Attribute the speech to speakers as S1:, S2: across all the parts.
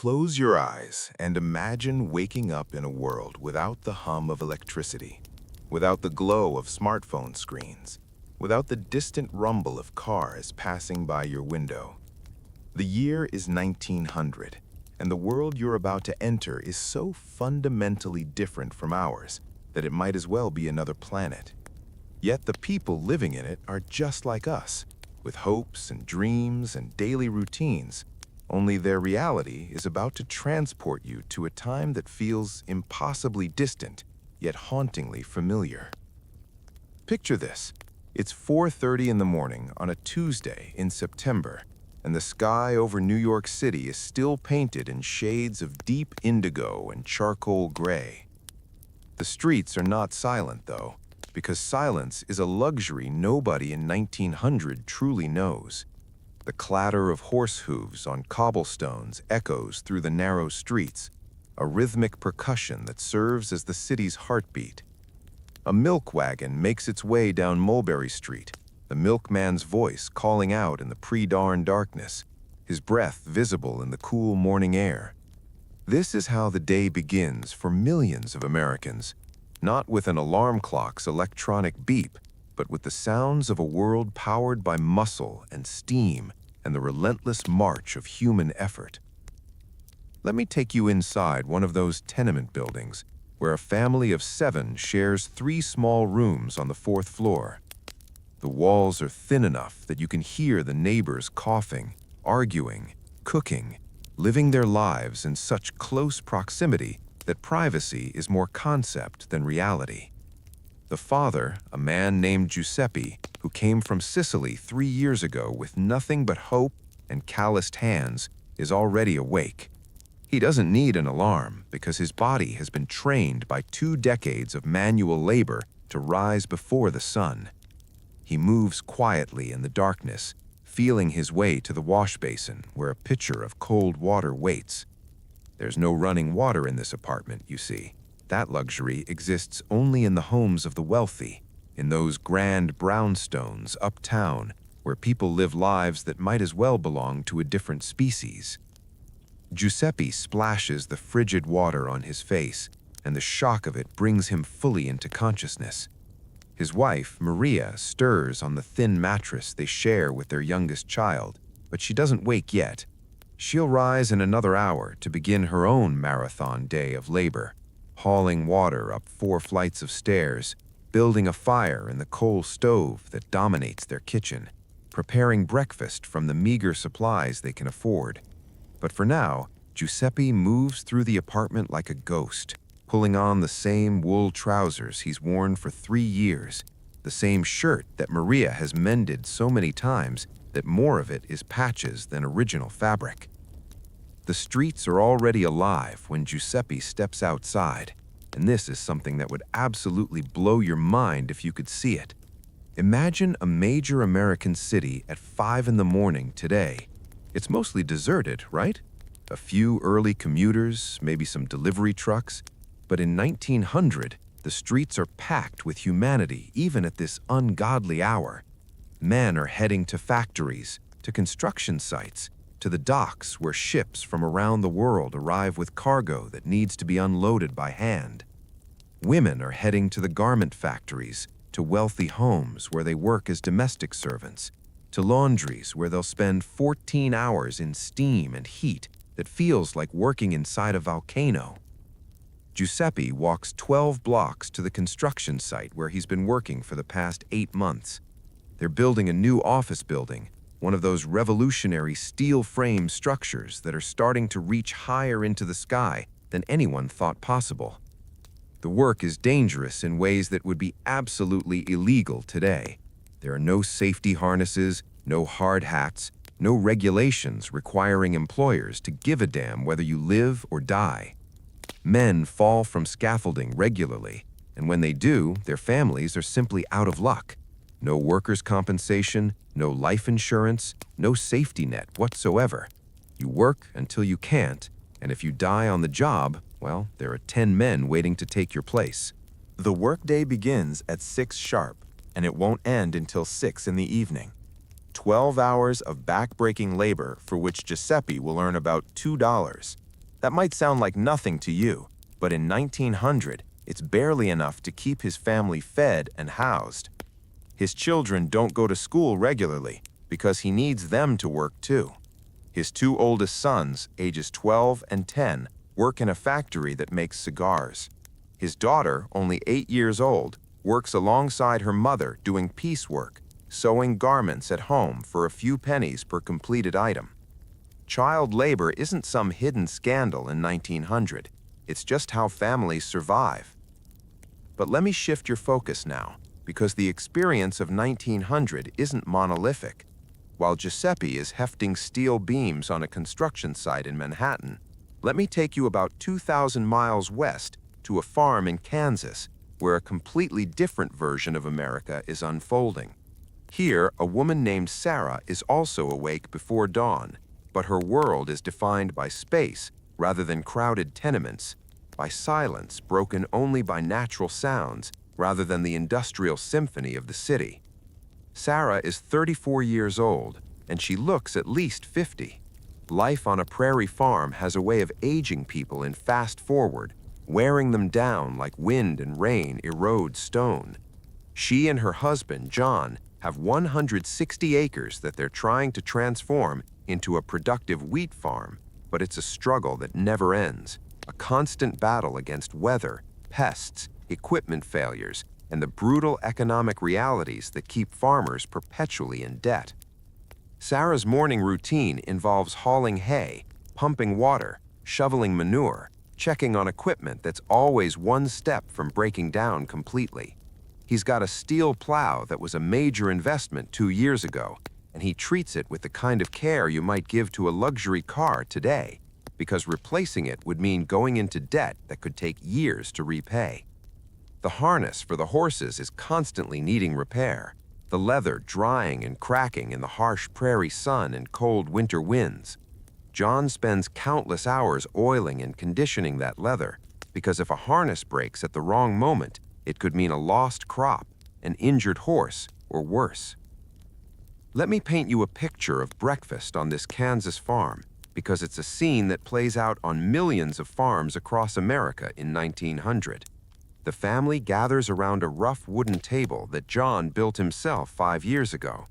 S1: Close your eyes and imagine waking up in a world without the hum of electricity, without the glow of smartphone screens, without the distant rumble of cars passing by your window. The year is 1900, and the world you're about to enter is so fundamentally different from ours that it might as well be another planet. Yet the people living in it are just like us, with hopes and dreams and daily routines. Only their reality is about to transport you to a time that feels impossibly distant, yet hauntingly familiar. Picture this. It's 4:30 in the morning on a Tuesday in September, and the sky over New York City is still painted in shades of deep indigo and charcoal gray. The streets are not silent, though, because silence is a luxury nobody in 1900 truly knows. The clatter of horse hooves on cobblestones echoes through the narrow streets, a rhythmic percussion that serves as the city's heartbeat. A milk wagon makes its way down Mulberry Street, the milkman's voice calling out in the pre-dawn darkness, his breath visible in the cool morning air. This is how the day begins for millions of Americans, not with an alarm clock's electronic beep, but with the sounds of a world powered by muscle and steam and the relentless march of human effort. Let me take you inside one of those tenement buildings where a family of 7 shares 3 small rooms on the 4th floor. The walls are thin enough that you can hear the neighbors coughing, arguing, cooking, living their lives in such close proximity that privacy is more concept than reality. The father, a man named Giuseppe, who came from Sicily 3 years ago with nothing but hope and calloused hands, is already awake. He doesn't need an alarm because his body has been trained by 2 decades of manual labor to rise before the sun. He moves quietly in the darkness, feeling his way to the wash basin where a pitcher of cold water waits. There's no running water in this apartment, you see. That luxury exists only in the homes of the wealthy, in those grand brownstones uptown where people live lives that might as well belong to a different species. Giuseppe splashes the frigid water on his face, and the shock of it brings him fully into consciousness. His wife, Maria, stirs on the thin mattress they share with their youngest child, but she doesn't wake yet. She'll rise in another hour to begin her own marathon day of labor, hauling water up 4 flights of stairs, building a fire in the coal stove that dominates their kitchen, preparing breakfast from the meager supplies they can afford. But for now, Giuseppe moves through the apartment like a ghost, pulling on the same wool trousers he's worn for 3 years, the same shirt that Maria has mended so many times that more of it is patches than original fabric. The streets are already alive when Giuseppe steps outside, and this is something that would absolutely blow your mind if you could see it. Imagine a major American city at 5 in the morning today. It's mostly deserted, right? A few early commuters, maybe some delivery trucks, but in 1900, the streets are packed with humanity even at this ungodly hour. Men are heading to factories, to construction sites, to the docks where ships from around the world arrive with cargo that needs to be unloaded by hand. Women are heading to the garment factories, to wealthy homes where they work as domestic servants, to laundries where they'll spend 14 hours in steam and heat that feels like working inside a volcano. Giuseppe walks 12 blocks to the construction site where he's been working for the past 8 months. They're building a new office building, one of those revolutionary steel frame structures that are starting to reach higher into the sky than anyone thought possible. The work is dangerous in ways that would be absolutely illegal today. There are no safety harnesses, no hard hats, no regulations requiring employers to give a damn whether you live or die. Men fall from scaffolding regularly, and when they do, their families are simply out of luck. No workers' compensation, no life insurance, no safety net whatsoever. You work until you can't, and if you die on the job, well, there are 10 men waiting to take your place. The workday begins at 6 sharp, and it won't end until 6 in the evening. 12 hours of back-breaking labor for which Giuseppe will earn about $2,
S2: That might sound like nothing to you, but in 1900, it's barely enough to keep his family fed and housed. His children don't go to school regularly because he needs them to work too. His two oldest sons, ages 12 and 10, work in a factory that makes cigars. His daughter, only 8 years old, works alongside her mother doing piecework, sewing garments at home for a few pennies per completed item. Child labor isn't some hidden scandal in 1900. It's just how families survive. But let me shift your focus now, because the experience of 1900 isn't monolithic. While Giuseppe is hefting steel beams on a construction site in Manhattan, let me take you about 2,000 miles west to a farm in Kansas, where a completely different version of America is unfolding. Here, a woman named Sarah is also awake before dawn, but her world is defined by space rather than crowded tenements, by silence broken only by natural sounds rather than the industrial symphony of the city. Sarah is 34 years old, and she looks at least 50. Life on a prairie farm has a way of aging people in fast forward, wearing them down like wind and rain erode stone. She and her husband, John, have 160 acres that they're trying to transform into a productive wheat farm, but it's a struggle that never ends, a constant battle against weather, pests, equipment failures, and the brutal economic realities that keep farmers perpetually in debt. Sarah's morning routine involves hauling hay, pumping water, shoveling manure, checking on equipment that's always one step from breaking down completely. He's got a steel plow that was a major investment 2 years ago, and he treats it with the kind of care you might give to a luxury car today, because replacing it would mean going into debt that could take years to repay. The harness for the horses is constantly needing repair, the leather drying and cracking in the harsh prairie sun and cold winter winds. John spends countless hours oiling and conditioning that leather, because if a harness breaks at the wrong moment, it could mean a lost crop, an injured horse, or worse. Let me paint you a picture of breakfast on this Kansas farm, because it's a scene that plays out on millions of farms across America in 1900. The family gathers around a rough wooden table that John built himself 5 years ago.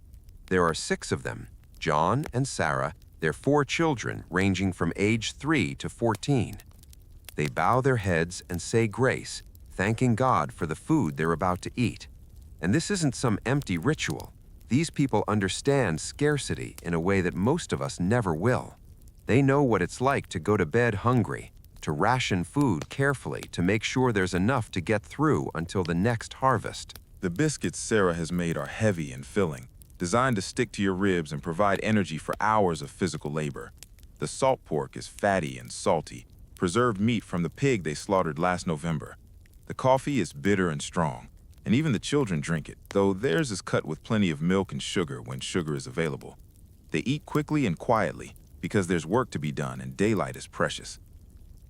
S2: There are 6 of them, John and Sarah, their 4 children ranging from age 3 to 14. They bow their heads and say grace, thanking God for the food they're about to eat. And this isn't some empty ritual. These people understand scarcity in a way that most of us never will. They know what it's like to go to bed hungry, to ration food carefully to make sure there's enough to get through until the next harvest.
S1: The biscuits Sarah has made are heavy and filling, designed to stick to your ribs and provide energy for hours of physical labor. The salt pork is fatty and salty, preserved meat from the pig they slaughtered last November. The coffee is bitter and strong, and even the children drink it, though theirs is cut with plenty of milk and sugar when sugar is available. They eat quickly and quietly because there's work to be done and daylight is precious.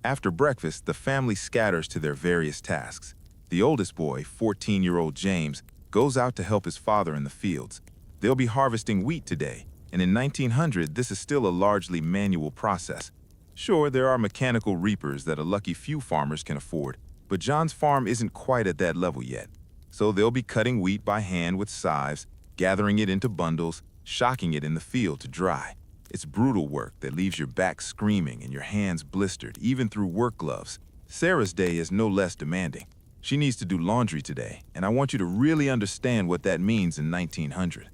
S1: After breakfast, the family scatters to their various tasks. The oldest boy, 14-year-old James, goes out to help his father in the fields. They'll be harvesting wheat today, and in 1900, this is still a largely manual process. Sure, there are mechanical reapers that a lucky few farmers can afford, but John's farm isn't quite at that level yet. So they'll be cutting wheat by hand with scythes, gathering it into bundles, shocking it in the field to dry. It's brutal work that leaves your back screaming and your hands blistered, even through work gloves. Sarah's day is no less demanding. She needs to do laundry today, and I want you to really understand what that means in 1900.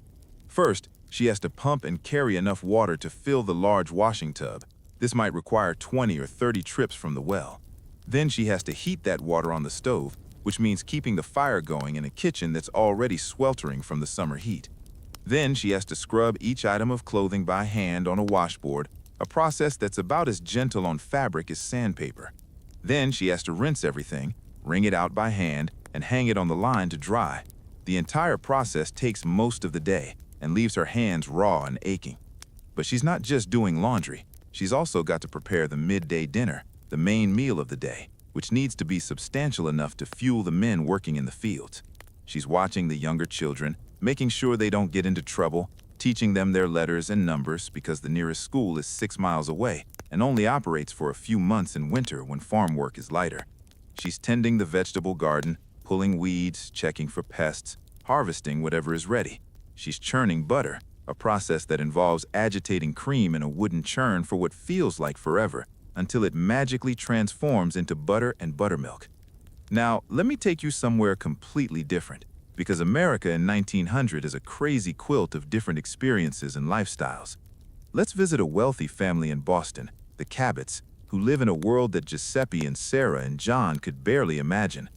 S1: First, she has to pump and carry enough water to fill the large washing tub. This might require 20 or 30 trips from the well. Then she has to heat that water on the stove, which means keeping the fire going in a kitchen that's already sweltering from the summer heat. Then she has to scrub each item of clothing by hand on a washboard, a process that's about as gentle on fabric as sandpaper. Then she has to rinse everything, wring it out by hand, and hang it on the line to dry. The entire process takes most of the day and leaves her hands raw and aching. But she's not just doing laundry. She's also got to prepare the midday dinner, the main meal of the day, which needs to be substantial enough to fuel the men working in the fields. She's watching the younger children, making sure they don't get into trouble,
S3: teaching them their letters and numbers because the nearest school is 6 miles away and only operates for a few months in winter when farm work is lighter. She's tending the vegetable garden, pulling weeds, checking for pests, harvesting whatever is ready. She's churning butter, a process that involves agitating cream in a wooden churn for what feels like forever, until it magically transforms into butter and buttermilk. Now, let me take you somewhere completely different, because America in 1900 is a crazy quilt of different experiences and lifestyles. Let's visit a wealthy family in Boston, the Cabots, who live in a world that Giuseppe and Sarah and John could barely imagine.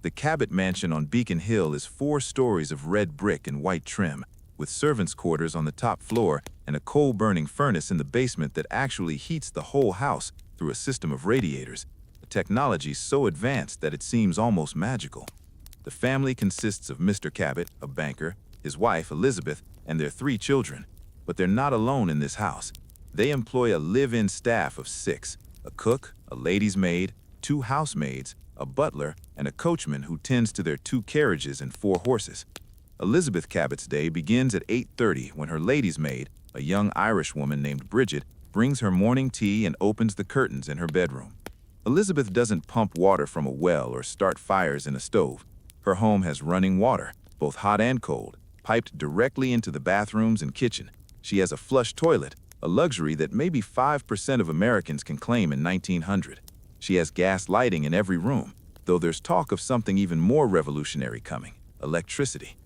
S3: The Cabot mansion on Beacon Hill is 4 stories of red brick and white trim, with servants' quarters on the top floor and a coal-burning furnace in the basement that actually heats the whole house through a system of radiators, a technology so advanced that it seems almost magical. The family consists of Mr. Cabot, a banker, his wife, Elizabeth, and their 3 children. But they're not alone in this house. They employ a live-in staff of 6, a cook, a lady's maid, 2 housemaids, a butler, and a coachman who tends to their 2 carriages and 4 horses. Elizabeth Cabot's day begins at 8:30 when her lady's maid, a young Irish woman named Bridget, brings her morning tea and opens the curtains in her bedroom. Elizabeth doesn't pump water from a well or start fires in a stove. Her home has running water, both hot and cold, piped directly into the bathrooms and kitchen. She has a flush toilet, a luxury that maybe 5% of Americans can claim in 1900. She has gas lighting in every room, though there's talk of something even more revolutionary coming: electricity.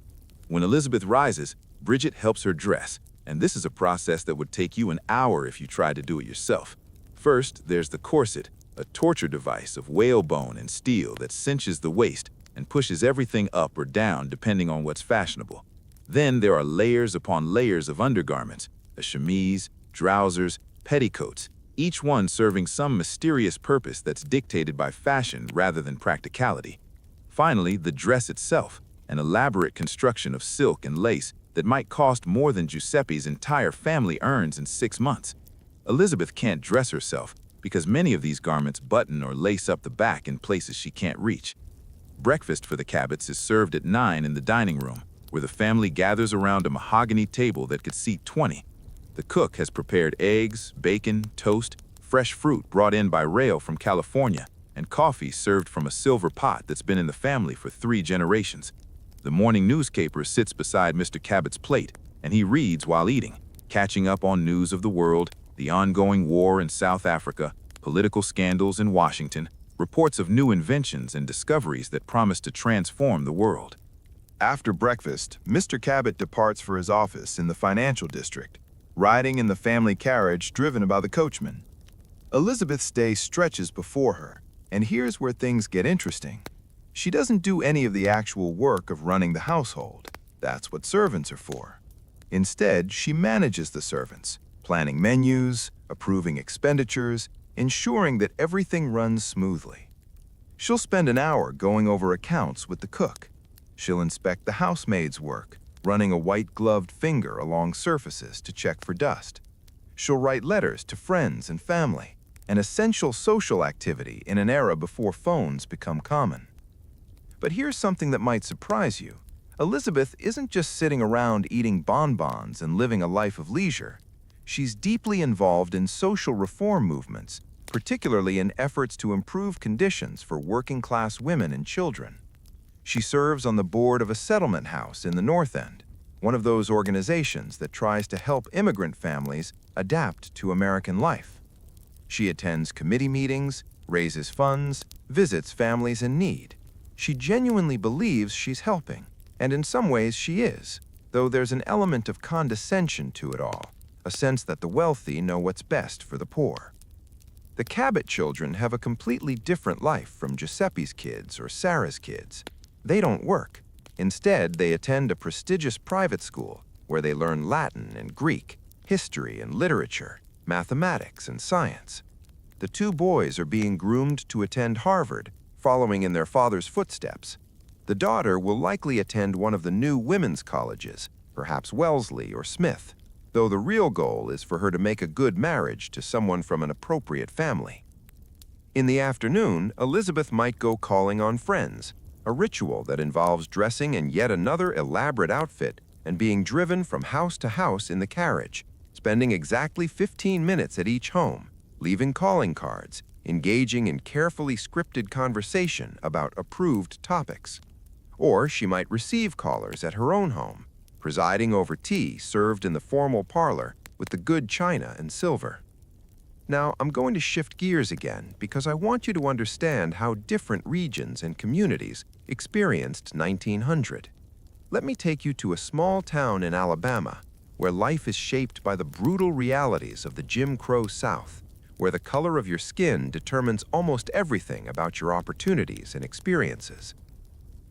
S3: When Elizabeth rises, Bridget helps her dress, and this is a process that would take you an hour if you tried to do it yourself. First, there's the corset, a torture device of whalebone and steel that cinches the waist and pushes everything up or down depending on what's fashionable. Then there are layers upon layers of undergarments, a chemise, trousers, petticoats, each one serving some mysterious purpose that's dictated by fashion rather than practicality. Finally, the dress itself, an elaborate construction of silk and lace that might cost more than Giuseppe's entire family earns in 6 months. Elizabeth can't dress herself because many of these garments button or lace up the back in places she can't reach. Breakfast for the Cabots is served at 9 in the dining room, where the family gathers around a mahogany table that could seat 20. The cook has prepared eggs, bacon, toast, fresh fruit brought in by rail from California, and coffee served from a silver pot that's been in the family for 3 generations. The morning newspaper sits beside Mr. Cabot's plate, and he reads while eating, catching up on news of the world, the ongoing war in South Africa, political scandals in Washington, reports of new inventions and discoveries that promise to transform the world.
S1: After breakfast, Mr. Cabot departs for his office in the financial district, riding in the family carriage driven by the coachman. Elizabeth's day stretches before her, and here's where things get interesting. She doesn't do any of the actual work of running the household. That's what servants are for. Instead, she manages the servants, planning menus, approving expenditures, ensuring that everything runs smoothly. She'll spend an hour going over accounts with the cook. She'll inspect the housemaid's work, running a white-gloved finger along surfaces to check for dust. She'll write letters to friends and family, an essential social activity in an era before phones become common. But here's something that might surprise you. Elizabeth isn't just sitting around eating bonbons and living a life of leisure. She's deeply involved in social reform movements, particularly in efforts to improve conditions for working-class women and children. She serves on the board of a settlement house in the North End, one of those organizations that tries to help immigrant families adapt to American life. She attends committee meetings, raises funds, visits families in need. She genuinely believes she's helping, and in some ways she is, though there's an element of condescension to it all, a sense that the wealthy know what's best for the poor. The Cabot children have a completely different life from Giuseppe's kids or Sarah's kids. They don't work. Instead, they attend a prestigious private school where they learn Latin and Greek, history and literature, mathematics and science. The 2 boys are being groomed to attend Harvard, following in their father's footsteps. The daughter will likely attend one of the new women's colleges, perhaps Wellesley or Smith, though the real goal is for her to make a good marriage to someone from an appropriate family. In the afternoon, Elizabeth might go calling on friends, a ritual that involves dressing in yet another elaborate outfit
S2: and being driven from house to house in the carriage, spending exactly 15 minutes at each home, leaving calling cards, engaging in carefully scripted conversation about approved topics. Or she might receive callers at her own home, presiding over tea served in the formal parlor with the good china and silver. Now, I'm going to shift gears again because I want you to understand how different regions and communities experienced 1900. Let me take you to a small town in Alabama where life is shaped by the brutal realities of the Jim Crow South, where the color of your skin determines almost everything about your opportunities and experiences.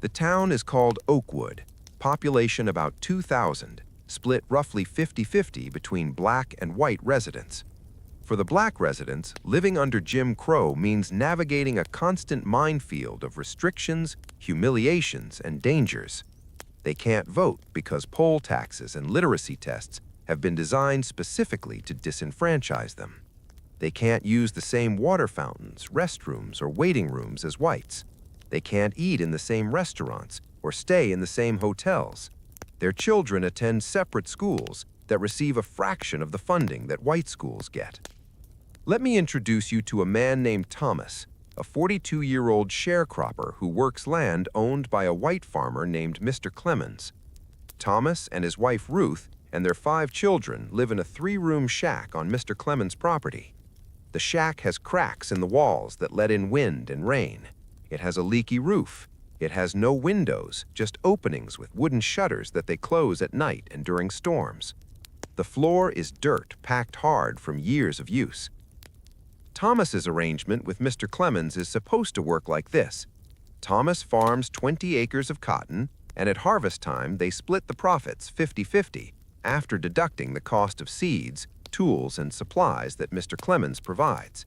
S2: The town is called Oakwood, population about 2,000, split roughly 50-50 between black and white residents. For the black residents, living under Jim Crow means navigating a constant minefield of restrictions, humiliations, and dangers. They can't vote because poll taxes and literacy tests have been designed specifically to disenfranchise them. They can't use the same water fountains, restrooms, or waiting rooms as whites. They can't eat in the same restaurants or stay in the same hotels. Their children attend separate schools that receive a fraction of the funding that white schools get. Let me introduce you to a man named Thomas, a 42-year-old sharecropper who works land owned by a white farmer named Mr. Clemens. Thomas and his wife Ruth and their 5 children live in a 3-room shack on Mr. Clemens' property. The shack has cracks in the walls that let in wind and rain. It has a leaky roof. It has no windows, just openings with wooden shutters that they close at night and during storms. The floor is dirt packed hard from years of use. Thomas's arrangement with Mr. Clemens is supposed to work like this. Thomas farms 20 acres of cotton, and at harvest time they split the profits 50-50 after deducting the cost of seeds, tools, and supplies that Mr. Clemens provides.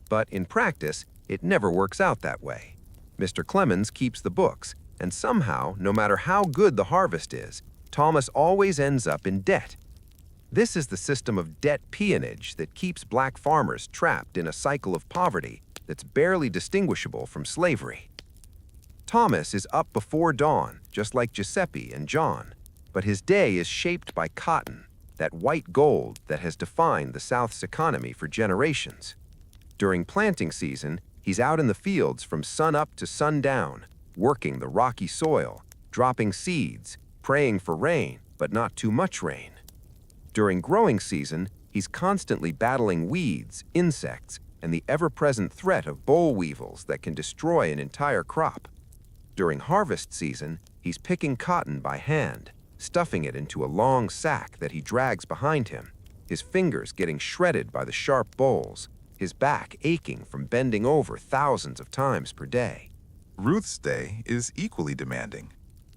S2: But in practice, it never works out that way. Mr. Clemens keeps the books, and somehow, no matter how good the harvest is, Thomas always ends up in debt. This is the system of debt peonage that keeps black farmers trapped in a cycle of poverty that's barely distinguishable from slavery. Thomas is up before dawn, just like Giuseppe and John, but his day is shaped by cotton, that white gold that has defined the South's economy for generations. During planting season, he's out in the fields from sunup to sundown, working the rocky soil, dropping seeds, praying for rain, but not too much rain. During growing season, he's constantly battling weeds, insects, and the ever-present threat of boll weevils that can destroy an entire crop. During harvest season, he's picking cotton by hand, stuffing it into a long sack that he drags behind him, his fingers getting shredded by the sharp bolls, his back aching from bending over thousands of times per day.
S3: Ruth's day is equally demanding.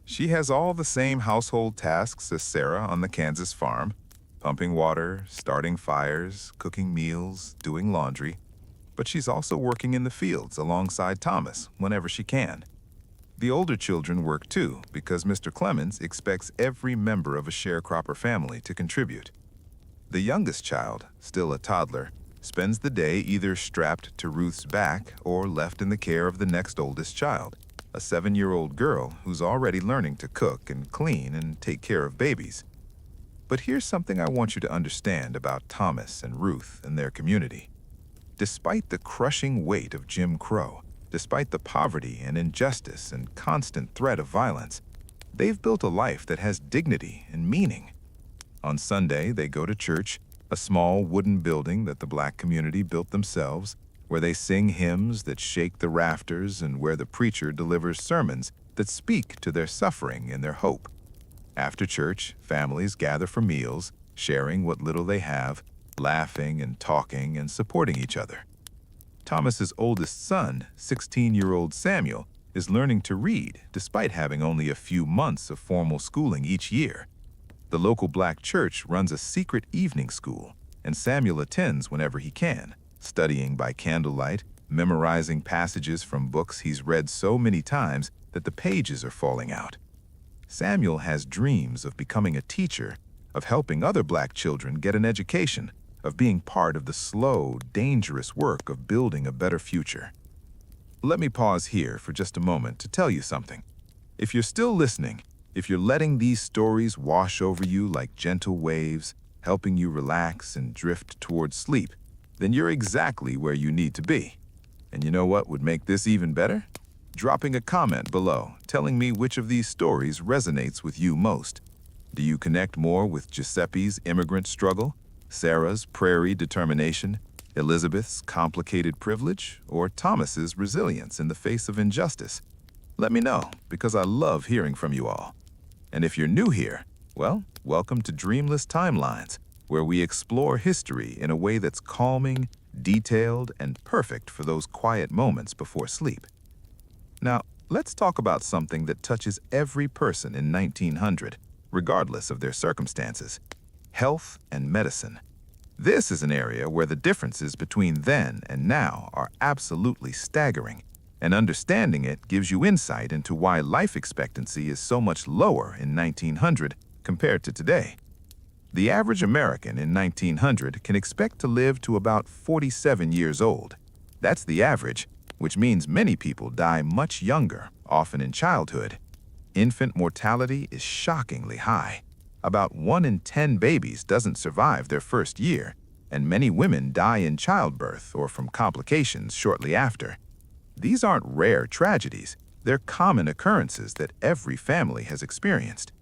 S3: She has all the same household tasks as Sarah on the Kansas farm: pumping water, starting fires, cooking meals, doing laundry. But she's also working in the fields alongside Thomas whenever she can. The older children work too because Mr. Clemens expects every member of a sharecropper family to contribute. The youngest child, still a toddler, spends the day either strapped to Ruth's back or left in the care of the next oldest child, a 7-year-old girl who's already learning to cook and clean and take care of babies. But here's something I want you to understand about Thomas and Ruth and their community. Despite the crushing weight of Jim Crow, despite the poverty and injustice and constant threat of violence, they've built a life that has dignity and meaning. On Sunday, they go to church, a small wooden building that the black community built themselves, where they sing hymns that shake the rafters and where the preacher delivers sermons that speak to their suffering and their hope. After church, families gather for meals, sharing what little they have, laughing and talking and supporting each other. Thomas's oldest son, 16-year-old Samuel, is learning to read despite having only a few months of formal schooling each year. The local black church runs a secret evening school, and Samuel attends whenever he can, studying by candlelight, memorizing passages from books he's read so many times that the pages are falling out. Samuel has dreams of becoming a teacher, of helping other black children get an education, of being part of the slow, dangerous work of building a better future. Let me pause here for just a moment to tell you something. If you're still listening,
S1: If you're letting these stories wash over you like gentle waves, helping you relax and drift towards sleep, then you're exactly where you need to be. And you know what would make this even better? Dropping a comment below, telling me which of these stories resonates with you most. Do you connect more with Giuseppe's immigrant struggle, Sarah's prairie determination, Elizabeth's complicated privilege, or Thomas's resilience in the face of injustice? Let me know, because I love hearing from you all. And if you're new here, well, welcome to Dreamless Timelines, where we explore history in a way that's calming, detailed, and perfect for those quiet moments before sleep. Now, let's talk about something that touches every person in 1900, regardless of their circumstances: health and medicine. This is an area where the differences between then and now are absolutely staggering, and understanding it gives you insight into why life expectancy is so much lower in 1900 compared to today. The average American in 1900 can expect to live to about 47 years old. That's the average, which means many people die much younger, often in childhood. Infant mortality is shockingly high. About 1 in 10 babies doesn't survive their first year, and many women die in childbirth or from complications shortly after. These aren't rare tragedies, they're common occurrences that every family has experienced.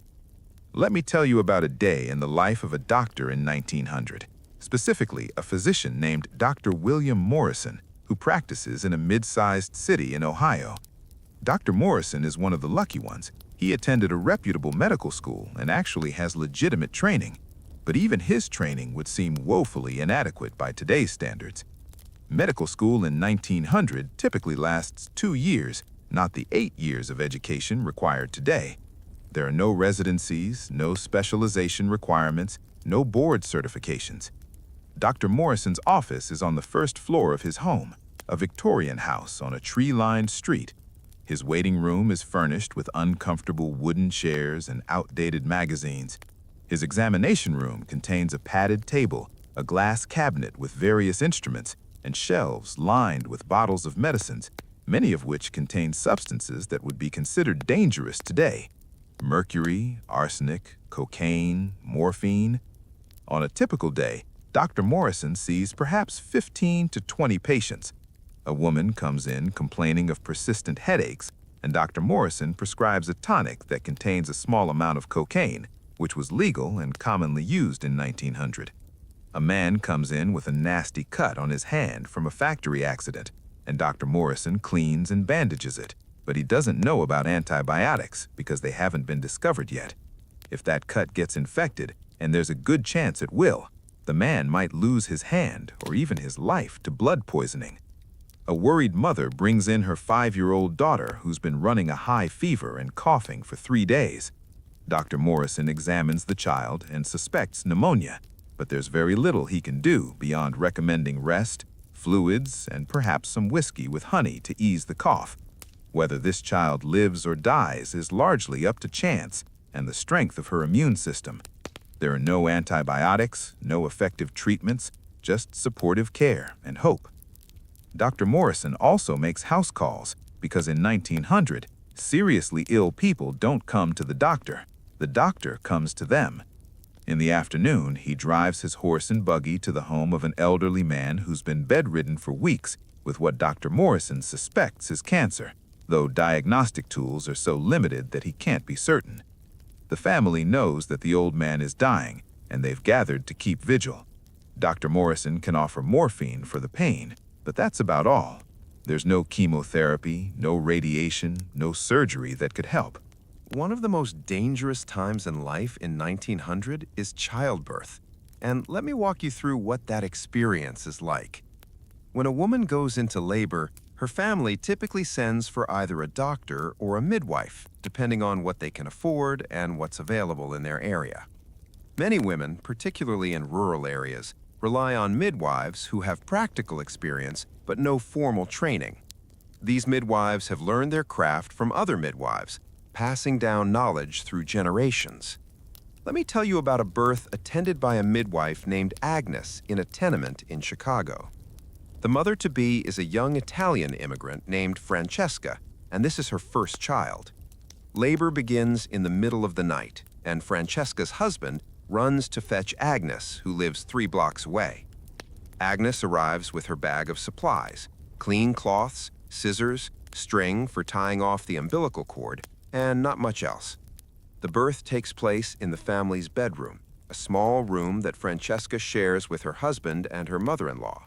S1: Let me tell you about a day in the life of a doctor in 1900, specifically a physician named Dr. William Morrison, who practices in a mid-sized city in Ohio. Dr. Morrison is one of the lucky ones. He attended a reputable medical school and actually has legitimate training, but even his training would seem woefully inadequate by today's standards. Medical school in 1900 typically lasts 2 years, not the 8 years of education required today. There are no residencies, no specialization requirements, no board certifications. Dr. Morrison's office is on the first floor of his home, a Victorian house on a tree-lined street. His waiting room is furnished with uncomfortable wooden chairs and outdated magazines. His examination room contains a padded table, a glass cabinet with various instruments, and shelves lined with bottles of medicines, many of which contain substances that would be considered dangerous today: mercury, arsenic, cocaine, morphine. On a typical day, Dr. Morrison sees perhaps 15 to 20 patients. A woman comes in complaining of persistent headaches, and Dr. Morrison prescribes a tonic that contains a small amount of cocaine, which was legal and commonly used in 1900. A man comes in with a nasty cut on his hand from a factory accident, and Dr. Morrison cleans and bandages it, but he doesn't know about antibiotics because they haven't been discovered yet. If that cut gets infected, and there's a good chance it will, the man might lose his hand or even his life to blood poisoning. A worried mother brings in her 5-year-old daughter who's been running a high fever and coughing for 3 days. Dr. Morrison examines the child and suspects pneumonia, but there's very little he can do beyond recommending rest, fluids, and perhaps some whiskey with honey to ease the cough. Whether this child lives or dies is largely up to chance and the strength of her immune system. There are no antibiotics, no effective treatments, just supportive care and hope. Dr. Morrison also makes house calls because in 1900, seriously ill people don't come to the doctor comes to them. In the afternoon, he drives his horse and buggy to the home of an elderly man who's been bedridden for weeks with what Dr. Morrison suspects is cancer, though diagnostic tools are so limited that he can't be certain. The family knows that the old man is dying, and they've gathered to keep vigil. Dr. Morrison can offer morphine for the pain, but that's about all. There's no chemotherapy, no radiation, no surgery that could help.
S2: One of the most dangerous times in life in 1900 is childbirth. And let me walk you through what that experience is like. When a woman goes into labor, her family typically sends for either a doctor or a midwife, depending on what they can afford and what's available in their area. Many women, particularly in rural areas, rely on midwives who have practical experience but no formal training. These midwives have learned their craft from other midwives, passing down knowledge through generations. Let me tell you about a birth attended by a midwife named Agnes in a tenement in Chicago. The mother-to-be is a young Italian immigrant named Francesca, and this is her first child. Labor begins in the middle of the night, and Francesca's husband runs to fetch Agnes, who lives 3 blocks away. Agnes arrives with her bag of supplies: clean cloths, scissors, string for tying off the umbilical cord, and not much else. The birth takes place in the family's bedroom, a small room that Francesca shares with her husband and her mother-in-law.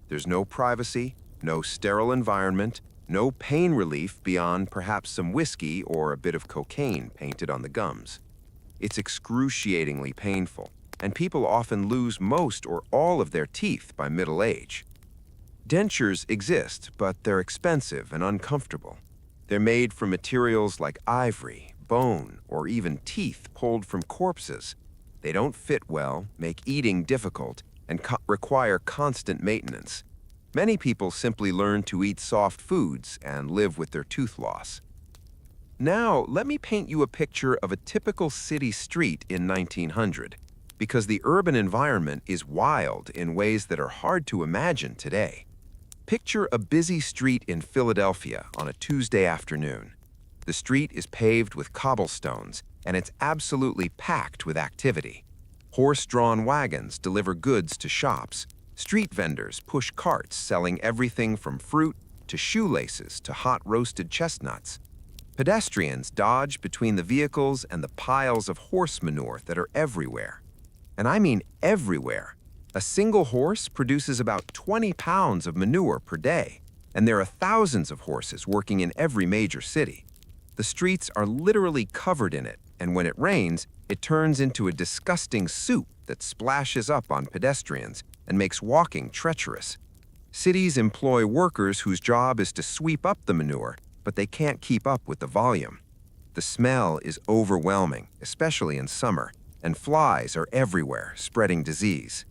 S2: There's no privacy, no sterile environment, no pain relief beyond perhaps some whiskey or a bit of cocaine painted on the gums. It's excruciatingly painful, and people often lose most or all of their teeth by middle age. Dentures exist, but they're expensive and uncomfortable. They're made from materials like ivory, bone, or even teeth pulled from corpses. They don't fit well, make eating difficult, and require constant maintenance. Many people simply learn to eat soft foods and live with their tooth loss. Now, let me paint you a picture of a typical city street in 1900, because the urban environment is wild in ways that are hard to imagine today. Picture a busy street in Philadelphia on a Tuesday afternoon. The street is paved with cobblestones, and it's absolutely packed with activity. Horse-drawn wagons deliver goods to shops. Street vendors push carts selling everything from fruit to shoelaces to hot roasted chestnuts. Pedestrians dodge between the vehicles and the piles of horse manure that are everywhere. And I mean everywhere. A single horse produces about 20 pounds of manure per day, and there are thousands of horses working in every major city. The streets are literally covered in it, and when it rains, it turns into a disgusting soup that splashes up on pedestrians and makes walking treacherous. Cities employ workers whose job is to sweep up the manure, but they can't keep up with the volume. The smell is overwhelming, especially in summer, and flies are everywhere, spreading disease.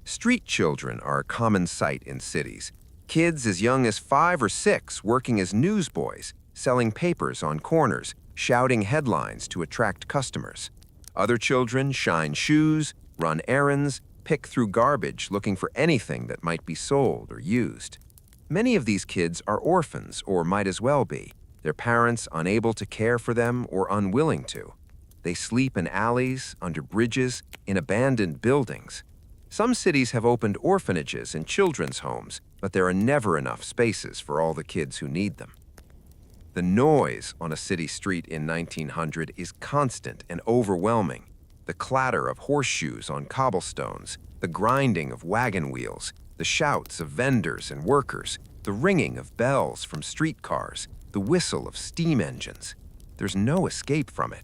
S2: Street children are a common sight in cities. Kids as young as 5 or 6 working as newsboys, selling papers on corners, shouting headlines to attract customers. Other children shine shoes, run errands, pick through garbage looking for anything that might be sold or used. Many of these kids are orphans, or might as well be, their parents unable to care for them or unwilling to. They sleep in alleys, under bridges, in abandoned buildings. Some cities have opened orphanages and children's homes, but there are never enough spaces for all the kids who need them. The noise on a city street in 1900 is constant and overwhelming. The clatter of horseshoes on cobblestones, the grinding of wagon wheels, the shouts of vendors and workers, the ringing of bells from streetcars, the whistle of steam engines. There's no escape from it.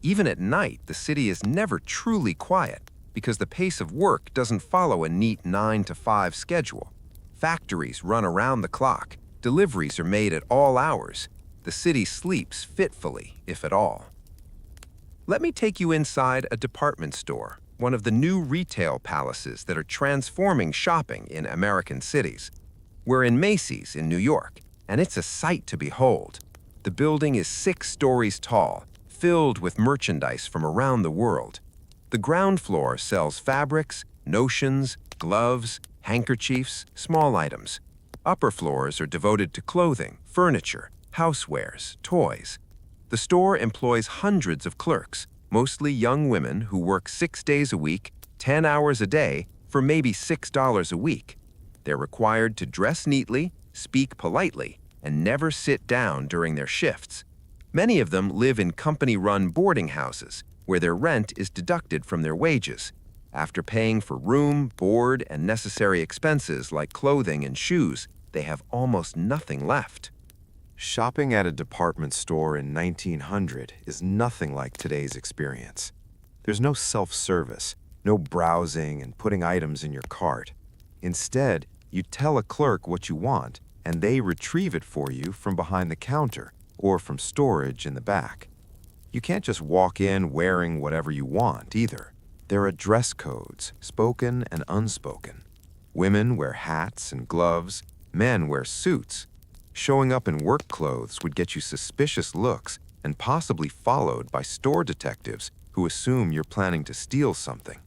S2: Even at night, the city is never truly quiet because the pace of work doesn't follow a neat 9 to 5 schedule. Factories run around the clock. Deliveries are made at all hours. The city sleeps fitfully, if at all. Let me take you inside a department store, one of the new retail palaces that are transforming shopping in American cities. We're in Macy's in New York, and it's a sight to behold. The building is 6 stories tall, filled with merchandise from around the world. The ground floor sells fabrics, notions, gloves, handkerchiefs, small items. Upper floors are devoted to clothing, furniture, housewares, toys. The store employs hundreds of clerks, mostly young women who work 6 days a week, 10 hours a day, for maybe $6 a week. They're required to dress neatly, speak politely, and never sit down during their shifts. Many of them live in company-run boarding houses, where their rent is deducted from their wages. After paying for room, board, and necessary expenses like clothing and shoes, they have almost nothing left.
S1: Shopping at a department store in 1900 is nothing like today's experience. There's no self-service, no browsing and putting items in your cart. Instead, you tell a clerk what you want, and they retrieve it for you from behind the counter or from storage in the back. You can't just walk in wearing whatever you want, either. There are dress codes, spoken and unspoken. Women wear hats and gloves, men wear suits. Showing up in work clothes would get you suspicious looks and possibly followed by store detectives who assume you're planning to steal something.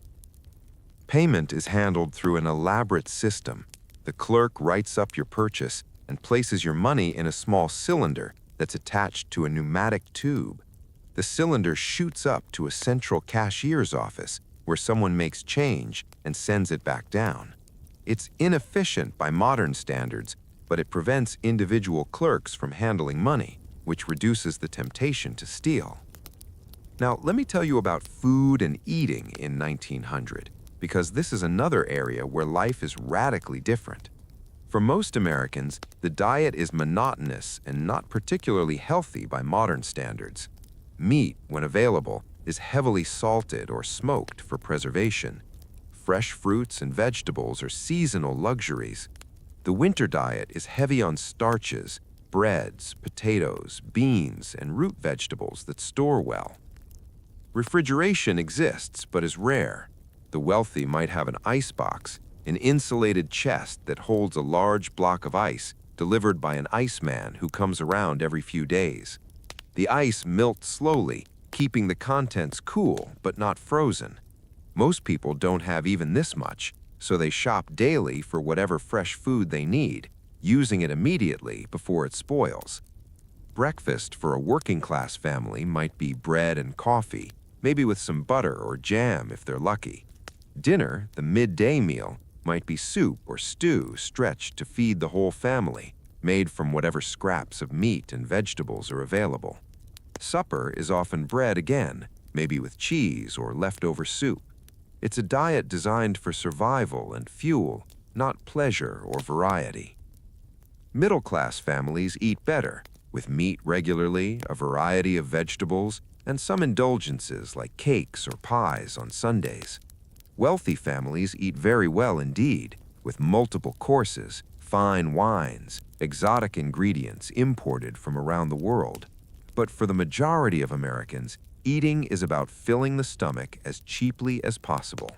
S1: Payment is handled through an elaborate system. The clerk writes up your purchase and places your money in a small cylinder
S2: that's attached to a pneumatic tube. The cylinder shoots up to a central cashier's office where someone makes change and sends it back down. It's inefficient by modern standards, but it prevents individual clerks from handling money, which reduces the temptation to steal. Now, let me tell you about food and eating in 1900, because this is another area where life is radically different. For most Americans, the diet is monotonous and not particularly healthy by modern standards. Meat, when available, is heavily salted or smoked for preservation. Fresh fruits and vegetables are seasonal luxuries. The winter diet is heavy on starches, breads, potatoes, beans, and root vegetables that store well. Refrigeration exists but is rare. The wealthy might have an ice box, an insulated chest that holds a large block of ice delivered by an iceman who comes around every few days. The ice melts slowly, keeping the contents cool but not frozen. Most people don't have even this much, so they shop daily for whatever fresh food they need, using it immediately before it spoils. Breakfast for a working-class family might be bread and coffee, maybe with some butter or jam if they're lucky. Dinner, the midday meal, might be soup or stew stretched to feed the whole family, made from whatever scraps of meat and vegetables are available. Supper is often bread again, maybe with cheese or leftover soup. It's a diet designed for survival and fuel, not pleasure or variety. Middle-class families eat better, with meat regularly, a variety of vegetables, and some indulgences like cakes or pies on Sundays. Wealthy families eat very well indeed, with multiple courses, fine wines, exotic ingredients imported from around the world. But for the majority of Americans, eating is about filling the stomach as cheaply as possible.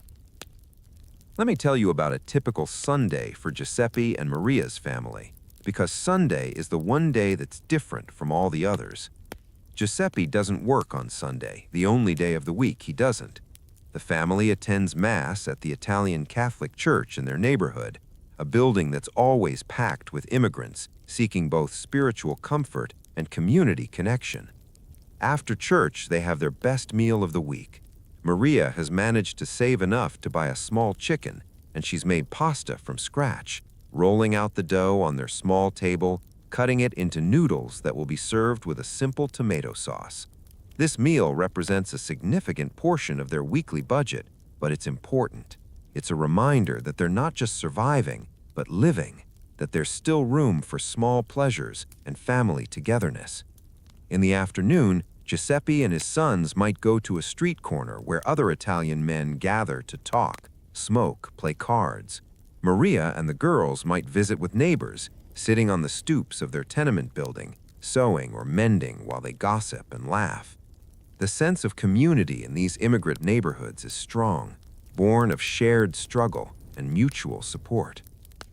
S2: Let me tell you about a typical Sunday for Giuseppe and Maria's family, because Sunday is the one day that's different from all the others. Giuseppe doesn't work on Sunday, the only day of the week he doesn't. The family attends Mass at the Italian Catholic Church in their neighborhood, a building that's always packed with immigrants seeking both spiritual comfort and community connection. After church, they have their best meal of the week. Maria has managed to save enough to buy a small chicken, and she's made pasta from scratch, rolling out the dough on their small table, cutting it into noodles that will be served with a simple tomato sauce. This meal represents a significant portion of their weekly budget, but it's important. It's a reminder that they're not just surviving, but living, that there's still room for small pleasures and family togetherness. In the afternoon, Giuseppe and his sons might go to a street corner where other Italian men gather to talk, smoke, play cards. Maria and the girls might visit with neighbors, sitting on the stoops of their tenement building, sewing or mending while they gossip and laugh. The sense of community in these immigrant neighborhoods is strong, born of shared struggle and mutual support.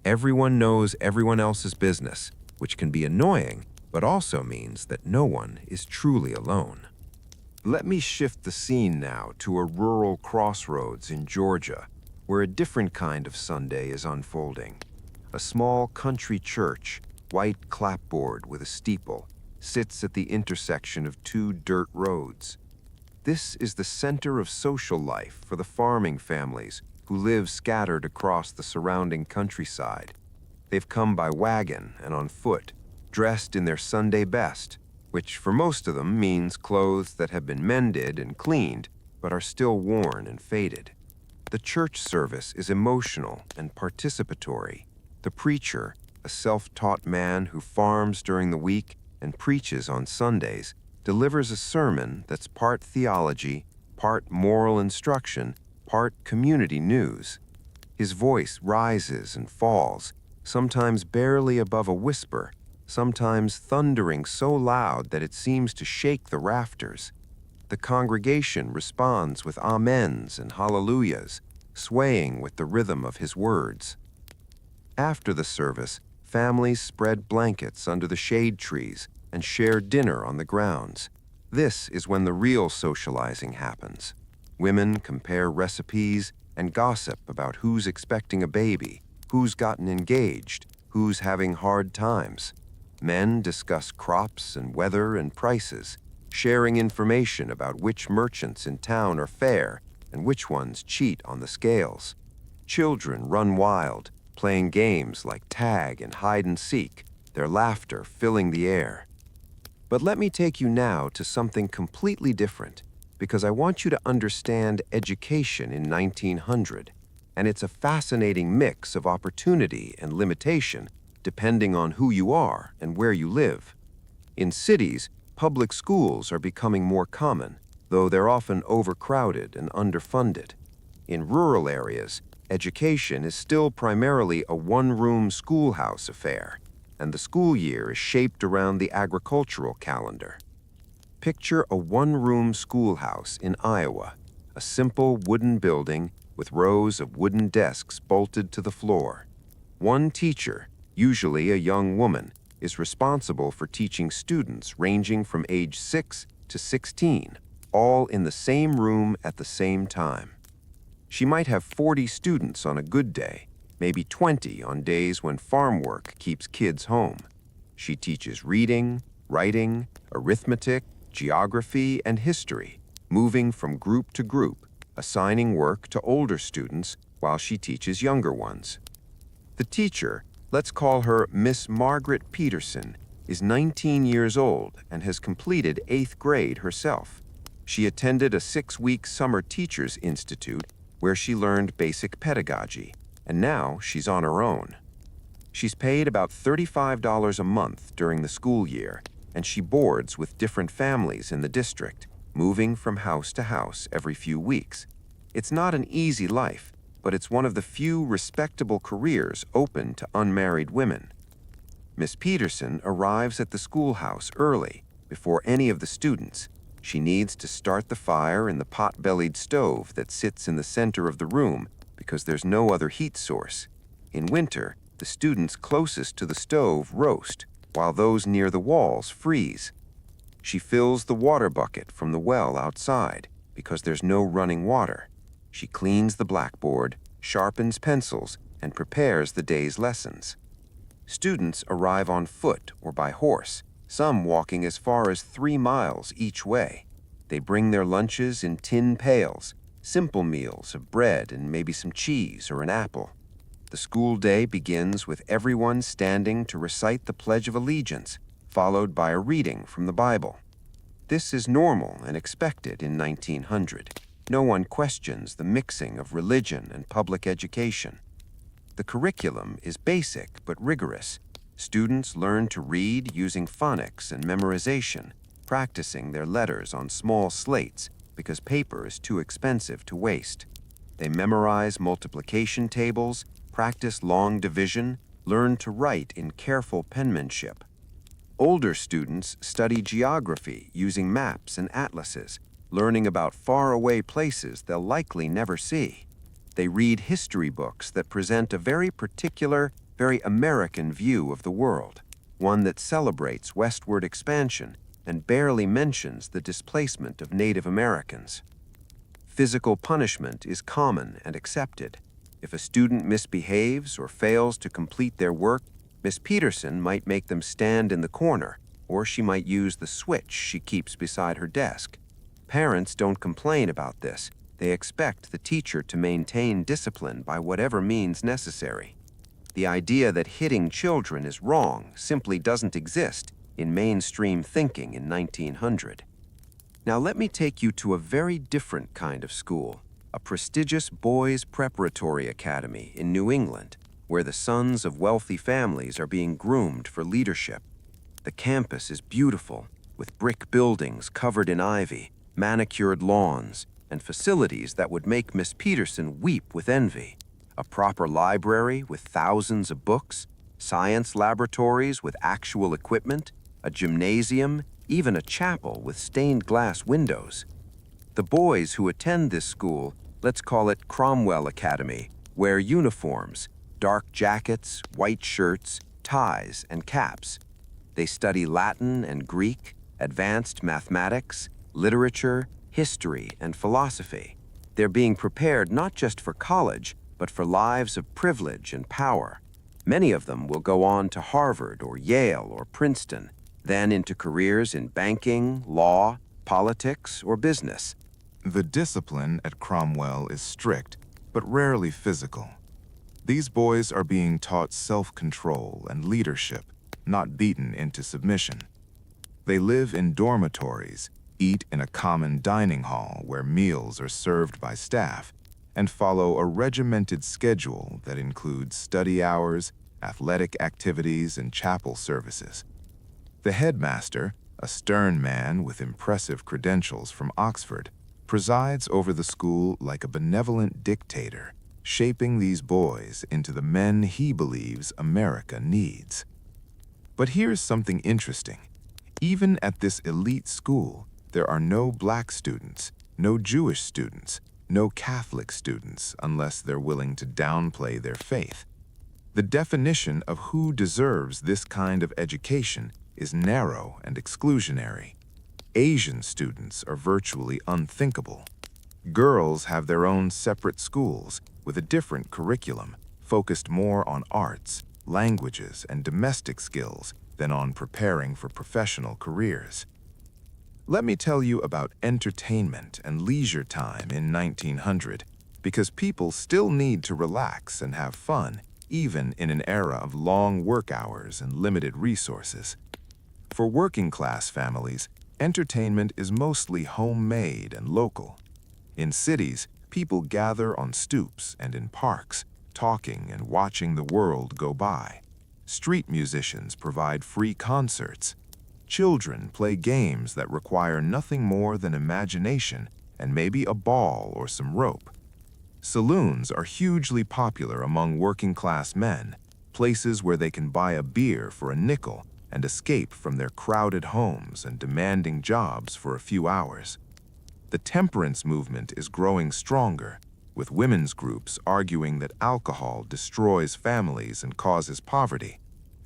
S2: Everyone knows everyone else's business, which can be annoying, but also means that no one is truly alone. Let me shift the scene now to a rural crossroads in Georgia, where a different kind of Sunday is unfolding. A small country church, white clapboard with a steeple, sits at the intersection of two dirt roads. This is the center of social life for the farming families who live scattered across the surrounding countryside. They've come by wagon and on foot, dressed in their Sunday best, which for most of them means clothes that have been mended and cleaned, but are still worn and faded. The church service is emotional and participatory. The preacher, a self-taught man who farms during the week and preaches on Sundays, delivers a sermon that's part theology, part moral instruction, part community news. His voice rises and falls, sometimes barely above a whisper, sometimes thundering so loud that it seems to shake the rafters. The congregation responds with amens and hallelujahs, swaying with the rhythm of his words. After the service, families spread blankets under the shade trees and share dinner on the grounds. This is when the real socializing happens. Women compare recipes and gossip about who's expecting a baby, who's gotten engaged, who's having hard times. Men discuss crops and weather and prices, sharing information about which merchants in town are fair and which ones cheat on the scales. Children run wild, playing games like tag and hide and seek, their laughter filling the air. But let me take you now to something completely different, because I want you to understand education in 1900, and it's a fascinating mix of opportunity and limitation depending on who you are and where you live. In cities, public schools are becoming more common, though they're often overcrowded and underfunded. In rural areas, education is still primarily a one-room schoolhouse affair, and the school year is shaped around the agricultural calendar. Picture a one-room schoolhouse in Iowa, a simple wooden building with rows of wooden desks bolted to the floor. One teacher, usually a young woman, is responsible for teaching students ranging from age 6 to 16, all in the same room at the same time. She might have 40 students on a good day, maybe 20 on days when farm work keeps kids home. She teaches reading, writing, arithmetic, geography, and history, moving from group to group, assigning work to older students while she teaches younger ones. The teacher, let's call her Miss Margaret Peterson, is 19 years old and has completed 8th grade herself. She attended a 6-week summer teachers institute where she learned basic pedagogy, and now she's on her own. She's paid about $35 a month during the school year, and she boards with different families in the district, moving from house to house every few weeks. It's not an easy life, but it's one of the few respectable careers open to unmarried women. Miss Peterson arrives at the schoolhouse early, before any of the students. She needs to start the fire in the pot-bellied stove that sits in the center of the room because there's no other heat source. In winter, the students closest to the stove roast, while those near the walls freeze. She fills the water bucket from the well outside because there's no running water. She cleans the blackboard, sharpens pencils, and prepares the day's lessons. Students arrive on foot or by horse, some walking as far as 3 miles each way. They bring their lunches in tin pails, simple meals of bread and maybe some cheese or an apple. The school day begins with everyone standing to recite the Pledge of Allegiance, followed by a reading from the Bible. This is normal and expected in 1900. No one questions the mixing of religion and public education. The curriculum is basic but rigorous. Students learn to read using phonics and memorization, practicing their letters on small slates because paper is too expensive to waste. They memorize multiplication tables, practice long division, learn to write in careful penmanship. Older students study geography using maps and atlases, learning about faraway places they'll likely never see. They read history books that present a very particular, very American view of the world, one that celebrates westward expansion and barely mentions the displacement of Native Americans. Physical punishment is common and accepted. If a student misbehaves or fails to complete their work, Miss Peterson might make them stand in the corner, or she might use the switch she keeps beside her desk. Parents don't complain about this. They expect the teacher to maintain discipline by whatever means necessary. The idea that hitting children is wrong simply doesn't exist in mainstream thinking in 1900. Now let me take you to a very different kind of school, a prestigious boys' preparatory academy in New England, where the sons of wealthy families are being groomed for leadership. The campus is beautiful, with brick buildings covered in ivy, manicured lawns, and facilities that would make Miss Peterson weep with envy. A proper library with thousands of books, science laboratories with actual equipment, a gymnasium, even a chapel with stained glass windows. The boys who attend this school, let's call it Cromwell Academy, wear uniforms, dark jackets, white shirts, ties, and caps. They study Latin and Greek, advanced mathematics, literature, history, and philosophy. They're being prepared not just for college, but for lives of privilege and power.
S4: Many of them will go on to Harvard or Yale or Princeton, then into careers in banking, law, politics, or business.
S1: The discipline at Cromwell is strict, but rarely physical. These boys are being taught self-control and leadership, not beaten into submission. They live in dormitories, eat in a common dining hall where meals are served by staff, and follow a regimented schedule that includes study hours, athletic activities, and chapel services. The headmaster, a stern man with impressive credentials from Oxford, presides over the school like a benevolent dictator, shaping these boys into the men he believes America needs. But here's something interesting. Even at this elite school, there are no black students, no Jewish students, no Catholic students unless they're willing to downplay their faith. The definition of who deserves this kind of education is narrow and exclusionary. Asian students are virtually unthinkable. Girls have their own separate schools with a different curriculum, focused more on arts, languages, and domestic skills than on preparing for professional careers. Let me tell you about entertainment and leisure time in 1900, because people still need to relax and have fun, even in an era of long work hours and limited resources. For working-class families, entertainment is mostly homemade and local. In cities, people gather on stoops and in parks, talking and watching the world go by. Street musicians provide free concerts. Children play games that require nothing more than imagination and maybe a ball or some rope. Saloons are hugely popular among working-class men, places where they can buy a beer for a nickel and escape from their crowded homes and demanding jobs for a few hours. The temperance movement is growing stronger, with women's groups arguing that alcohol destroys families and causes poverty.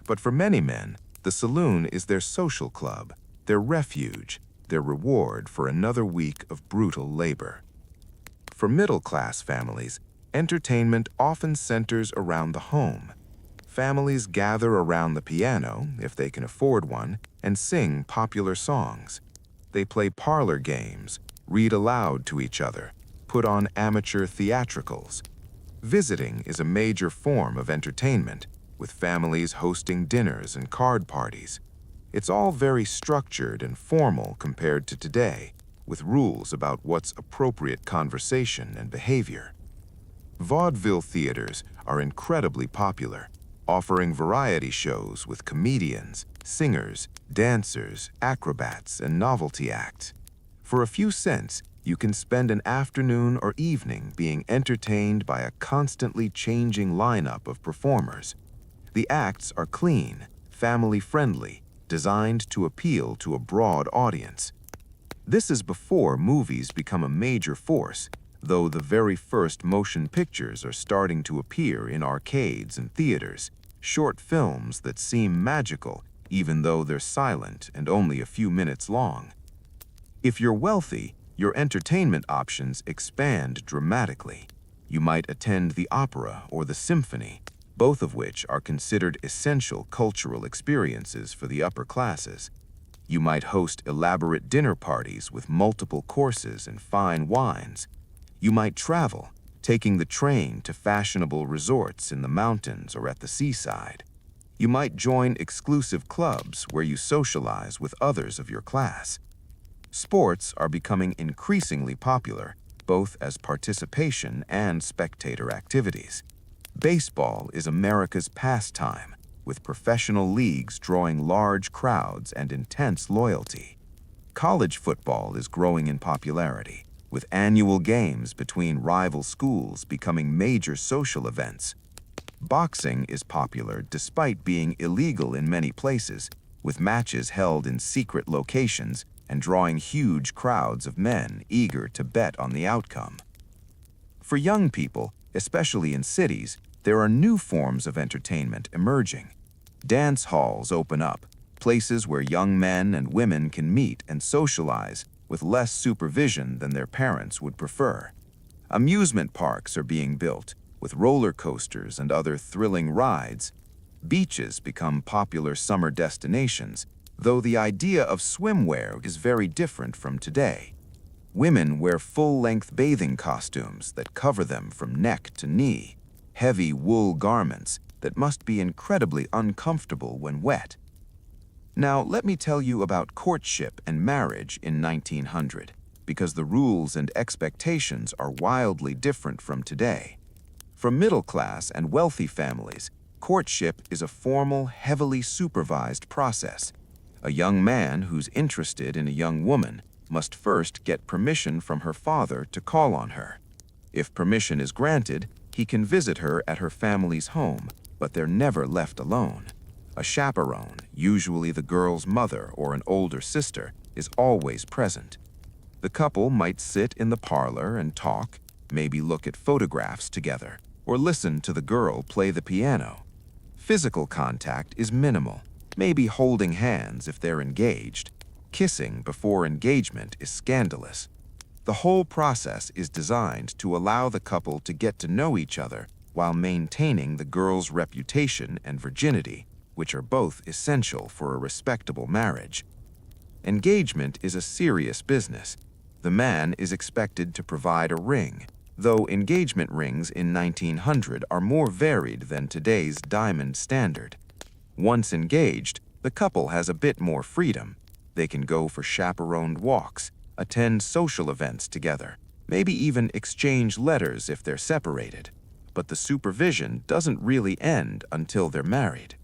S1: But for many men, the saloon is their social club, their refuge, their reward for another week of brutal labor. For middle-class families, entertainment often centers around the home. Families gather around the piano, if they can afford one, and sing popular songs. They play parlor games, read aloud to each other, put on amateur theatricals. Visiting is a major form of entertainment, with families hosting dinners and card parties. It's all very structured and formal compared to today, with rules about what's appropriate conversation and behavior. Vaudeville theaters are incredibly popular, offering variety shows with comedians, singers, dancers, acrobats, and novelty acts. For a few cents, you can spend an afternoon or evening being entertained by a constantly changing lineup of performers. The acts are clean, family-friendly, designed to appeal to a broad audience. This is before movies become a major force, though the very first motion pictures are starting to appear in arcades and theaters, short films that seem magical even though they're silent and only a few minutes long. If you're wealthy, your entertainment options expand dramatically. You might attend the opera or the symphony, both of which are considered essential cultural experiences for the upper classes. You might host elaborate dinner parties with multiple courses and fine wines. You might travel, taking the train to fashionable resorts in the mountains or at the seaside. You might join exclusive clubs where you socialize with others of your class. Sports are becoming increasingly popular, both as participation and spectator activities. Baseball is America's pastime, with professional leagues drawing large crowds and intense loyalty. College football is growing in popularity, with annual games between rival schools becoming major social events. Boxing is popular despite being illegal in many places, with matches held in secret locations and drawing huge crowds of men eager to bet on the outcome. For young people, especially in cities, there are new forms of entertainment emerging. Dance halls open up, places where young men and women can meet and socialize with less supervision than their parents would prefer. Amusement parks are being built, with roller coasters and other thrilling rides.
S3: Beaches become popular summer destinations, though the idea of swimwear is very different from today. Women wear full-length bathing costumes that cover them from neck to knee, heavy wool garments that must be incredibly uncomfortable when wet. Now, let me tell you about courtship and marriage in 1900, because the rules and expectations are wildly different from today. For middle-class and wealthy families, courtship is a formal, heavily supervised process. A young man who's interested in a young woman must first get permission from her father to call on her. If permission is granted, he can visit her at her family's home, but they're never left alone. A chaperone, usually the girl's mother or an older sister, is always present. The couple might sit in the parlor and talk, maybe look at photographs together, or listen to the girl play the piano. Physical contact is minimal, maybe holding hands if they're engaged. Kissing before engagement is scandalous. The whole process is designed to allow the couple to get to know each other while maintaining the girl's reputation and virginity, which are both essential for a respectable marriage. Engagement is a serious business. The man is expected to provide a ring, though engagement rings in 1900 are more varied than today's diamond standard. Once engaged, the couple has a bit more freedom. They can go for chaperoned walks, attend social events together, maybe even exchange letters if they're separated. But the supervision doesn't really end until they're married.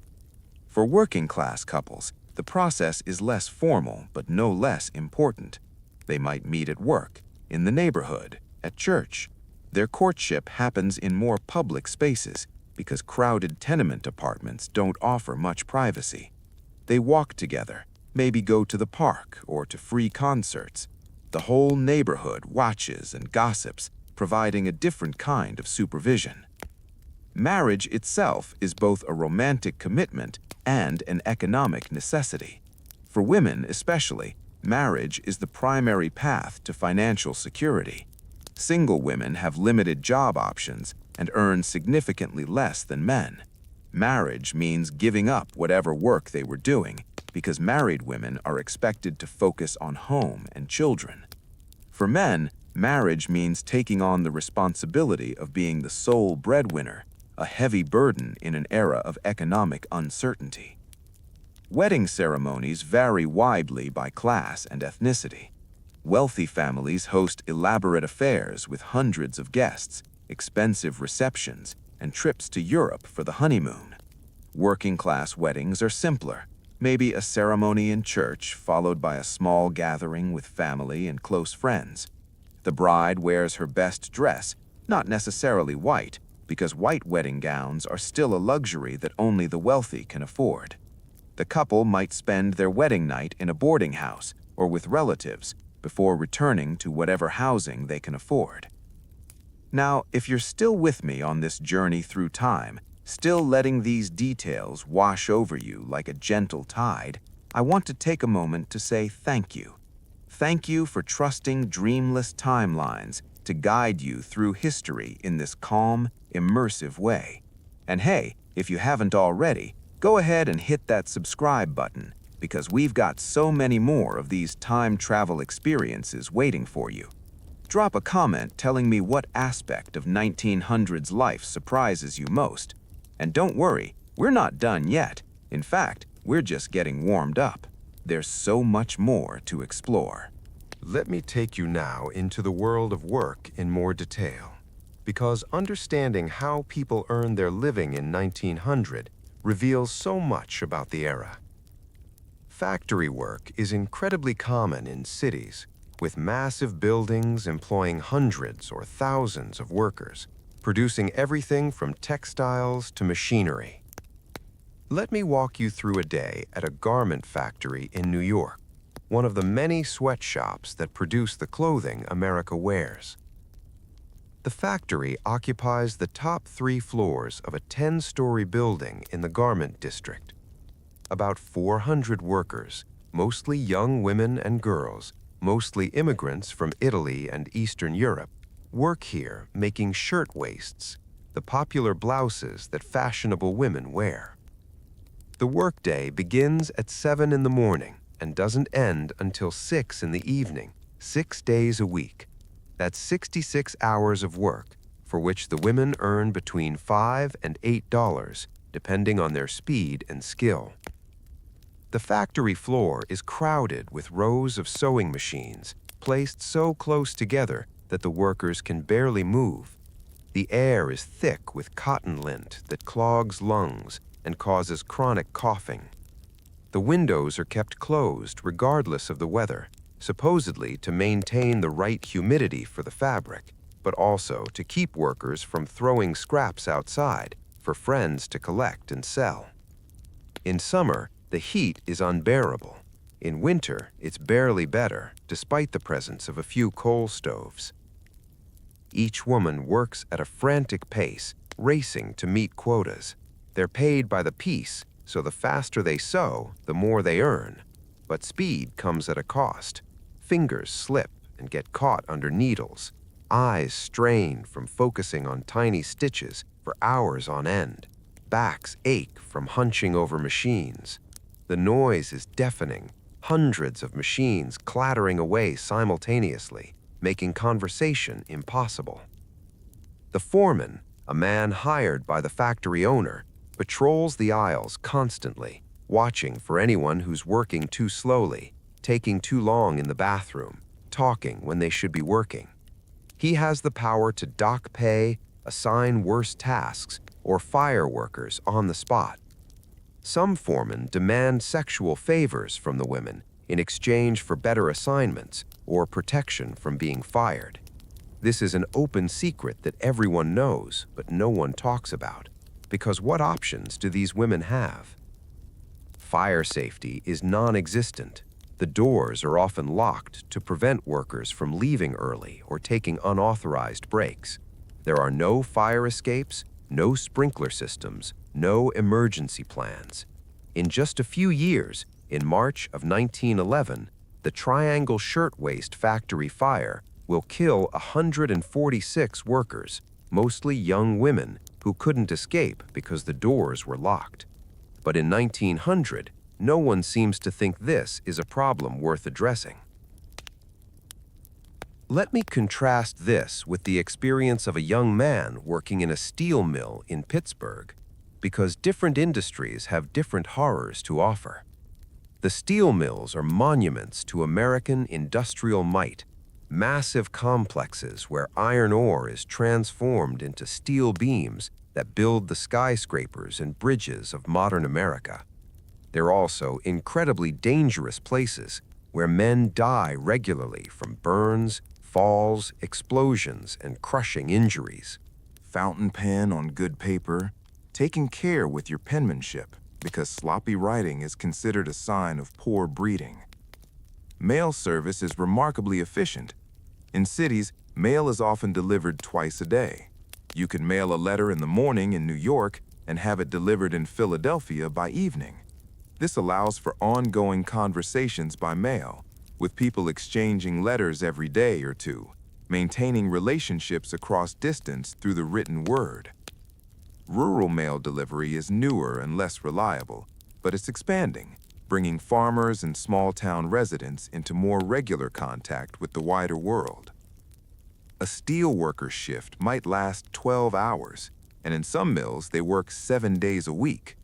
S3: For working-class couples, the process is less formal but no less important. They might meet at work, in the neighborhood, at church. Their courtship happens in more public spaces because crowded tenement apartments don't offer much privacy. They walk together, maybe go to the park or to free concerts. The whole neighborhood watches and gossips, providing a different kind of supervision. Marriage itself is both a romantic commitment and an economic necessity. For women especially, marriage is the primary path to financial security. Single women have limited job options and earn significantly less than men. Marriage means giving up whatever work they were doing, because married women are expected to focus on home and children. For men, marriage means taking on the responsibility of being the sole breadwinner, a heavy burden in an era of economic uncertainty. Wedding ceremonies vary widely by class and ethnicity. Wealthy families host elaborate affairs with hundreds of guests, expensive receptions, and trips to Europe for the honeymoon. Working-class weddings are simpler, maybe a ceremony in church followed by a small gathering with family and close friends. The bride wears her best dress, not necessarily white, because white wedding gowns are still a luxury that only the wealthy can afford. The couple might spend their wedding night in a boarding house or with relatives before returning to whatever housing they can afford. Now, if you're still with me on this journey through time, still letting these details wash over you like a gentle tide, I want to take a moment to say thank you. Thank you for trusting dreamless timelines to guide you through history in this calm, immersive way. And hey, if you haven't already, go ahead and hit that subscribe button, because we've got so many more of these time travel experiences waiting for you. Drop a comment telling me what aspect of 1900s life surprises you most. And don't worry, we're not done yet. In fact, we're just getting warmed up. There's so much more to explore.
S2: Let me take you now into the world of work in more detail, because understanding how people earned their living in 1900 reveals so much about the era. Factory work is incredibly common in cities, with massive buildings employing hundreds or thousands of workers, producing everything from textiles to machinery. Let me walk you through a day at a garment factory in New York, one of the many sweatshops that produce the clothing America wears. The factory occupies the top 3 floors of a 10-story building in the garment district. About 400 workers, mostly young women and girls, mostly immigrants from Italy and Eastern Europe, work here making shirt waists, the popular blouses that fashionable women wear. The workday begins at 7 in the morning and doesn't end until 6 in the evening, 6 days a week. That's 66 hours of work, for which the women earn between $5 and $8, depending on their speed and skill. The factory floor is crowded with rows of sewing machines, placed so close together that the workers can barely move. The air is thick with cotton lint that clogs lungs and causes chronic coughing. The windows are kept closed regardless of the weather, supposedly to maintain the right humidity for the fabric, but also to keep workers from throwing scraps outside for friends to collect and sell. In summer, the heat is unbearable. In winter, it's barely better, despite the presence of a few coal stoves. Each woman works at a frantic pace, racing to meet quotas. They're paid by the piece, so the faster they sew, the more they earn. But speed comes at a cost. Fingers slip and get caught under needles. Eyes strain from focusing on tiny stitches for hours on end. Backs ache from hunching over machines. The noise is deafening, hundreds of machines clattering away simultaneously, making conversation impossible. The foreman, a man hired by the factory owner, patrols the aisles constantly, watching for anyone who's working too slowly, taking too long in the bathroom, talking when they should be working. He has the power to dock pay, assign worse tasks, or fire workers on the spot. Some foremen demand sexual favors from the women in exchange for better assignments or protection from being fired. This is an open secret that everyone knows, but no one talks about, because what options do these women have? Fire safety is non-existent. The doors are often locked to prevent workers from leaving early or taking unauthorized breaks. There are no fire escapes, no sprinkler systems, no emergency plans. In just a few years, in March of 1911, the Triangle Shirtwaist factory fire will kill 146 workers, mostly young women who couldn't escape because the doors were locked. But in 1900, no one seems to think this is a problem worth addressing. Let me contrast this with the experience of a young man working in a steel mill in Pittsburgh, because different industries have different horrors to offer. The steel mills are monuments to American industrial might, massive complexes where iron ore is transformed into steel beams that build the skyscrapers and bridges of modern America. They're also incredibly dangerous places where men die regularly from burns, falls, explosions, and crushing injuries.
S3: Fountain pen on good paper, taking care with your penmanship, because sloppy writing is considered a sign of poor breeding. Mail service is remarkably efficient. In cities, mail is often delivered twice a day. You can mail a letter in the morning in New York and have it delivered in Philadelphia by evening. This allows for ongoing conversations by mail, with people exchanging letters every day or two, maintaining relationships across distance through the written word. Rural mail delivery is newer and less reliable, but it's expanding, bringing farmers and small-town residents into more regular contact with the wider world. A steel worker's shift might last 12 hours, and in some mills they work 7 days a week.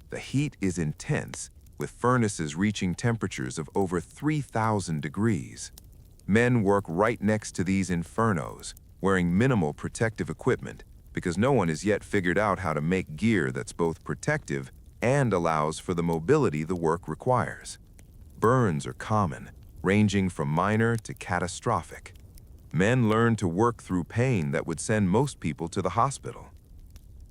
S3: The heat is intense, with furnaces reaching temperatures of over 3,000 degrees. Men work right next to these infernos, wearing minimal protective equipment, because no one has yet figured out how to make gear that's both protective and allows for the mobility the work requires. Burns are common, ranging from minor to catastrophic. Men learn to work through pain that would send most people to the hospital.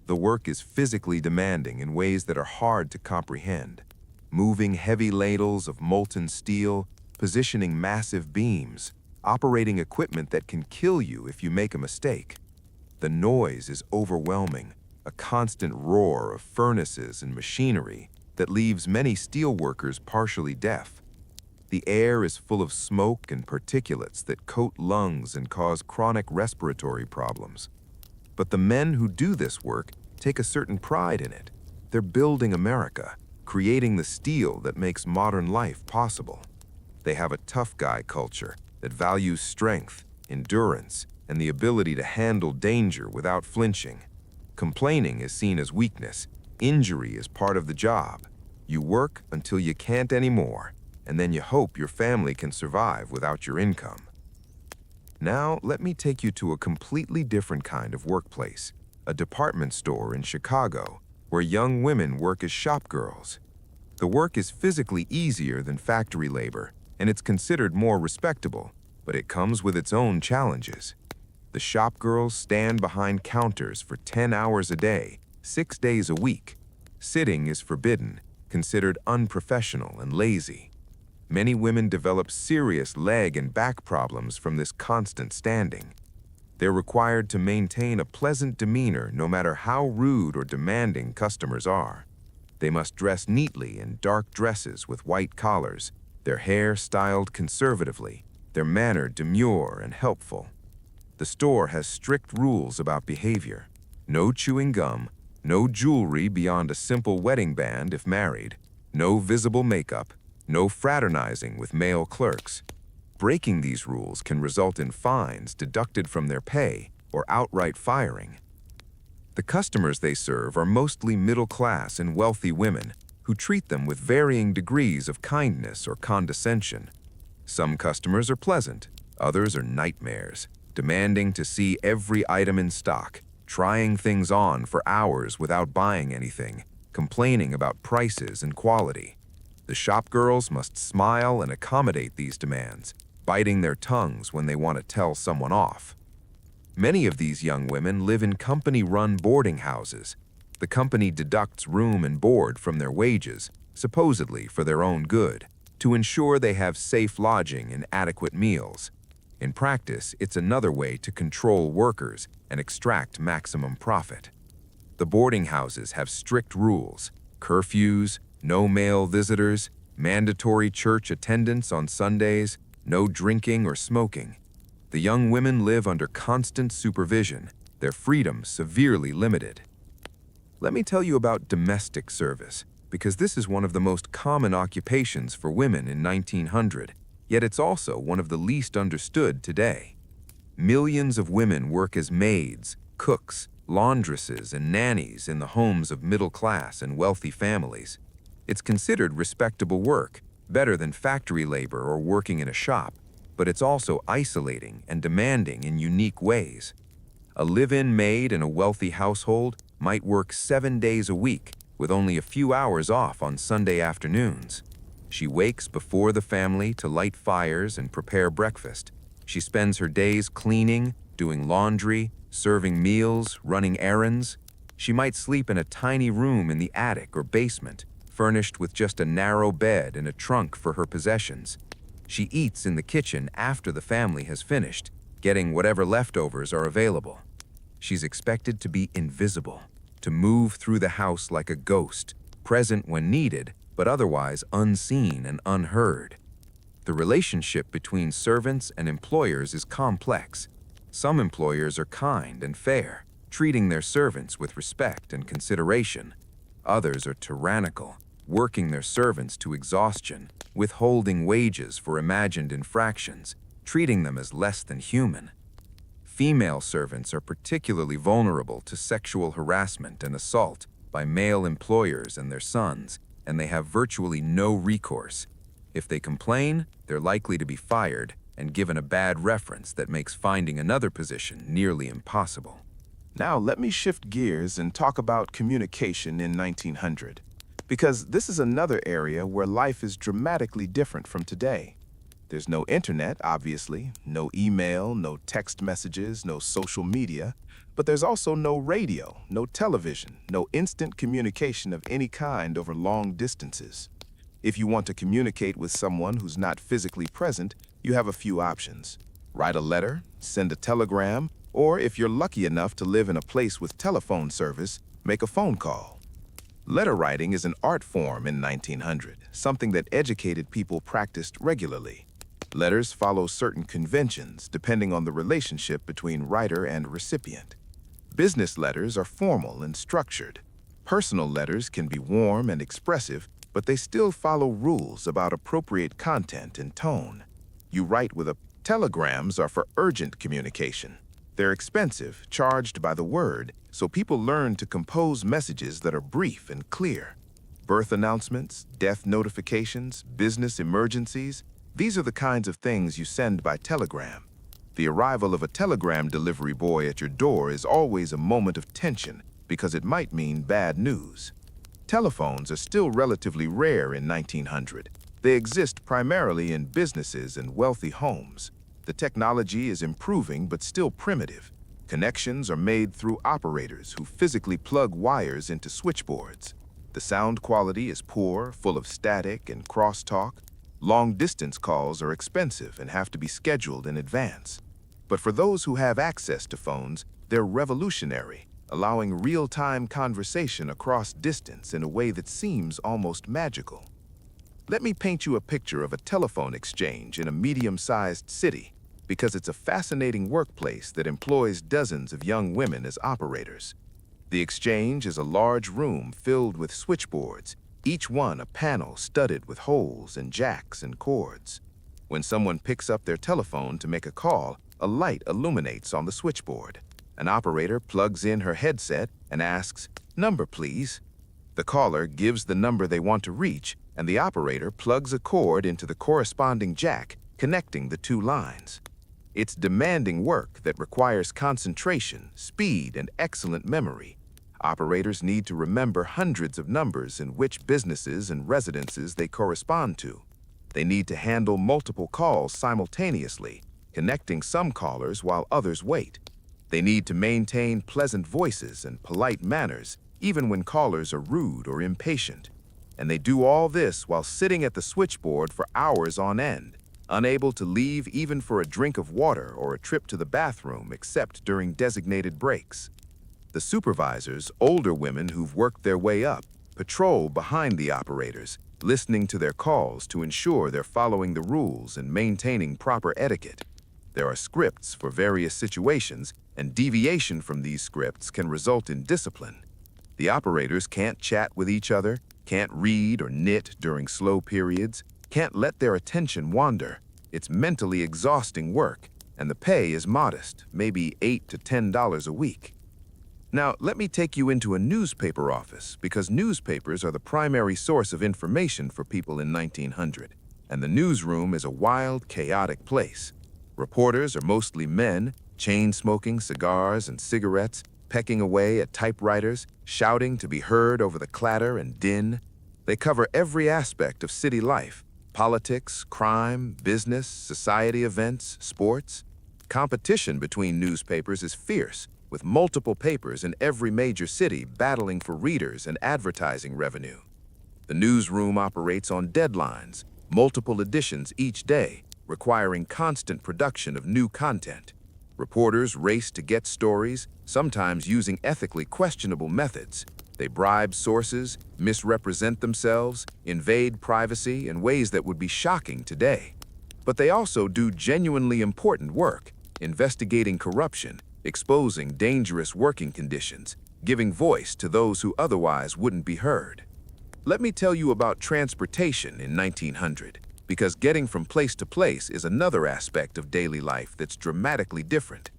S3: The work is physically demanding in ways that are hard to comprehend. Moving heavy ladles of molten steel, positioning massive beams, operating equipment that can kill you if you make a mistake. The noise is overwhelming, a constant roar of furnaces and machinery that leaves many steel workers partially deaf. The air is full of smoke and particulates that coat lungs and cause chronic respiratory problems. But the men who do this work take a certain pride in it. They're building America.
S2: creating the steel that makes modern life possible. They have a tough guy culture that values strength, endurance, and the ability to handle danger without flinching. Complaining is seen as weakness. Injury is part of the job. You work until you can't anymore, and then you hope your family can survive without your income. Now, let me take you to a completely different kind of workplace, a department store in Chicago, where young women work as shopgirls. The work is physically easier than factory labor, and it's considered more respectable, but it comes with its own challenges. The shopgirls stand behind counters for 10 hours a day, 6 days a week. Sitting is forbidden, considered unprofessional and lazy. Many women develop serious leg and back problems from this constant standing. They're required to maintain a pleasant demeanor no matter how rude or demanding customers are. They must dress neatly in dark dresses with white collars, their hair styled conservatively, their manner demure and helpful. The store has strict rules about behavior. No chewing gum, no jewelry beyond a simple wedding band if married, no visible makeup, no fraternizing with male clerks. Breaking these rules can result in fines deducted from their pay or outright firing. The customers they serve are mostly middle-class and wealthy women who treat them with varying degrees of kindness or condescension. Some customers are pleasant, others are nightmares, demanding to see every item in stock, trying things on for hours without buying anything, complaining about prices and quality. The shopgirls must smile and accommodate these demands, biting their tongues when they want to tell someone off. Many of these young women live in company-run boarding houses. The company deducts room and board from their wages, supposedly for their own good, to ensure they have safe lodging and adequate meals. In practice, it's another way to control workers and extract maximum profit. The boarding houses have strict rules: curfews, no male visitors, mandatory church attendance on Sundays, no drinking or smoking. The young women live under constant supervision, their freedom severely limited. Let me tell you about domestic service, because this is one of the most common occupations for women in 1900, yet it's also one of the least understood today. Millions of women work as maids, cooks, laundresses, and nannies in the homes of middle-class and wealthy families. It's considered respectable work, better than factory labor or working in a shop, but it's also isolating and demanding in unique ways. A live-in maid in a wealthy household might work 7 days a week, with only a few hours off on Sunday afternoons. She wakes before the family to light fires and prepare breakfast. She spends her days cleaning, doing laundry, serving meals, running errands. She might sleep in a tiny room in the attic or basement, furnished with just a narrow bed and a trunk for her possessions. She eats in the kitchen after the family has finished, getting whatever leftovers are available. She's expected to be invisible, to move through the house like a ghost, present when needed, but otherwise unseen and unheard. The relationship between servants and employers is complex. Some employers are kind and fair, treating their servants with respect and consideration. Others are tyrannical, working their servants to exhaustion, withholding wages for imagined infractions, treating them as less than human. Female servants are particularly vulnerable to sexual harassment and assault by male employers and their sons, and they have virtually no recourse. If they complain, they're likely to be fired and given a bad reference that makes finding another position nearly impossible.
S1: Now let me shift gears and talk about communication in 1900, because this is another area where life is dramatically different from today. There's no internet, obviously, no email, no text messages, no social media, but there's also no radio, no television, no instant communication of any kind over long distances. If you want to communicate with someone who's not physically present, you have a few options. Write a letter, send a telegram, or if you're lucky enough to live in a place with telephone service, make a phone call. Letter writing is an art form in 1900, something that educated people practiced regularly. Letters follow certain conventions depending on the relationship between writer and recipient. Business letters are formal and structured. Personal letters can be warm and expressive, but they still follow rules about appropriate content and tone. You write with a telegrams are for urgent communication. They're expensive, charged by the word, so people learn to compose messages that are brief and clear. Birth announcements, death notifications, business emergencies, these are the kinds of things you send by telegram. The arrival of a telegram delivery boy at your door is always a moment of tension because it might mean bad news. Telephones are still relatively rare in 1900. They exist primarily in businesses and wealthy homes. The technology is improving but still primitive. Connections are made through operators who physically plug wires into switchboards. The sound quality is poor, full of static and crosstalk. Long-distance calls are expensive and have to be scheduled in advance. But for those who have access to phones, they're revolutionary, allowing real-time conversation across distance in a way that seems almost magical. Let me paint you a picture of a telephone exchange in a medium-sized city, because it's a fascinating workplace that employs dozens of young women as operators. The exchange is a large room filled with switchboards, each one a panel studded with holes and jacks and cords. When someone picks up their telephone to make a call, a light illuminates on the switchboard. An operator plugs in her headset and asks, "Number, please." The caller gives the number they want to reach, and the operator plugs a cord into the corresponding jack, connecting the two lines. It's demanding work that requires concentration, speed, and excellent memory. Operators need to remember hundreds of numbers in which businesses and residences they correspond to. They need to handle multiple calls simultaneously, connecting some callers while others wait. They need to maintain pleasant voices and polite manners, even when callers are rude or impatient. And they do all this while sitting at the switchboard for hours on end, unable to leave even for a drink of water or a trip to the bathroom except during designated breaks. The supervisors, older women who've worked their way up, patrol behind the operators, listening to their calls to ensure they're following the rules and maintaining proper etiquette. There are scripts for various situations, and deviation from these scripts can result in discipline. The operators can't chat with each other, can't read or knit during slow periods, can't let their attention wander. It's mentally exhausting work, and the pay is modest, maybe $8 to $10 a week. Now, let me take you into a newspaper office, because newspapers are the primary source of information for people in 1900, and the newsroom is a wild, chaotic place. Reporters are mostly men, chain-smoking cigars and cigarettes, pecking away at typewriters, shouting to be heard over the clatter and din. They cover every aspect of city life: politics, crime, business, society events, sports. Competition between newspapers is fierce, with multiple papers in every major city battling for readers and advertising revenue. The newsroom operates on deadlines, multiple editions each day, requiring constant production of new content. Reporters race to get stories, sometimes using ethically questionable methods. They bribe sources, misrepresent themselves, invade privacy in ways that would be shocking today. But they also do genuinely important work, investigating corruption, exposing dangerous working conditions, giving voice to those who otherwise wouldn't be heard. Let me tell you about transportation in 1900, because getting from place to place is another aspect of daily life that's dramatically different.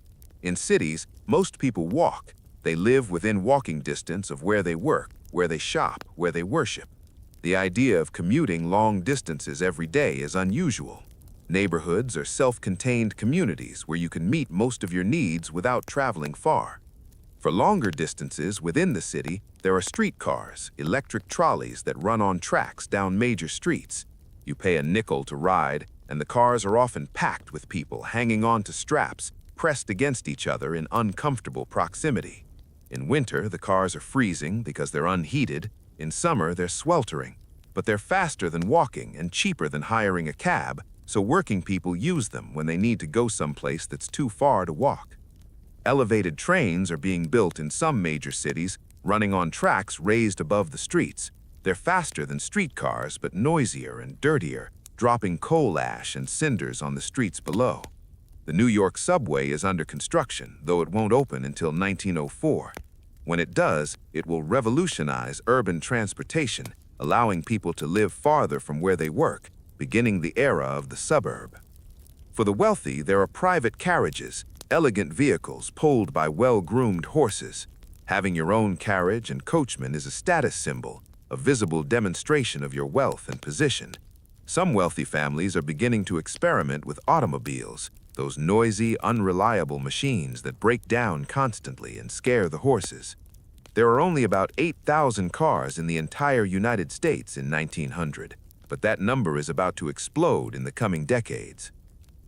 S1: In cities, most people walk. They live within walking distance of where they work, where they shop, where they worship. The idea of commuting long distances every day is unusual. Neighborhoods are self-contained communities where you can meet most of your needs without traveling far. For longer distances within the city, there are streetcars, electric trolleys that run on tracks down major streets. You pay a nickel to ride, and the cars are often packed with people hanging on to straps, pressed against each other in uncomfortable proximity. In winter, the cars are freezing because they're unheated. In summer, they're sweltering. But they're faster than walking and cheaper than hiring a cab, so working people use them when they need to go someplace that's too far to walk. Elevated trains are being built in some major cities, running on tracks raised above the streets. They're faster than streetcars, but noisier and dirtier, dropping coal ash and cinders on the streets below. The New York subway is under construction, though it won't open until 1904. When it does, it will revolutionize urban transportation,
S3: allowing people to live farther from where they work, beginning the era of the suburb. For the wealthy, there are private carriages, elegant vehicles pulled by well-groomed horses. Having your own carriage and coachman is a status symbol, a visible demonstration of your wealth and position. Some wealthy families are beginning to experiment with automobiles, those noisy, unreliable machines that break down constantly and scare the horses. There are only about 8,000 cars in the entire United States in 1900, but that number is about to explode in the coming decades.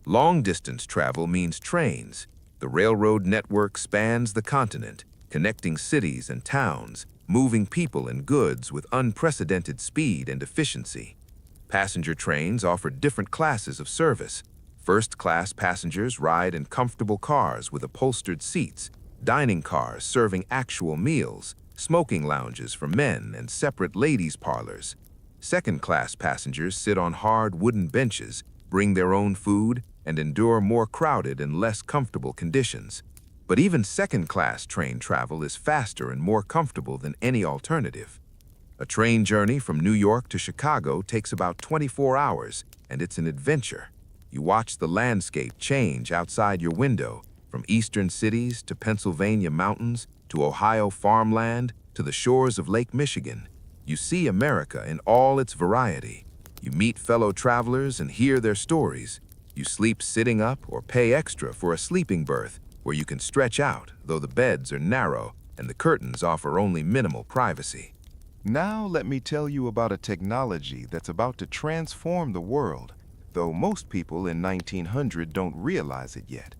S3: Long-distance travel means trains. The railroad network spans the continent, connecting cities and towns, moving people and goods with unprecedented speed and efficiency. Passenger trains offer different classes of service. First-class passengers ride in comfortable cars with upholstered seats, dining cars serving actual meals, smoking lounges for men, and separate ladies' parlors. Second-class passengers sit on hard wooden benches, bring their own food, and endure more crowded and less comfortable conditions. But even second-class train travel is faster and more comfortable than any alternative. A train journey from New York to Chicago takes about 24 hours, and it's an adventure. You watch the landscape change outside your window, from eastern cities to Pennsylvania mountains to Ohio farmland to the shores of Lake Michigan. You see America in all its variety. You meet fellow travelers and hear their stories. You sleep sitting up or pay extra for a sleeping berth where you can stretch out, though the beds are narrow and the curtains offer only minimal privacy.
S1: Now let me tell you about a technology that's about to transform the world, though most people in 1900 don't realize it yet.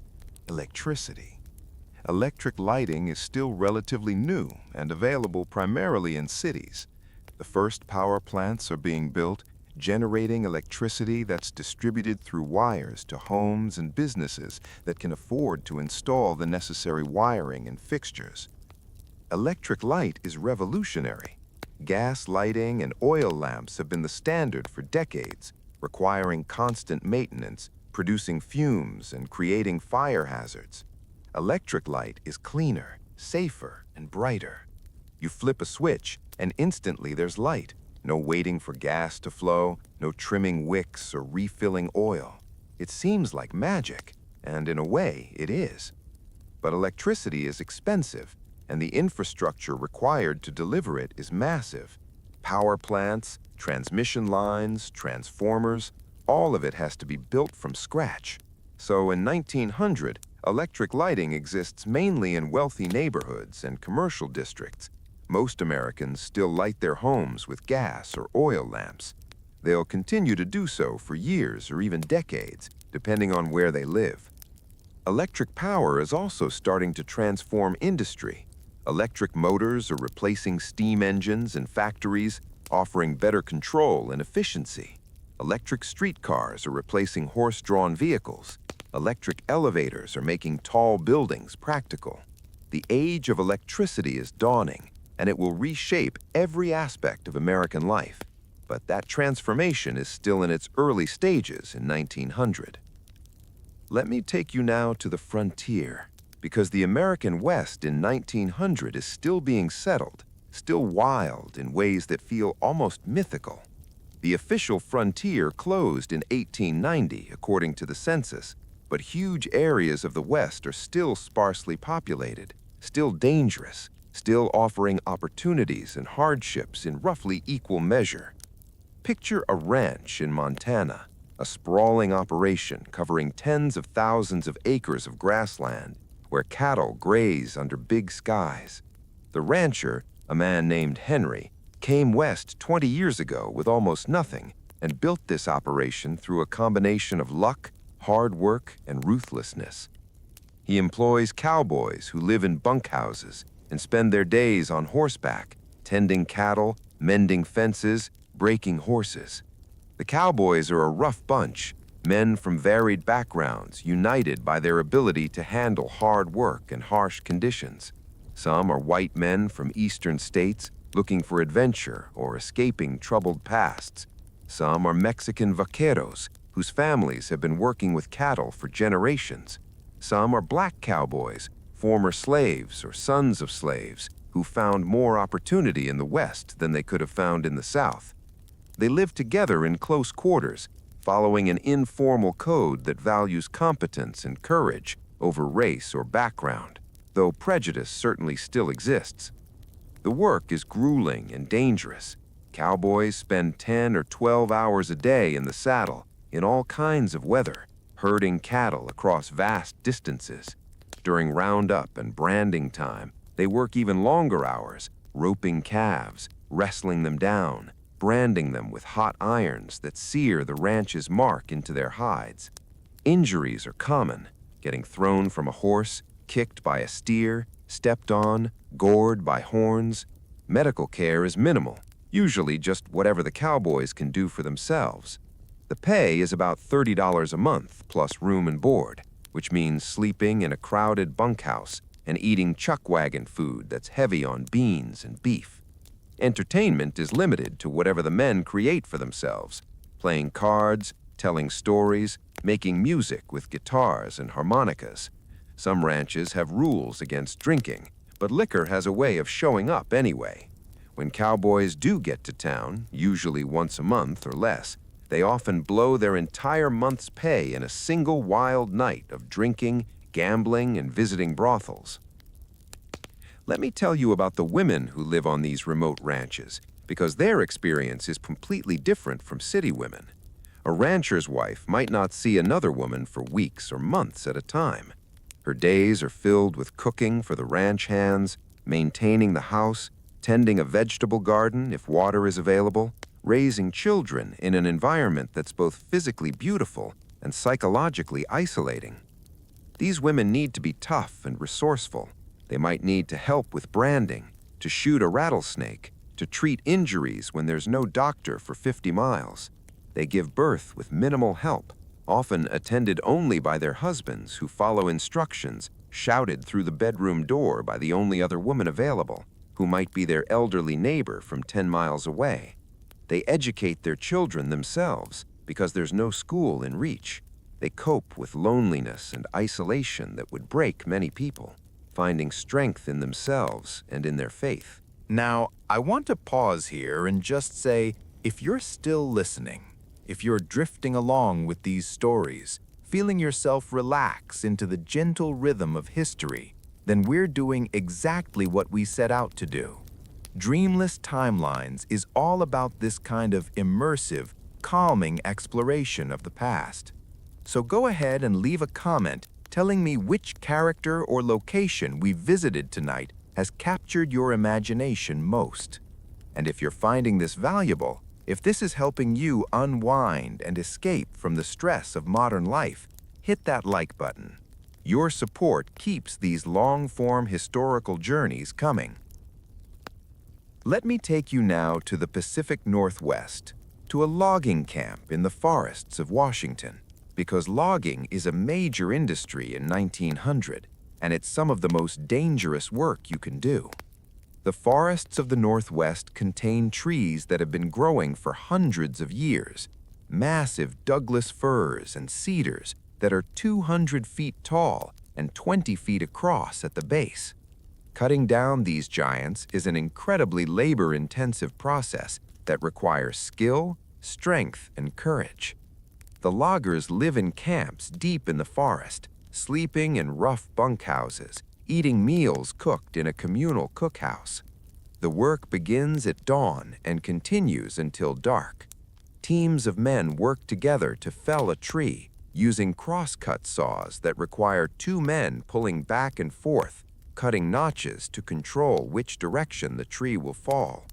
S1: Electricity. Electric lighting is still relatively new and available primarily in cities. The first power plants are being built, generating electricity that's distributed through wires to homes and businesses that can afford to install the necessary wiring and fixtures. Electric light is revolutionary. Gas lighting and oil lamps have been the standard for decades, requiring constant maintenance, producing fumes, and creating fire hazards. Electric light is cleaner, safer, and brighter. You flip a switch, and instantly there's light. No waiting for gas to flow, no trimming wicks or refilling oil. It seems like magic, and in a way, it is. But electricity is expensive, and the infrastructure required to deliver it is massive. Power plants, transmission lines, transformers, all of it has to be built from scratch. So in 1900, electric lighting exists mainly in wealthy neighborhoods and commercial districts. Most Americans still light their homes with gas or oil lamps. They'll continue to do so for years or even decades, depending on where they live. Electric power is also starting to transform industry. Electric motors are replacing steam engines in factories, offering better control and efficiency. Electric streetcars are replacing horse-drawn vehicles. Electric elevators are making tall buildings practical. The age of electricity is dawning, and it will reshape every aspect of American life. But that transformation is still in its early stages in 1900. Let me take you now to the frontier, because the American West in 1900 is still being settled, still wild in ways that feel almost mythical. The official frontier closed in 1890, according to the census, but huge areas of the West are still sparsely populated, still dangerous, still offering opportunities and hardships in roughly equal measure. Picture a ranch in Montana, a sprawling operation covering tens of thousands of acres of grassland where cattle graze under big skies. The rancher, a man named Henry, came west 20 years ago with almost nothing and built this operation through a combination of luck, hard work, and ruthlessness. He employs cowboys who live in bunkhouses and spend their days on horseback, tending cattle, mending fences, breaking horses. The cowboys are a rough bunch, men from varied backgrounds, united by their ability to handle hard work and harsh conditions. Some are white men from eastern states looking for adventure or escaping troubled pasts. Some are Mexican vaqueros whose families have been working with cattle for generations. Some are black cowboys, former slaves or sons of slaves, who
S2: who found more opportunity in the West than they could have found in the South. They live together in close quarters, following an informal code that values competence and courage over race or background, though prejudice certainly still exists. The work is grueling and dangerous. Cowboys spend 10 or 12 hours a day in the saddle, in all kinds of weather, herding cattle across vast distances. During roundup and branding time, they work even longer hours, roping calves, wrestling them down, branding them with hot irons that sear the ranch's mark into their hides. Injuries are common, getting thrown from a horse, kicked by a steer, stepped on, gored by horns. Medical care is minimal, usually just whatever the cowboys can do for themselves. The pay is about $30 a month plus room and board, which means sleeping in a crowded bunkhouse and eating chuck wagon food that's heavy on beans and beef. Entertainment is limited to whatever the men create for themselves, playing cards, telling stories, making music with guitars and harmonicas. Some ranches have rules against drinking, but liquor has a way of showing up anyway. When cowboys do get to town, usually once a month or less, they often blow their entire month's pay in a single wild night of drinking, gambling, and visiting brothels. Let me tell you about the women who live on these remote ranches, because their experience is completely different from city women. A rancher's wife might not see another woman for weeks or months at a time. Her days are filled with cooking for the ranch hands, maintaining the house, tending a vegetable garden if water is available, raising children in an environment that's both physically beautiful and psychologically isolating. These women need to be tough and resourceful. They might need to help with branding, to shoot a rattlesnake, to treat injuries when there's no doctor for 50 miles. They give birth with minimal help, often attended only by their husbands who follow instructions shouted through the bedroom door by the only other woman available, who might be their elderly neighbor from 10 miles away. They educate their children themselves because there's no school in reach. They cope with loneliness and isolation that would break many people, finding strength in themselves and in their faith.
S1: Now, I want to pause here and just say, if you're still listening, if you're drifting along with these stories, feeling yourself relax into the gentle rhythm of history, then we're doing exactly what we set out to do. Dreamless Timelines is all about this kind of immersive, calming exploration of the past. So go ahead and leave a comment telling me which character or location we visited tonight has captured your imagination most. And if you're finding this valuable, if this is helping you unwind and escape from the stress of modern life, hit that like button. Your support keeps these long-form historical journeys coming. Let me take you now to the Pacific Northwest, to a logging camp in the forests of Washington, because logging is a major industry in 1900, and it's some of the most dangerous work you can do. The forests of the Northwest contain trees that have been growing for hundreds of years, massive Douglas firs and cedars that are 200 feet tall and 20 feet across at the base. Cutting down these giants is an incredibly labor-intensive process that requires skill, strength, and courage. The loggers live in camps deep in the forest, sleeping in rough bunkhouses, eating meals cooked in a communal cookhouse. The work begins at dawn and continues until dark. Teams of men work together to fell a tree, using crosscut saws that require 2 men pulling back and forth, cutting notches to control which direction the tree will fall.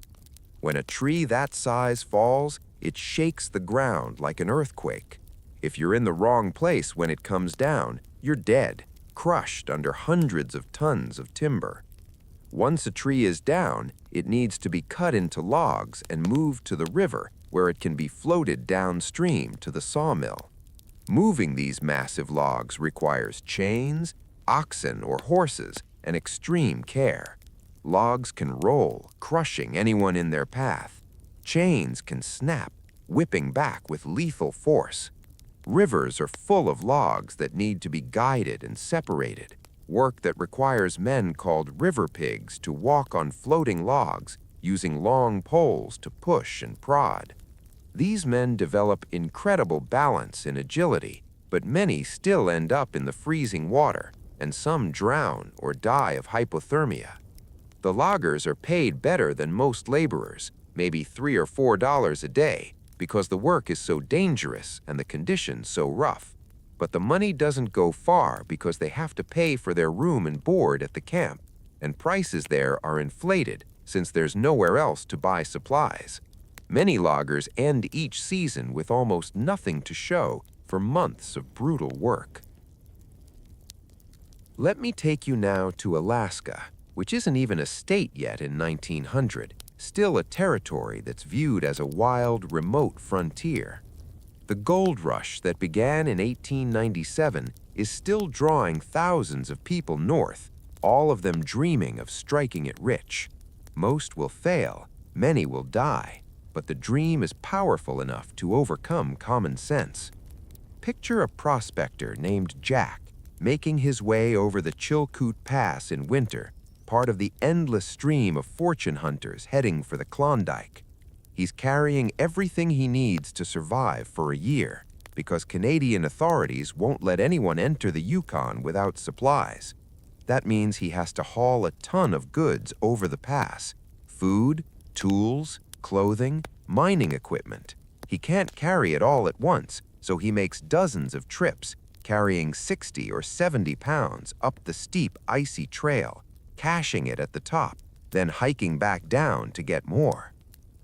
S1: When a tree that size falls, it shakes the ground like an earthquake. If you're in the wrong place when it comes down, you're dead, crushed under hundreds of tons of timber. Once a tree is down, it needs to be cut into logs and moved to the river where it can be floated downstream to the sawmill. Moving these massive logs requires chains, oxen or horses, and extreme care. Logs can roll, crushing anyone in their path. Chains can snap, whipping back with lethal force. Rivers are full of logs that need to be guided and separated.
S2: work that requires men called river pigs to walk on floating logs, using long poles to push and prod. These men develop incredible balance and agility, but many still end up in the freezing water, and some drown or die of hypothermia. The loggers are paid better than most laborers, maybe $3 or $4 a day, because the work is so dangerous and the conditions so rough. But the money doesn't go far because they have to pay for their room and board at the camp, and prices there are inflated since there's nowhere else to buy supplies. Many loggers end each season with almost nothing to show for months of brutal work. Let me take you now to Alaska, which isn't even a state yet in 1900, still a territory that's viewed as a wild, remote frontier. The gold rush that began in 1897 is still drawing thousands of people north, all of them dreaming of striking it rich. Most will fail, many will die, but the dream is powerful enough to overcome common sense. Picture a prospector named Jack making his way over the Chilkoot Pass in winter, part of the endless stream of fortune hunters heading for the Klondike. He's carrying everything he needs to survive for a year, because Canadian authorities won't let anyone enter the Yukon without supplies. That means he has to haul a ton of goods over the pass: food, tools, clothing, mining equipment. He can't carry it all at once, so he makes dozens of trips, carrying 60 or 70 pounds up the steep, icy trail, caching it at the top, then hiking back down to get more.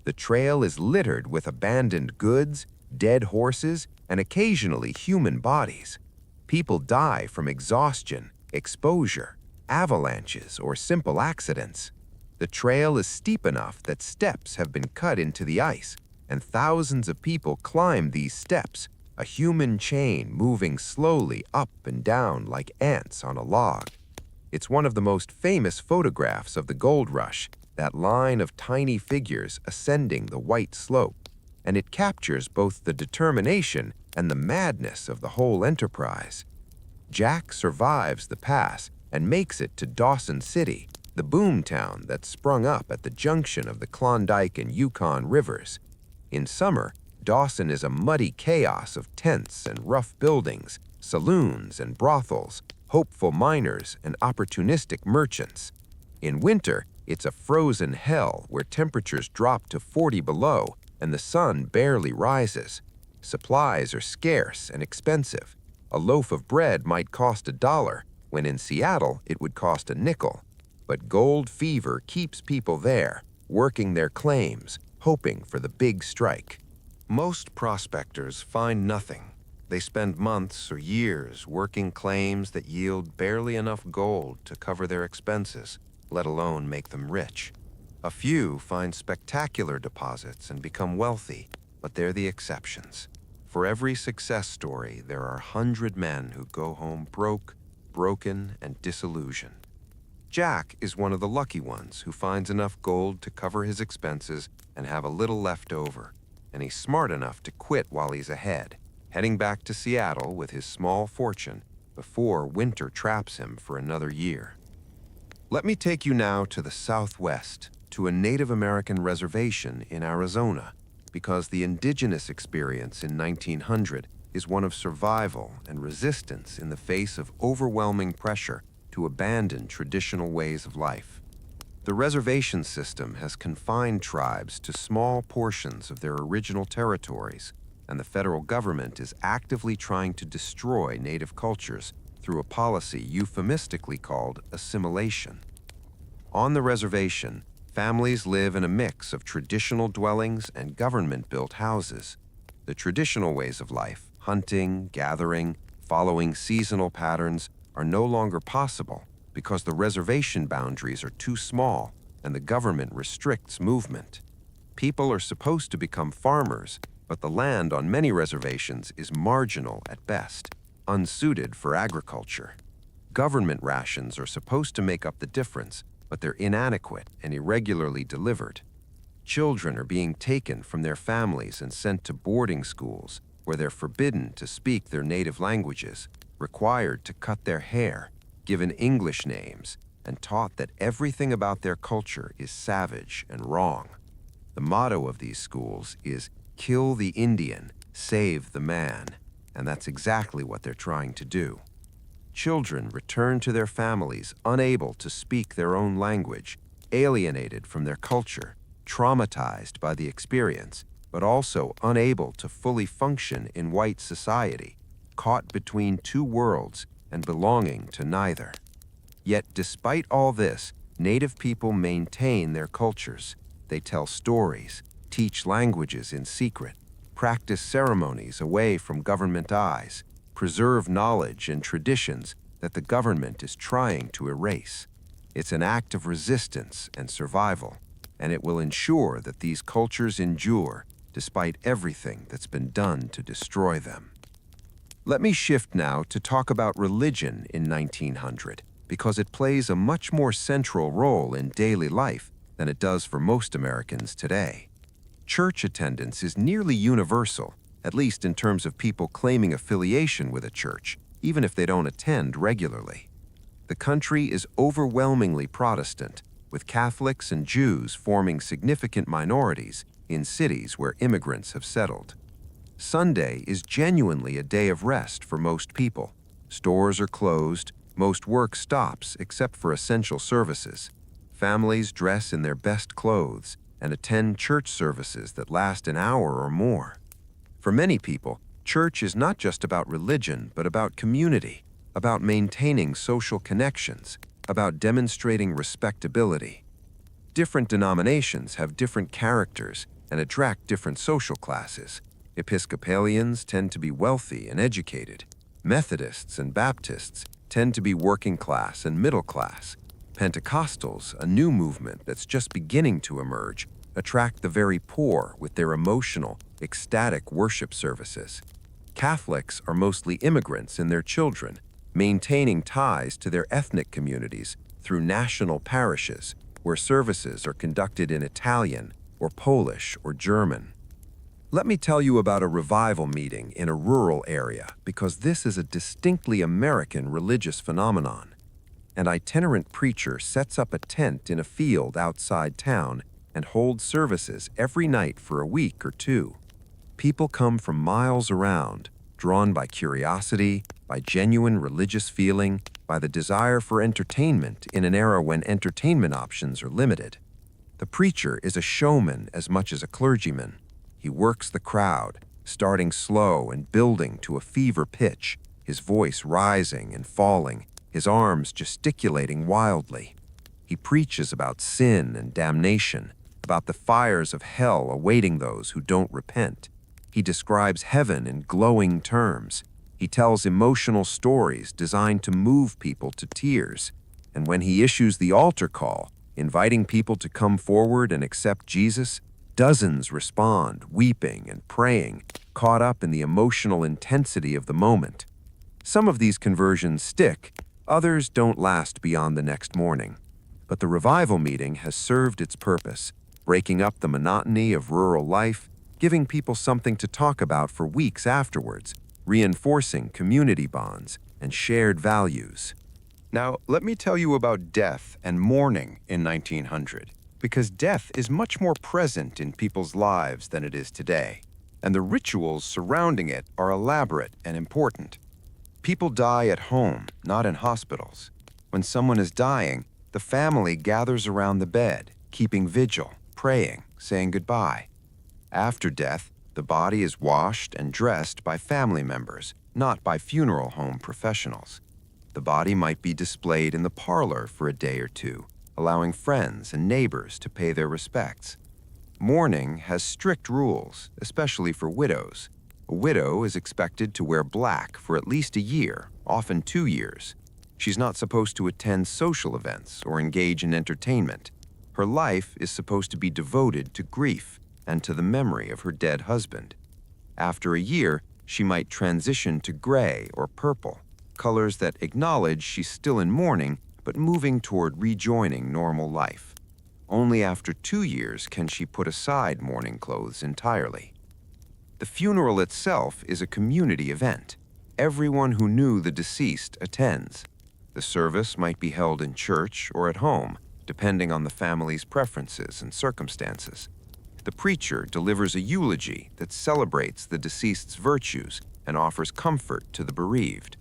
S2: The trail is littered with abandoned goods, dead horses, and occasionally human bodies. People die from exhaustion, exposure, avalanches, or simple accidents. The trail is steep enough that steps have been cut into the ice, and thousands of people climb these steps, a human chain moving slowly up and down like ants on a log. It's one of the most famous photographs of the gold rush, that line of tiny figures ascending the white slope, and it captures both the determination and the madness of the whole enterprise. Jack survives the pass and makes it to Dawson City, the boom town that sprung up at the junction of the Klondike and Yukon rivers. In summer, Dawson is a muddy chaos of tents and rough buildings, saloons and brothels, hopeful miners and opportunistic merchants. In winter, it's a frozen hell where temperatures drop to 40 below and the sun barely rises. Supplies are scarce and expensive. A loaf of bread might cost $1, when in Seattle it would cost a nickel. But gold fever keeps people there, working their claims, hoping for the big strike. Most prospectors find nothing. They spend months or years working claims that yield barely enough gold to cover their expenses, let alone make them rich. A few find spectacular deposits and become wealthy, but they're the exceptions. For every success story, there are 100 men who go home broke, broken, and disillusioned. Jack is one of the lucky ones who finds enough gold to cover his expenses and have a little left over, and he's smart enough to quit while he's ahead, heading back to Seattle with his small fortune before winter traps him for another year. Let me take you now to the Southwest, to a Native American reservation in Arizona, because the indigenous experience in 1900 is one of survival and resistance in the face of overwhelming pressure to abandon traditional ways of life. The reservation system has confined tribes to small portions of their original territories, and the federal government is actively trying to destroy native cultures through a policy euphemistically called assimilation. On the reservation, families live in a mix of traditional dwellings and government-built houses. The traditional ways of life, hunting, gathering, following seasonal patterns, are no longer possible because the reservation boundaries are too small and the government restricts movement. People are supposed to become farmers, but the land on many reservations is marginal at best, unsuited for agriculture. Government rations are supposed to make up the difference, but they're inadequate and irregularly delivered. Children are being taken from their families and sent to boarding schools where they're forbidden to speak their native languages, required to cut their hair,
S4: given English names, and taught that everything about their culture is savage and wrong. The motto of these schools is "Kill the Indian, save the man," and that's exactly what they're trying to do. Children return to their families unable to speak their own language, alienated from their culture, traumatized by the experience, but also unable to fully function in white society, caught between two worlds and belonging to neither. Yet despite all this, Native people maintain their cultures. They tell stories, teach languages in secret, practice ceremonies away from government eyes, preserve knowledge and traditions that the government is trying to erase. It's an act of resistance and survival, and it will ensure that these cultures endure despite everything that's been done to destroy them. Let me shift now to talk about religion in 1900, because it plays a much more central role in daily life than it does for most Americans today. Church attendance is nearly universal, at least in terms of people claiming affiliation with a church, even if they don't attend regularly. The country is overwhelmingly Protestant, with Catholics and Jews forming significant minorities in cities where immigrants have settled. Sunday is genuinely a day of rest for most people. Stores are closed, most work stops except for essential services. Families dress in their best clothes and attend church services that last an hour or more. For many people, church is not just about religion, but about community, about maintaining social connections, about demonstrating respectability. Different denominations have different characters and attract different social classes. Episcopalians tend to be wealthy and educated. Methodists and Baptists tend to be working class and middle class. Pentecostals, a new movement that's just beginning to emerge, attract the very poor with their emotional, ecstatic worship services. Catholics are mostly immigrants and their children, maintaining ties to their ethnic communities through national parishes, where services are conducted in Italian or Polish or German. Let me tell you about a revival meeting in a rural area, because this is a distinctly American religious phenomenon. An itinerant preacher sets up a tent in a field outside town and holds services every night for a week or two. People come from miles around, drawn by curiosity, by genuine religious feeling, by the desire for entertainment in an era when entertainment options are limited. The preacher is a showman as much as a clergyman. He works the crowd, starting slow and building to a fever pitch, his voice rising and falling, his arms gesticulating wildly. He preaches about sin and damnation, about the fires of hell awaiting those who don't repent. He describes heaven in glowing terms. He tells emotional stories designed to move people to tears. And when he issues the altar call, inviting people to come forward and accept Jesus, dozens respond, weeping and praying, caught up in the emotional intensity of the moment. Some of these conversions stick, others don't last beyond the next morning. But the revival meeting has served its purpose, breaking up the monotony of rural life, giving people something to talk about for weeks afterwards, reinforcing community bonds and shared values.
S2: Now, let me tell you about death and mourning in 1900, because death is much more present in people's lives than it is today, and the rituals surrounding it are elaborate and important. People die at home, not in hospitals. When someone is dying, the family gathers around the bed, keeping vigil, praying, saying goodbye. After death, the body is washed and dressed by family members, not by funeral home professionals. The body might be displayed in the parlor for a day or two, allowing friends and neighbors to pay their respects. Mourning has strict rules, especially for widows. A widow is expected to wear black for at least a year, often 2 years. She's not supposed to attend social events or engage in entertainment. Her life is supposed to be devoted to grief and to the memory of her dead husband. After a year, she might transition to gray or purple, colors that acknowledge she's still in mourning but moving toward rejoining normal life. Only after 2 years can she put aside mourning clothes entirely. The funeral itself is a community event. Everyone who knew the deceased attends.
S4: The service might be held in church or at home, depending on the family's preferences and circumstances. The preacher delivers a eulogy that celebrates the deceased's virtues and offers comfort to the bereaved.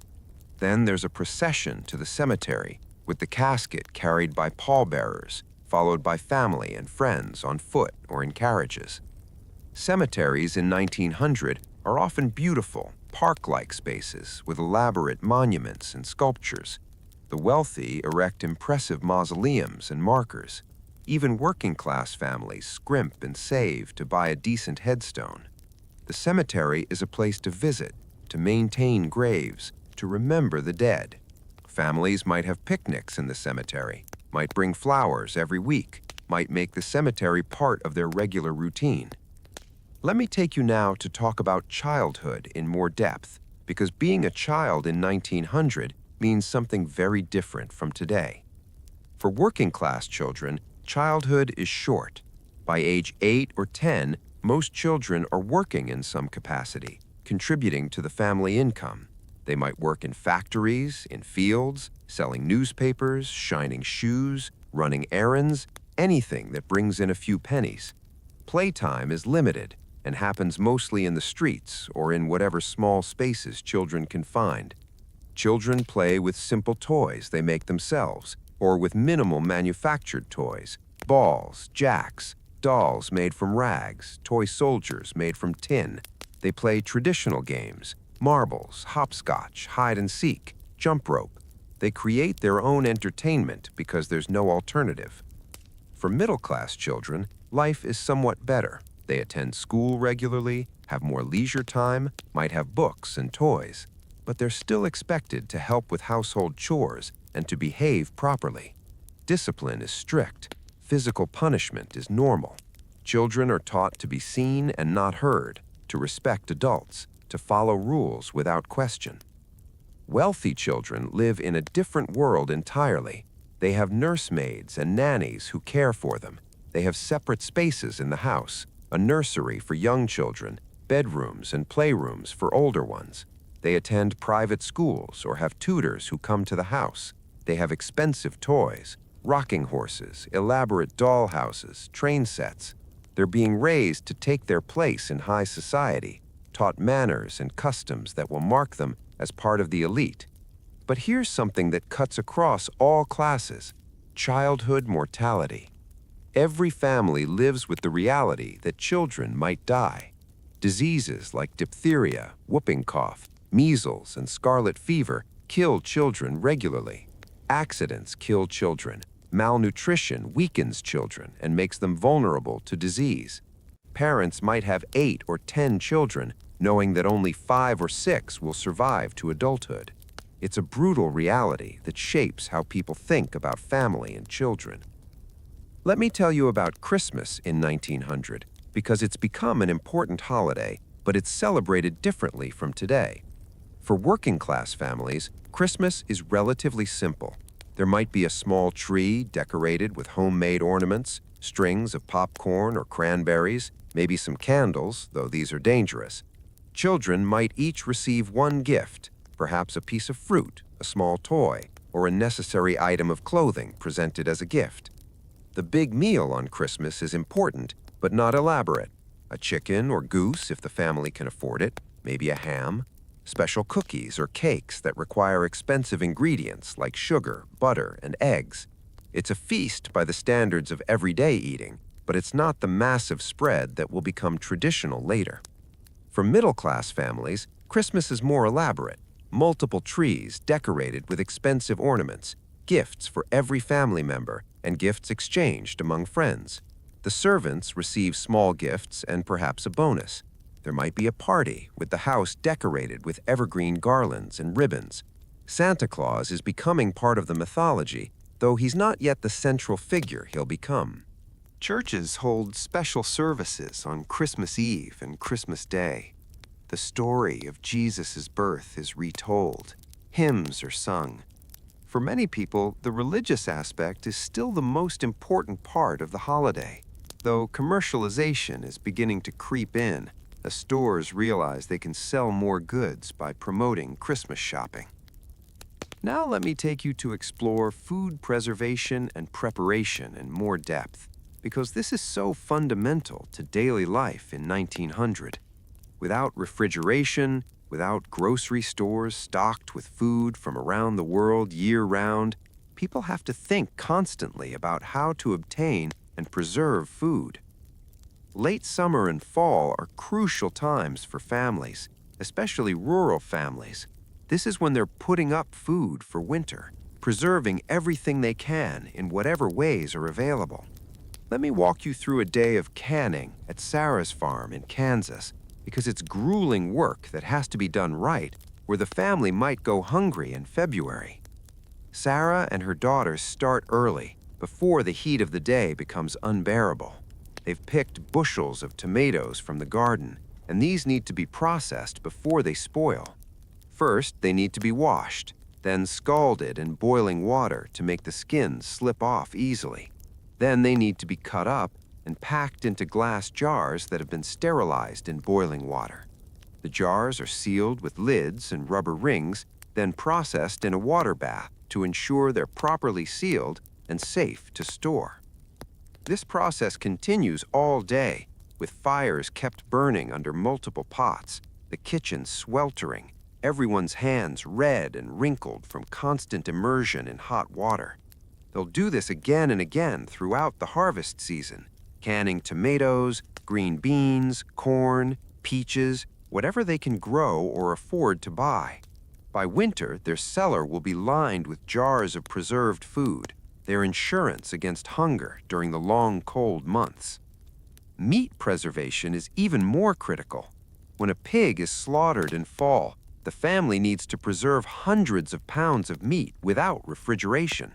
S4: Then there's a procession to the cemetery, with the casket carried by pallbearers, followed by family and friends on foot or in carriages. Cemeteries in 1900 are often beautiful, park-like spaces with elaborate monuments and sculptures. The wealthy erect impressive mausoleums and markers. Even working-class families scrimp and save to buy a decent headstone. The cemetery is a place to visit, to maintain graves, to remember the dead. Families might have picnics in the cemetery, might bring flowers every week, might make the cemetery part of their regular routine. Let me take you now to talk about childhood in more depth, because being a child in 1900 means something very different from today. For working-class children, childhood is short. By age 8 or 10, most children are working in some capacity, contributing to the family income. They might work in factories, in fields, selling newspapers, shining shoes, running errands, anything that brings in a few pennies. Playtime is limited and happens mostly in the streets or in whatever small spaces children can find. Children play with simple toys they make themselves, or with minimal manufactured toys, balls, jacks, dolls made from rags, toy soldiers made from tin. They play traditional games, marbles, hopscotch, hide and seek, jump rope. They create their own entertainment because there's no alternative. For middle-class children, life is somewhat better. They attend school regularly, have more leisure time, might have books and toys, but they're still expected to help with household chores and to behave properly. Discipline is strict. Physical punishment is normal. Children are taught to be seen and not heard, to respect adults, to follow rules without question. Wealthy children live in a different world entirely. They have nursemaids and nannies who care for them. They have separate spaces in the house, a nursery for young children, bedrooms and playrooms for older ones. They attend private schools or have tutors who come to the house. They have expensive toys, rocking horses, elaborate doll houses, train sets. They're being raised to take their place in high society, taught manners and customs that will mark them as part of the elite. But here's something that cuts across all classes: childhood mortality. Every family lives with the reality that children might die. Diseases like diphtheria, whooping cough, measles, and scarlet fever kill children regularly. Accidents kill children. Malnutrition weakens children and makes them vulnerable to disease. Parents might have 8 or 10 children, knowing that only 5 or 6 will survive to adulthood. It's a brutal reality that shapes how people think about family and children. Let me tell you about Christmas in 1900, because it's become an important holiday, but it's celebrated differently from today. For working-class families, Christmas is relatively simple. There might be a small tree decorated with homemade ornaments, strings of popcorn or cranberries, maybe some candles, though these are dangerous. Children might each receive one gift, perhaps a piece of fruit, a small toy, or a necessary item of clothing presented as a gift. The big meal on Christmas is important, but not elaborate. A chicken or goose if the family can afford it, maybe a ham. Special cookies or cakes that require expensive ingredients like sugar, butter, and eggs. It's a feast by the standards of everyday eating, but it's not the massive spread that will become traditional later. For middle-class families, Christmas is more elaborate. Multiple trees decorated with expensive ornaments, gifts for every family member, and gifts exchanged among friends. The servants receive small gifts and perhaps a bonus. There might be a party with the house decorated with evergreen garlands and ribbons. Santa Claus is becoming part of the mythology, though he's not yet the central figure he'll become. Churches hold special services on Christmas Eve and Christmas Day. The story of Jesus' birth is retold. Hymns are sung. For many people, the religious aspect is still the most important part of the holiday. Though commercialization is beginning to creep in, as stores realize they can sell more goods by promoting Christmas shopping. Now let me take you to explore food preservation and preparation in more depth, because this is so fundamental to daily life in 1900. Without refrigeration, without grocery stores stocked with food from around the world year-round, people have to think constantly about how to obtain and preserve food. Late summer and fall are crucial times for families, especially rural families. This is when they're putting up food for winter, preserving everything they can in whatever ways are available. Let me walk you through a day of canning at Sarah's farm in Kansas, because it's grueling work that has to be done right, where the family might go hungry in February. Sarah and her daughters start early, before the heat of the day becomes unbearable. They've picked bushels of tomatoes from the garden, and these need to be processed before they spoil. First, they need to be washed, then scalded in boiling water to make the skins slip off easily. Then they need to be cut up and packed into glass jars that have been sterilized in boiling water. The jars are sealed with lids and rubber rings, then processed in a water bath to ensure they're properly sealed and safe to store. This process continues all day, with fires kept burning under multiple pots, the kitchen sweltering, everyone's hands red and wrinkled from constant immersion in hot water. They'll do this again and again throughout the harvest season, canning tomatoes, green beans, corn, peaches, whatever they can grow or afford to buy. By winter, their cellar will be lined with jars of preserved food, their insurance against hunger during the long, cold months. Meat preservation is even more critical. When a pig is slaughtered in fall, the family needs to preserve hundreds of pounds of meat without refrigeration.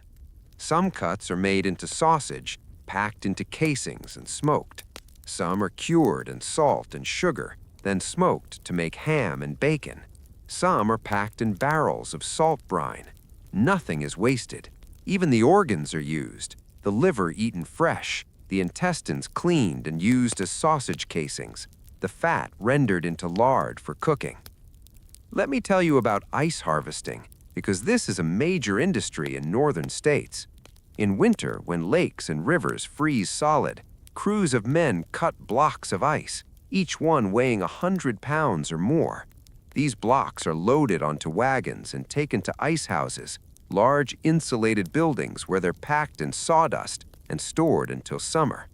S4: Some cuts are made into sausage, packed into casings and smoked. Some are cured in salt and sugar, then smoked to make ham and bacon. Some are packed in barrels of salt brine. Nothing is wasted. Even the organs are used, the liver eaten fresh, the intestines cleaned and used as sausage casings, the fat rendered into lard for cooking. Let me tell you about ice harvesting, because this is a major industry in northern states. In winter, when lakes and rivers freeze solid, crews of men cut blocks of ice, each one weighing 100 pounds or more. These blocks are loaded onto wagons and taken to ice houses, large insulated buildings where they're packed in sawdust and stored until summer.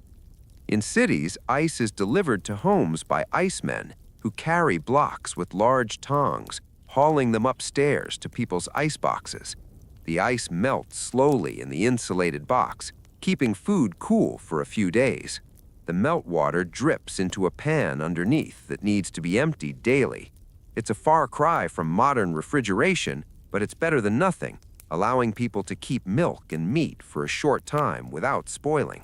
S4: In cities, ice is delivered to homes by icemen who carry blocks with large tongs, hauling them upstairs to people's ice boxes. The ice melts slowly in the insulated box, keeping food cool for a few days. The meltwater drips into a pan underneath that needs to be emptied daily. It's a far cry from modern refrigeration, but it's better than nothing, allowing people to keep milk and meat for a short time without spoiling.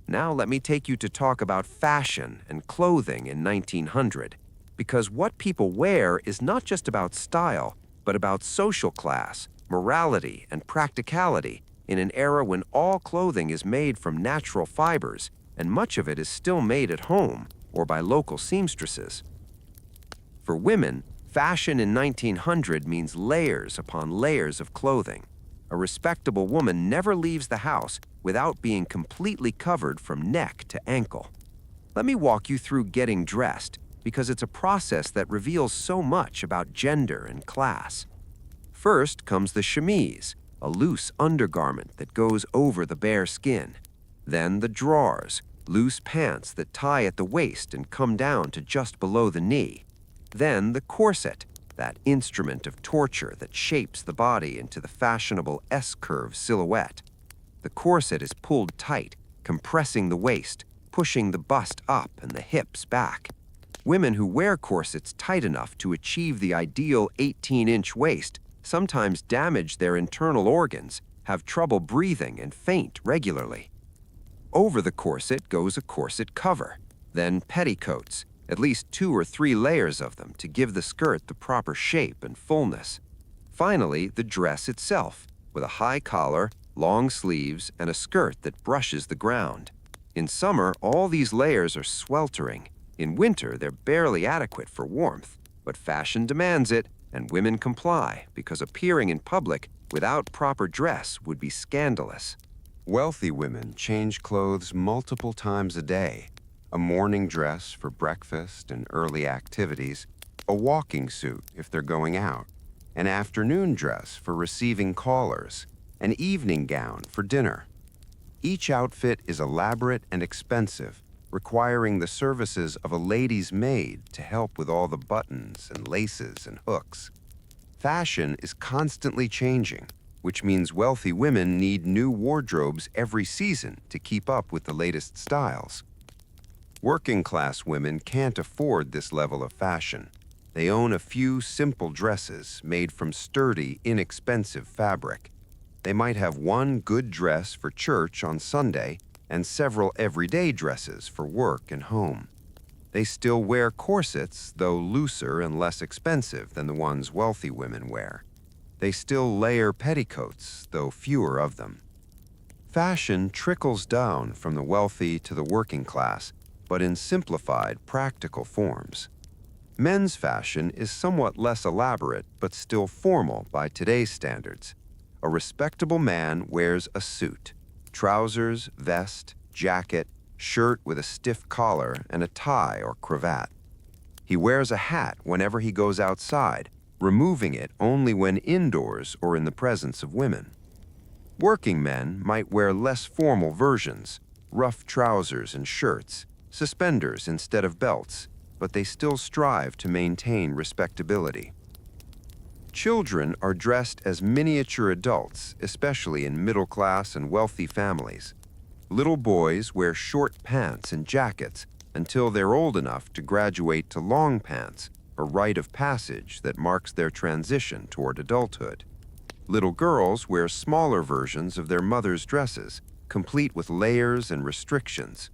S4: Now let me take you to talk about fashion and clothing in 1900, because what people wear is not just about style, but about social class, morality, and practicality in an era when all clothing is made from natural fibers, and much of it is still made at home or by local seamstresses. For women, fashion in 1900 means layers upon layers of clothing. A respectable woman never leaves the house without being completely covered from neck to ankle. Let me walk you through getting dressed, because it's a process that reveals so much about gender and class. First comes the chemise, a loose undergarment that goes over the bare skin. Then the drawers, loose pants that tie at the waist and come down to just below the knee. Then the corset, that instrument of torture that shapes the body into the fashionable S-curve silhouette. The corset is pulled tight, compressing the waist, pushing the bust up and the hips back. Women who wear corsets tight enough to achieve the ideal 18-inch waist sometimes damage their internal organs, have trouble breathing, and faint regularly. Over the corset goes a corset cover, then petticoats, at least 2 or 3 layers of them to give the skirt the proper shape and fullness. Finally, the dress itself, with a high collar, long sleeves, and a skirt that brushes the ground. In summer, all these layers are sweltering. In winter, they're barely adequate for warmth, but fashion demands it, and women comply because appearing in public without proper dress would be scandalous. Wealthy women change clothes multiple times a day: a morning dress for breakfast and early activities, a walking suit if they're going out, an afternoon dress for receiving callers, an evening gown for dinner. Each outfit is elaborate and expensive, requiring the services of a lady's maid to help with all the buttons and laces and hooks. Fashion is constantly changing, which means wealthy women need new wardrobes every season to keep up with the latest styles. Working-class women can't afford this level of fashion. They own a few simple dresses made from sturdy, inexpensive fabric. They might have one good dress for church on Sunday and several everyday dresses for work and home. They still wear corsets, though looser and less expensive than the ones wealthy women wear. They still layer petticoats, though fewer of them. Fashion trickles down from the wealthy to the working class, but in simplified, practical forms. Men's fashion is somewhat less elaborate, but still formal by today's standards. A respectable man wears a suit: trousers, vest, jacket, shirt with a stiff collar, and a tie or cravat. He wears a hat whenever he goes outside, removing it only when indoors or in the presence of women. Working men might wear less formal versions: rough trousers and shirts, suspenders instead of belts, but they still strive to maintain respectability. Children are dressed as miniature adults, especially in middle-class and wealthy families. Little boys wear short pants and jackets until they're old enough to graduate to long pants, a rite of passage that marks their transition toward adulthood. Little girls wear smaller versions of their mother's dresses, complete with layers and restrictions.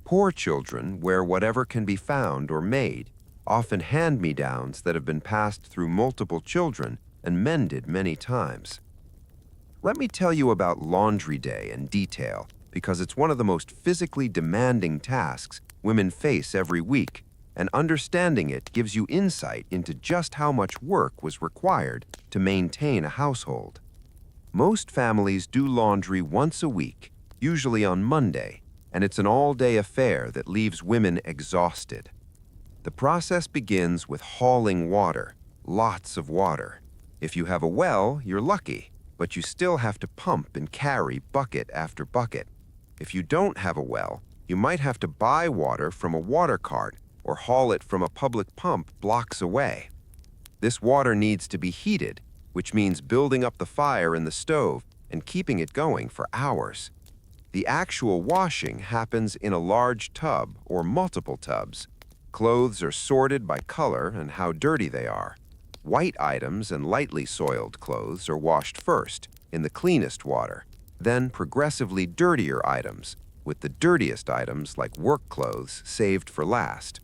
S4: Poor children wear whatever can be found or made, often hand-me-downs that have been passed through multiple children and mended many times. Let me tell you about laundry day in detail, because it's one of the most physically demanding tasks women face every week, and understanding it gives you insight into just how much work was required to maintain a household. Most families do laundry once a week, usually on Monday, and it's an all-day affair that leaves women exhausted. The process begins with hauling water, lots of water. If you have a well, you're lucky, but you still have to pump and carry bucket after bucket. If you don't have a well, you might have to buy water from a water cart or haul it from a public pump blocks away. This water needs to be heated, which means building up the fire in the stove and keeping it going for hours. The actual washing happens in a large tub or multiple tubs. Clothes are sorted by color and how dirty they are. White items and lightly soiled clothes are washed first, in the cleanest water, then progressively dirtier items, with the dirtiest items like work clothes saved for last.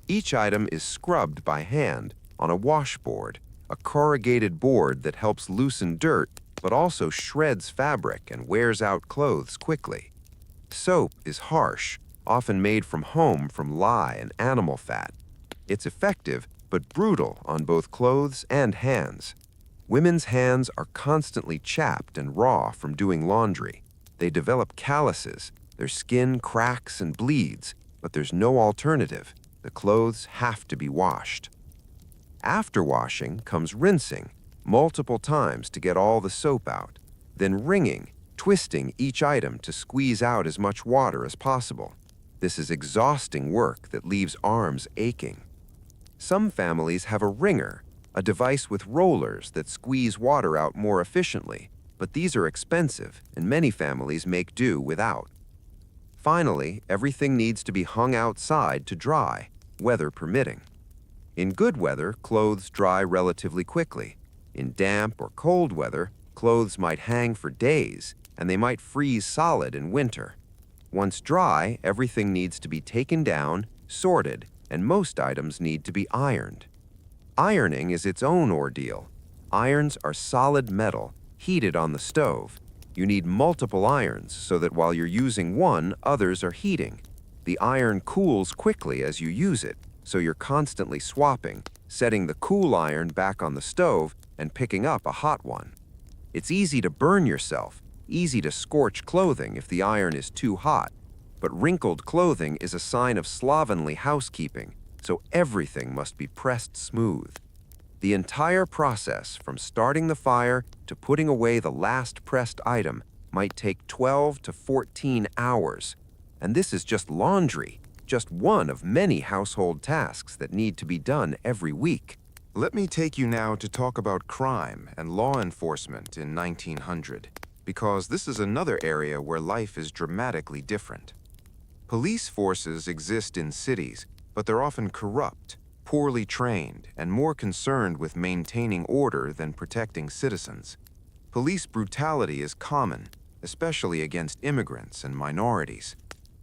S4: Each item is scrubbed by hand on a washboard, a corrugated board that helps loosen dirt but also shreds fabric and wears out clothes quickly. Soap is harsh, often made from home from lye and animal fat. It's effective but brutal on both clothes and hands. Women's hands are constantly chapped and raw from doing laundry. They develop calluses, their skin cracks and bleeds, but there's no alternative. The clothes have to be washed. After washing comes rinsing, multiple times to get all the soap out, then wringing, twisting each item to squeeze out as much water as possible. This is exhausting work that leaves arms aching. Some families have a wringer, a device with rollers that squeeze water out more efficiently, but these are expensive and many families make do without. Finally, everything needs to be hung outside to dry, weather permitting. In good weather, clothes dry relatively quickly. In damp or cold weather, clothes might hang for days, and they might freeze solid in winter. Once dry, everything needs to be taken down, sorted, and most items need to be ironed. Ironing is its own ordeal. Irons are solid metal, heated on the stove. You need multiple irons so that while you're using one, others are heating. The iron cools quickly as you use it, so you're constantly swapping, setting the cool iron back on the stove and picking up a hot one. It's easy to burn yourself, easy to scorch clothing if the iron is too hot, but wrinkled clothing is a sign of slovenly housekeeping, so everything must be pressed smooth. The entire process, from starting the fire to putting away the last pressed item, might take 12 to 14 hours. And this is just laundry, just one of many household tasks that need to be done every week.
S2: Let me take you now to talk about crime and law enforcement in 1900, because this is another area where life is dramatically different. Police forces exist in cities, but they're often corrupt, poorly trained, and more concerned with maintaining order than protecting citizens. Police brutality is common, especially against immigrants and minorities.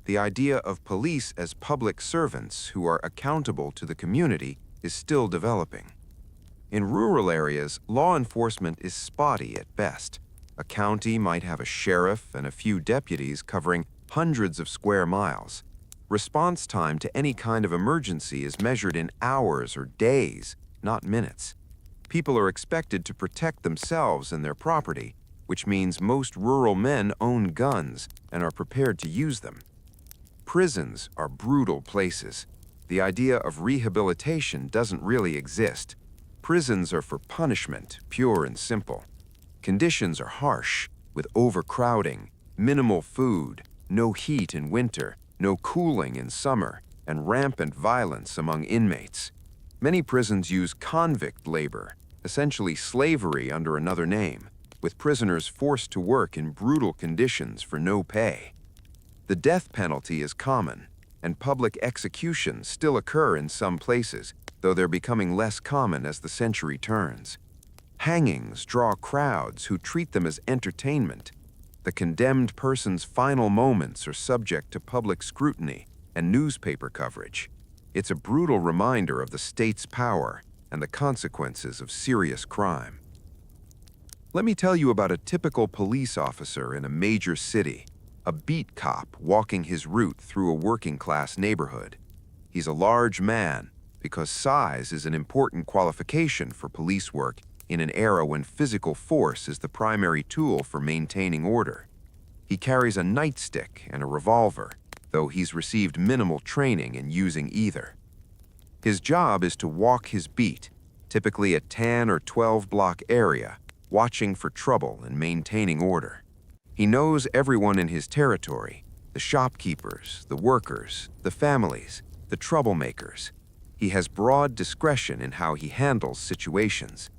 S2: The idea of police as public servants who are accountable to the community is still developing. In rural areas, law enforcement is spotty at best. A county might have a sheriff and a few deputies covering hundreds of square miles. Response time to any kind of emergency is measured in hours or days, not minutes. People are expected to protect themselves and their property, which means most rural men own guns and are prepared to use them. Prisons are brutal places. The idea of rehabilitation doesn't really exist. Prisons are for punishment, pure and simple. Conditions are harsh, with overcrowding, minimal food, no heat in winter, no cooling in summer, and rampant violence among inmates. Many prisons use convict labor, essentially slavery under another name, with prisoners forced to work in brutal conditions for no pay. The death penalty is common, and public executions still occur in some places, though they're becoming less common as the century turns. Hangings draw crowds who treat them as entertainment. The condemned person's final moments are subject to public scrutiny and newspaper coverage. It's a brutal reminder of the state's power and the consequences of serious crime. Let me tell you about a typical police officer in a major city, a beat cop walking his route through a working-class neighborhood. He's a large man, because size is an important qualification for police work in an era when physical force is the primary tool for maintaining order. He carries a nightstick and a revolver, though he's received minimal training in using either. His job is to walk his beat, typically a 10 or 12 block area, watching for trouble and maintaining order. He knows everyone in his territory, the shopkeepers, the workers, the families, the troublemakers. He has broad discretion in how he handles situations.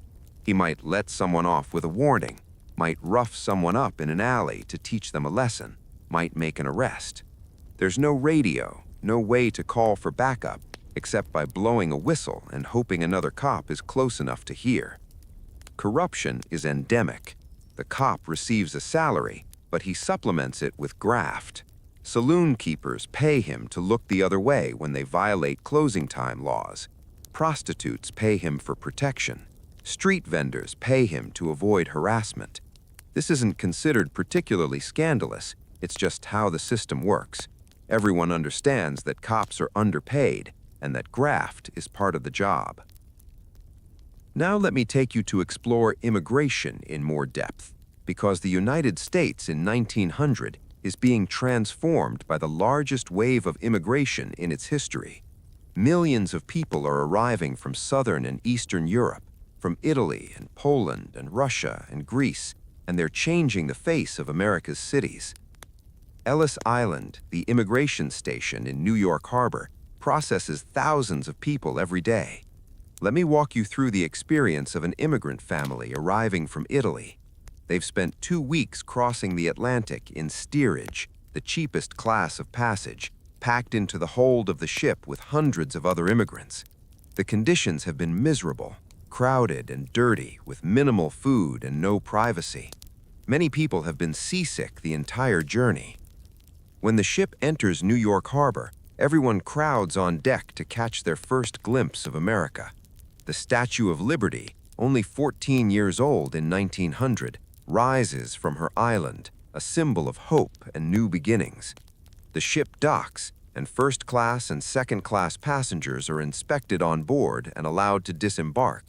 S2: He might let someone off with a warning, might rough someone up in an alley to teach them a lesson, might make an arrest. There's no radio, no way to call for backup, except by blowing a whistle and hoping another cop is close enough to hear. Corruption is endemic. The cop receives a salary, but he supplements it with graft. Saloon keepers pay him to look the other way when they violate closing time laws. Prostitutes pay him for protection. Street vendors pay him to avoid harassment. This isn't considered particularly scandalous. It's just how the system works. Everyone understands that cops are underpaid and that graft is part of the job. Now let me take you to explore immigration in more depth, because the United States in 1900 is being transformed by the largest wave of immigration in its history. Millions of people are arriving from Southern and Eastern Europe, from Italy and Poland and Russia and Greece, and they're changing the face of America's cities. Ellis Island, the immigration station in New York Harbor, processes thousands of people every day. Let me walk you through the experience of an immigrant family arriving from Italy. They've spent 2 weeks crossing the Atlantic in steerage, the cheapest class of passage, packed into the hold of the ship with hundreds of other immigrants. The conditions have been miserable, crowded and dirty, with minimal food and no privacy. Many people have been seasick the entire journey. When the ship enters New York Harbor, everyone crowds on deck to catch their first glimpse of America. The Statue of Liberty, only 14 years old in 1900, rises from her island, a symbol of hope and new beginnings. The ship docks,
S4: and first-class and second-class passengers are inspected on board and allowed to disembark.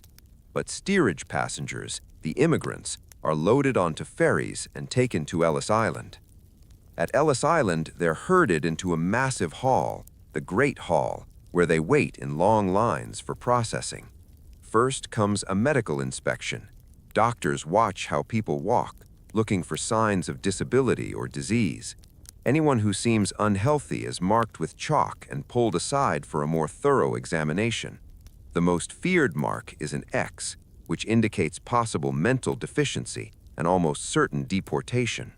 S4: But steerage passengers, the immigrants, are loaded onto ferries and taken to Ellis Island. At Ellis Island, they're herded into a massive hall, the Great Hall, where they wait in long lines for processing. First comes a medical inspection. Doctors watch how people walk, looking for signs of disability or disease. Anyone who seems unhealthy is marked with chalk and pulled aside for a more thorough examination. The most feared mark is an X, which indicates possible mental deficiency and almost certain deportation.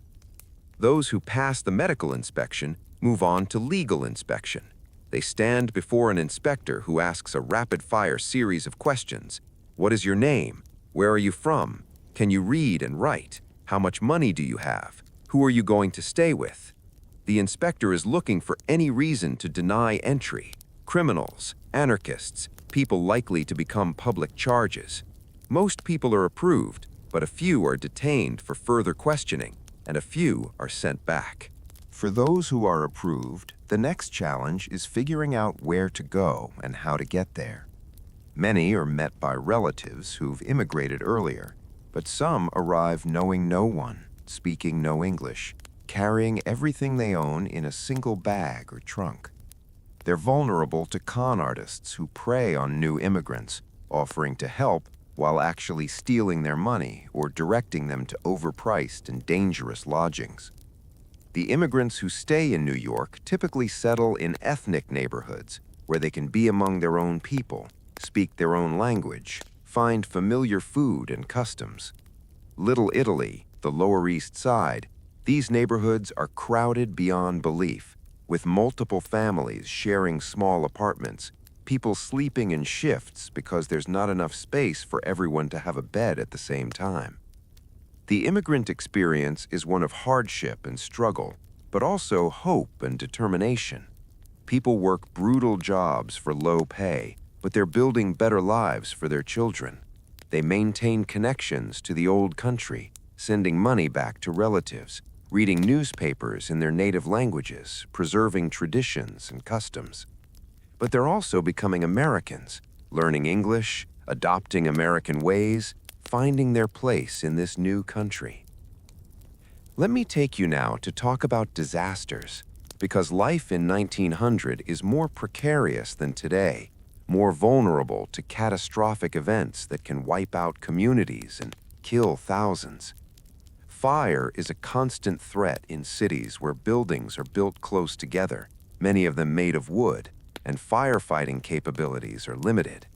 S4: Those who pass the medical inspection move on to legal inspection. They stand before an inspector who asks a rapid-fire series of questions. What is your name? Where are you from? Can you read and write? How much money do you have? Who are you going to stay with? The inspector is looking for any reason to deny entry. Criminals, anarchists, people likely to become public charges. Most people are approved, but a few are detained for further questioning, and a few are sent back.
S2: For those who are approved, the next challenge is figuring out where to go and how to get there. Many are met by relatives who've immigrated earlier, but some arrive knowing no one, speaking no English, carrying everything they own in a single bag or trunk. They're vulnerable to con artists who prey on new immigrants, offering to help while actually stealing their money or directing them to overpriced and dangerous lodgings. The immigrants who stay in New York typically settle in ethnic neighborhoods where they can be among their own people, speak their own language, find familiar food and customs. Little Italy, the Lower East Side, these neighborhoods are crowded beyond belief, with multiple families sharing small apartments, people sleeping in shifts because there's not enough space for everyone to have a bed at the same time. The immigrant experience is one of hardship and struggle, but also hope and determination. People work brutal jobs for low pay, but they're building better lives for their children. They maintain connections to the old country, sending money back to relatives, reading newspapers in their native languages, preserving traditions and customs. But they're also becoming Americans, learning English, adopting American ways, finding their place in this new country. Let me take you now to talk about disasters, because life in 1900 is more precarious than today, more vulnerable to catastrophic events that can wipe out communities and kill thousands. Fire is a constant threat in cities where buildings are built close together, many of them made of wood, and firefighting capabilities are limited.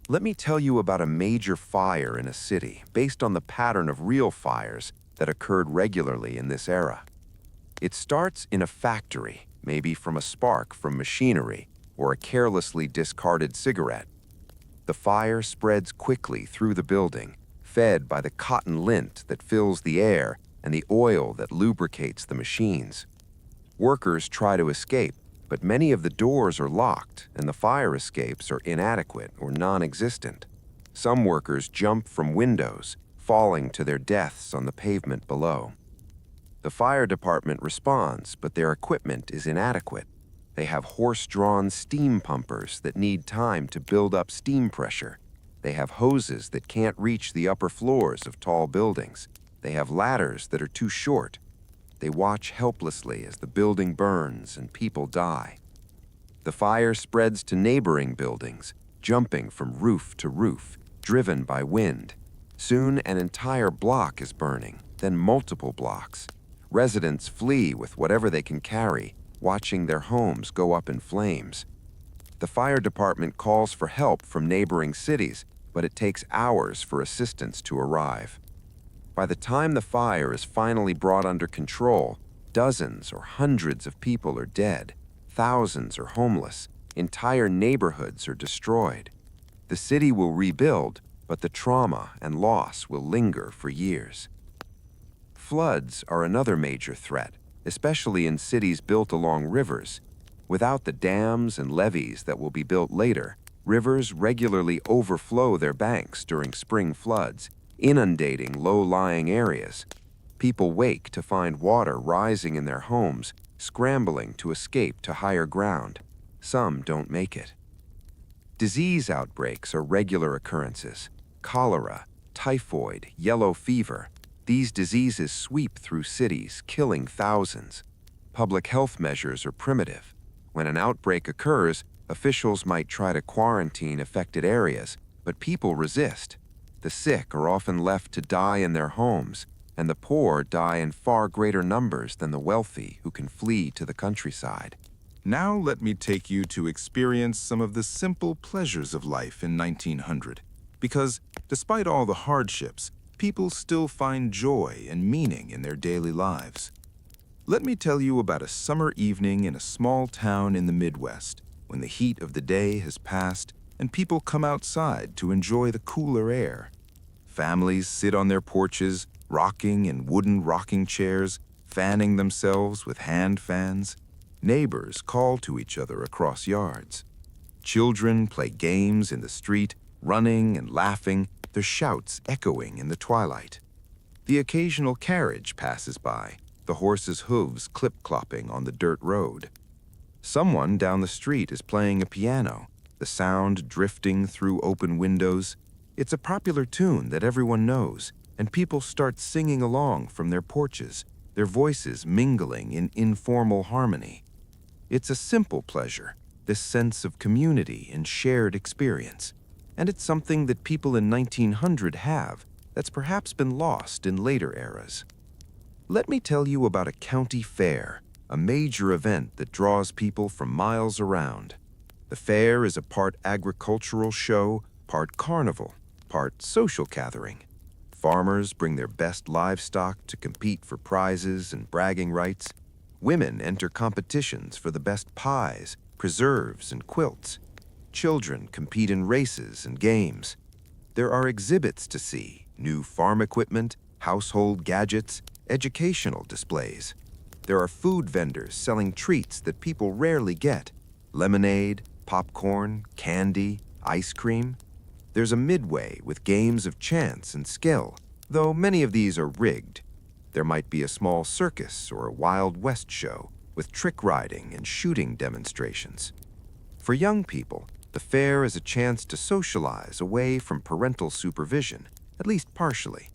S2: Let me tell you about a major fire in a city based on the pattern of real fires that occurred regularly in this era. It starts in a factory, maybe from a spark from machinery or a carelessly discarded cigarette. The fire spreads quickly through the building, fed by the cotton lint that fills the air and the oil that lubricates the machines. Workers try to escape, but many of the doors are locked and the fire escapes are inadequate or non-existent. Some workers jump from windows, falling to their deaths on the pavement below. The fire department responds, but their equipment is inadequate. They have horse-drawn steam pumpers that need time to build up steam pressure. They have hoses that can't reach the upper floors of tall buildings. They have ladders that are too short. They watch helplessly as the building burns and people die. The fire spreads to neighboring buildings, jumping from roof to roof, driven by wind. Soon an entire block is burning, then multiple blocks. Residents flee with whatever they can carry, watching their homes go up in flames. The fire department calls for help from neighboring cities, but it takes hours for assistance to arrive. By the time the fire is finally brought under control, dozens or hundreds of people are dead, thousands are homeless, entire neighborhoods are destroyed. The city will rebuild, but the trauma and loss will linger for years. Floods are another major threat, especially in cities built along rivers. Without the dams and levees that will be built later, rivers regularly overflow their banks during spring floods, inundating low-lying areas. People wake to find water rising in their homes,
S4: scrambling to escape to higher ground. Some don't make it. Disease outbreaks are regular occurrences. Cholera, typhoid, yellow fever. These diseases sweep through cities, killing thousands. Public health measures are primitive. When an outbreak occurs, officials might try to quarantine affected areas, but people resist. The sick are often left to die in their homes, and the poor die in far greater numbers than the wealthy who can flee to the countryside.
S1: Now let me take you to experience some of the simple pleasures of life in 1900. Because despite all the hardships, people still find joy and meaning in their daily lives. Let me tell you about a summer evening in a small town in the Midwest, when the heat of the day has passed and people come outside to enjoy the cooler air. Families sit on their porches, rocking in wooden rocking chairs, fanning themselves with hand fans. Neighbors call to each other across yards. Children play games in the street, running and laughing, their shouts echoing in the twilight. The occasional carriage passes by, the horse's hooves clip-clopping on the dirt road. Someone down the street is playing a piano, the sound drifting through open windows. It's a popular tune that everyone knows, and people start singing along from their porches, their voices mingling in informal harmony. It's a simple pleasure, this sense of community and shared experience, and it's something that people in 1900 have that's perhaps been lost in later eras. Let me tell you about a county fair, a major event that draws people from miles around. The fair is a part agricultural show, part carnival, part social gathering. Farmers bring their best livestock to compete for prizes and bragging rights. Women enter competitions for the best pies, preserves, and quilts. Children compete in races and games. There are exhibits to see, new farm equipment, household gadgets, educational displays. There are food vendors selling treats that people rarely get: lemonade, popcorn, candy, ice cream. There's a midway with games of chance and skill, though many of these are rigged. There might be a small circus or a Wild West show with trick riding and shooting demonstrations. For young people, the fair is a chance to socialize away from parental supervision, at least partially.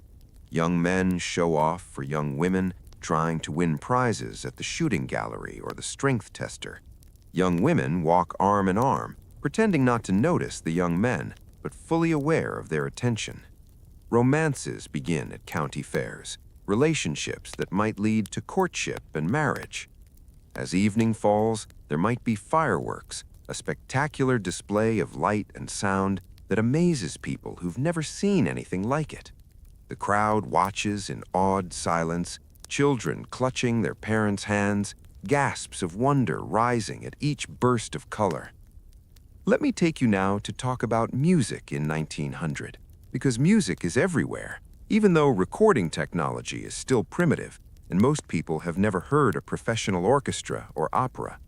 S1: Young men show off for young women, trying to win prizes at the shooting gallery or the strength tester. Young women walk arm in arm, pretending not to notice the young men, but fully aware of their attention. Romances begin at county fairs, relationships that might lead to courtship and marriage. As evening falls, there might be fireworks, a spectacular display of light and sound that amazes people who've never seen anything like it. The crowd watches in awed silence, children clutching their parents' hands, gasps of wonder rising at each burst of color. Let me take you now to talk about music in 1900, because music is everywhere, even though recording technology is still primitive and most people have never heard a professional orchestra or opera.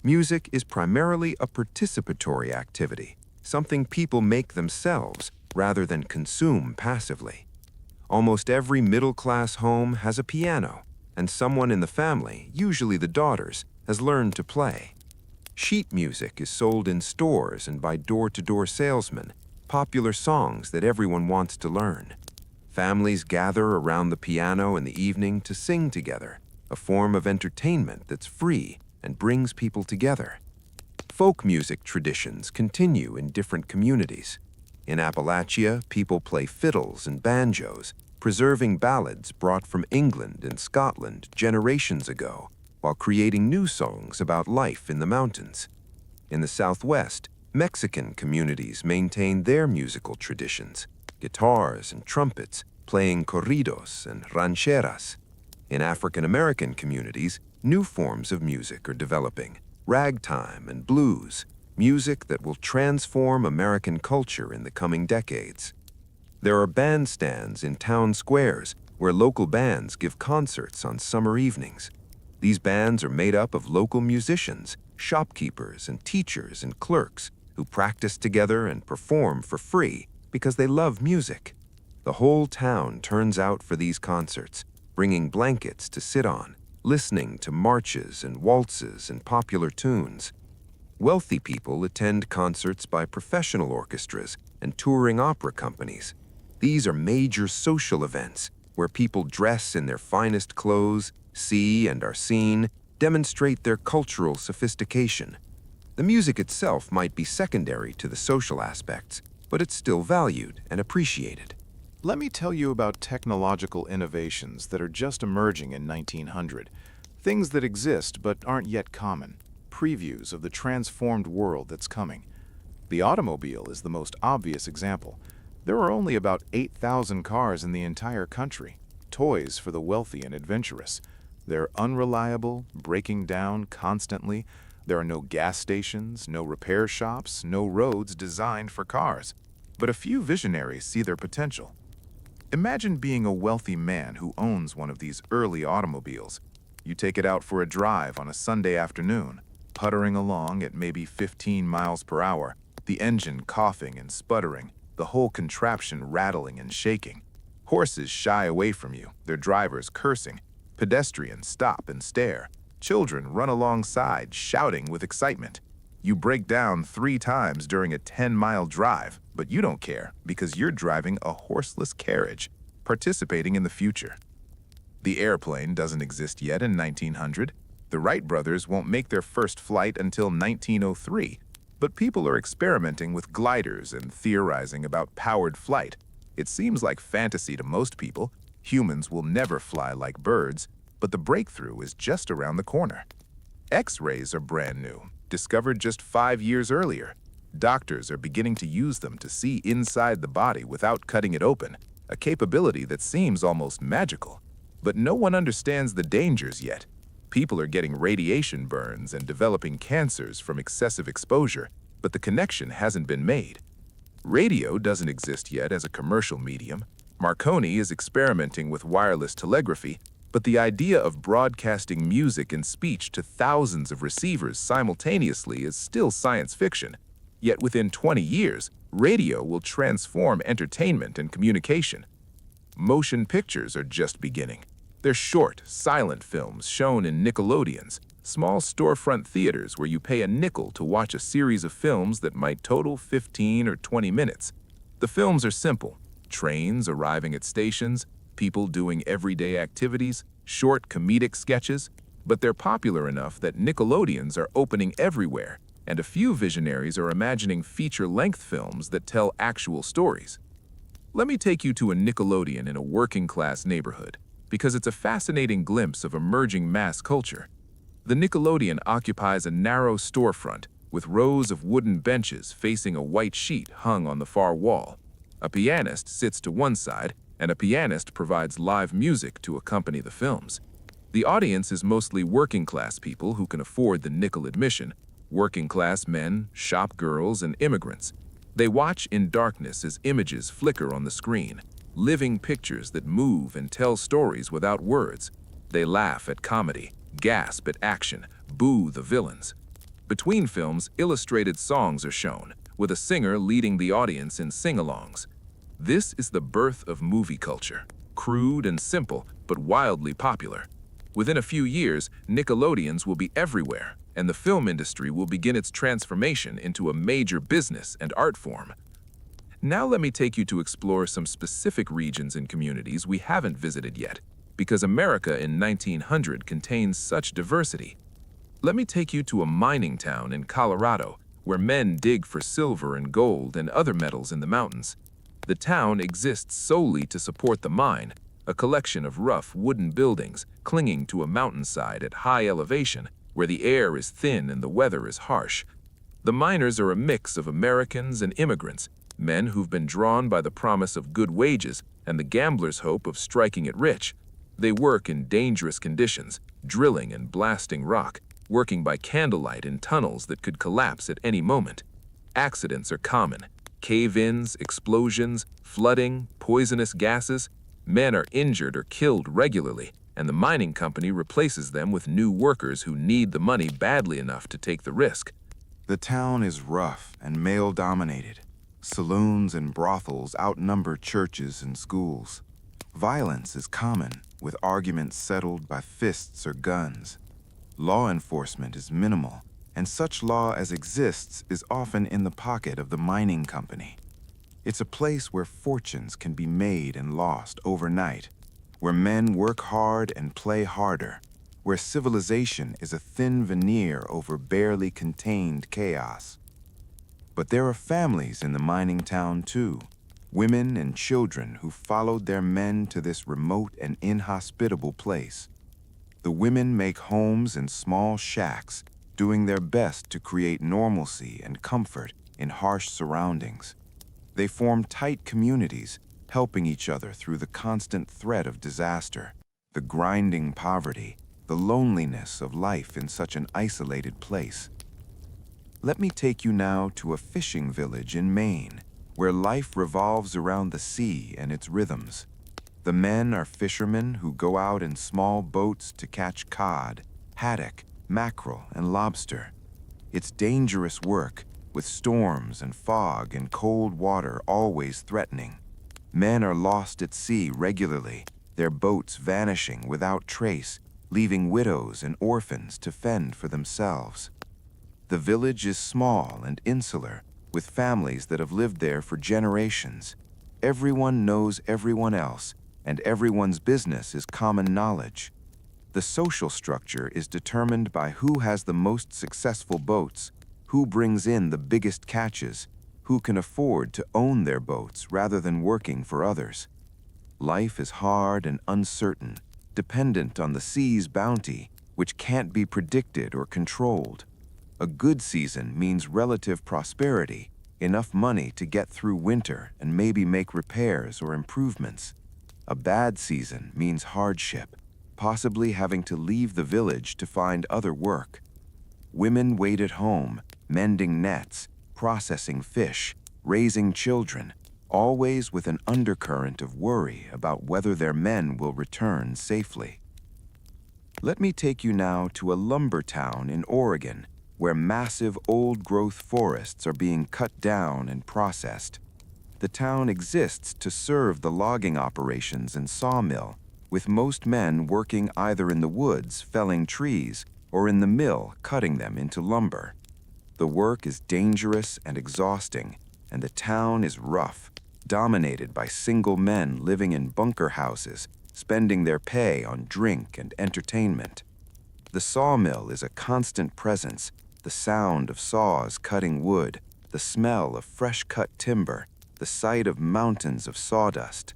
S1: Music is primarily a participatory activity, something people make themselves rather than consume passively. Almost every middle-class home has a piano, and someone in the family, usually the daughters, has learned to play. Sheet music is sold in stores and by door-to-door salesmen, popular songs that everyone wants to learn. Families gather around the piano in the evening to sing together, a form of entertainment that's free and brings people together. Folk music traditions continue in different communities. In Appalachia, people play fiddles and banjos, preserving ballads brought from England and Scotland generations ago, while creating new songs about life in the mountains. In the Southwest, Mexican communities maintain their musical traditions, guitars and trumpets, playing corridos and rancheras. In African American communities, new forms of music are developing, ragtime and blues, music that will transform American culture in the coming decades. There are bandstands in town squares where local bands give concerts on summer evenings. These bands are made up of local musicians, shopkeepers, and teachers and clerks who practice together and perform for free because they love music. The whole town turns out for these concerts, bringing blankets to sit on,
S4: listening to marches and waltzes and popular tunes. Wealthy people attend concerts by professional orchestras and touring opera companies. These are major social events where people dress in their finest clothes, see and are seen, demonstrate their cultural sophistication. The music itself might be secondary to the social aspects, but it's still valued and appreciated.
S1: Let me tell you about technological innovations that are just emerging in 1900. Things that exist but aren't yet common. Previews of the transformed world that's coming. The automobile is the most obvious example. There are only about 8,000 cars in the entire country. Toys for the wealthy and adventurous. They're unreliable, breaking down constantly. There are no gas stations, no repair shops, no roads designed for cars. But a few visionaries see their potential. Imagine being a wealthy man who owns one of these early automobiles. You take it out for a drive on a Sunday afternoon, puttering along at maybe 15 miles per hour, the engine coughing and sputtering, the whole contraption rattling and shaking. Horses shy away from you, their drivers cursing. Pedestrians stop and stare. Children run alongside, shouting with excitement. You break down 3 times during a 10-mile drive, but you don't care because you're driving a horseless carriage, participating in the future. The airplane doesn't exist yet in 1900. The Wright brothers won't make their first flight until 1903, but people are experimenting with gliders and theorizing about powered flight. It seems like fantasy to most people. Humans will never fly like birds, but the breakthrough is just around the corner. X-rays are brand new, discovered just 5 years earlier. Doctors are beginning to use them to see inside the body without cutting it open, a capability that seems almost magical. But no one understands the dangers yet. People are getting radiation burns and developing cancers from excessive exposure, but the connection hasn't been made. Radio doesn't exist yet as a commercial medium. Marconi is experimenting with wireless telegraphy, but the idea of broadcasting music and speech to thousands of receivers simultaneously is still science fiction. Yet within 20 years, radio will transform entertainment and communication. Motion pictures are just beginning. They're short, silent films shown in Nickelodeons, small storefront theaters where you pay a nickel to watch a series of films that might total 15 or 20 minutes. The films are simple: trains arriving at stations, people doing everyday activities, short comedic sketches, but they're popular enough that Nickelodeons are opening everywhere, and a few visionaries are imagining feature-length films that tell actual stories. Let me take you to a Nickelodeon in a working-class neighborhood, because it's a fascinating glimpse of emerging mass culture. The Nickelodeon occupies a narrow storefront with rows of wooden benches facing a white sheet hung on the far wall. A pianist sits to one side, and a pianist provides live music to accompany the films. The audience is mostly working-class people who can afford the nickel admission, working-class men, shop girls, and immigrants. They watch in darkness as images flicker on the screen, living pictures that move and tell stories without words. They laugh at comedy, gasp at action, boo the villains. Between films, illustrated songs are shown, with a singer leading the audience in sing-alongs. This is the birth of movie culture, crude and simple, but wildly popular. Within a few years, Nickelodeons will be everywhere, and the film industry will begin its transformation into a major business and art form. Now let me take you to explore some specific regions and communities we haven't visited yet, because America in 1900 contains such diversity. Let me take you to a mining town in Colorado, where men dig for silver and gold and other metals in the mountains. The town exists solely to support the mine, a collection of rough wooden buildings clinging to a mountainside at high elevation where the air is thin and the weather is harsh. The miners are a mix of Americans and immigrants, men who've been drawn by the promise of good wages and the gambler's hope of striking it rich. They work in dangerous conditions, drilling and blasting rock, working by candlelight in tunnels that could collapse at any moment. Accidents are common. Cave-ins, explosions, flooding, poisonous gases. Men are injured or killed regularly, and the mining company replaces them with new workers who need the money badly enough to take the risk.
S5: The town is rough and male-dominated. Saloons and brothels outnumber churches and schools. Violence is common, with arguments settled by fists or guns. Law enforcement is minimal, and such law as exists is often in the pocket of the mining company. It's a place where fortunes can be made and lost overnight, where men work hard and play harder, where civilization is a thin veneer over barely contained chaos. But there are families in the mining town too, women and children who followed their men to this remote and inhospitable place. The women make homes in small shacks, doing their best to create normalcy and comfort in harsh surroundings. They form tight communities, helping each other through the constant threat of disaster, the grinding poverty, the loneliness of life in such an isolated place. Let me take you now to a fishing village in Maine, where life revolves around the sea and its rhythms. The men are fishermen who go out in small boats to catch cod, haddock, mackerel, and lobster. It's dangerous work, with storms and fog and cold water always threatening. Men are lost at sea regularly, their boats vanishing without trace, leaving widows and orphans to fend for themselves. The village is small and insular, with families that have lived there for generations. Everyone knows everyone else, and everyone's business is common knowledge. The social structure is determined by who has the most successful boats, who brings in the biggest catches, who can afford to own their boats rather than working for others. Life is hard and uncertain, dependent on the sea's bounty, which can't be predicted or controlled. A good season means relative prosperity, enough money to get through winter and maybe make repairs or improvements. A bad season means hardship, possibly having to leave the village to find other work. Women wait at home, mending nets, processing fish, raising children, always with an undercurrent of worry about whether their men will return safely. Let me take you now to a lumber town in Oregon, where massive old-growth forests are being cut down and processed. The town exists to serve the logging operations and sawmill, with most men working either in the woods felling trees or in the mill cutting them into lumber. The work is dangerous and exhausting, and the town is rough, dominated by single men living in bunker houses, spending their pay on drink and entertainment. The sawmill is a constant presence, the sound of saws cutting wood, the smell of fresh-cut timber, the sight of mountains of sawdust.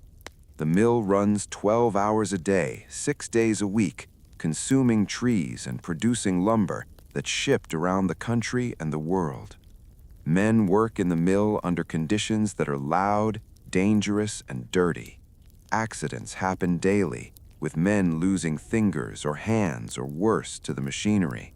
S5: The mill runs 12 hours a day, 6 days a week, consuming trees and producing lumber that's shipped around the country and the world. Men work in the mill under conditions that are loud, dangerous, and dirty. Accidents happen daily, with men losing fingers or hands or worse to the machinery.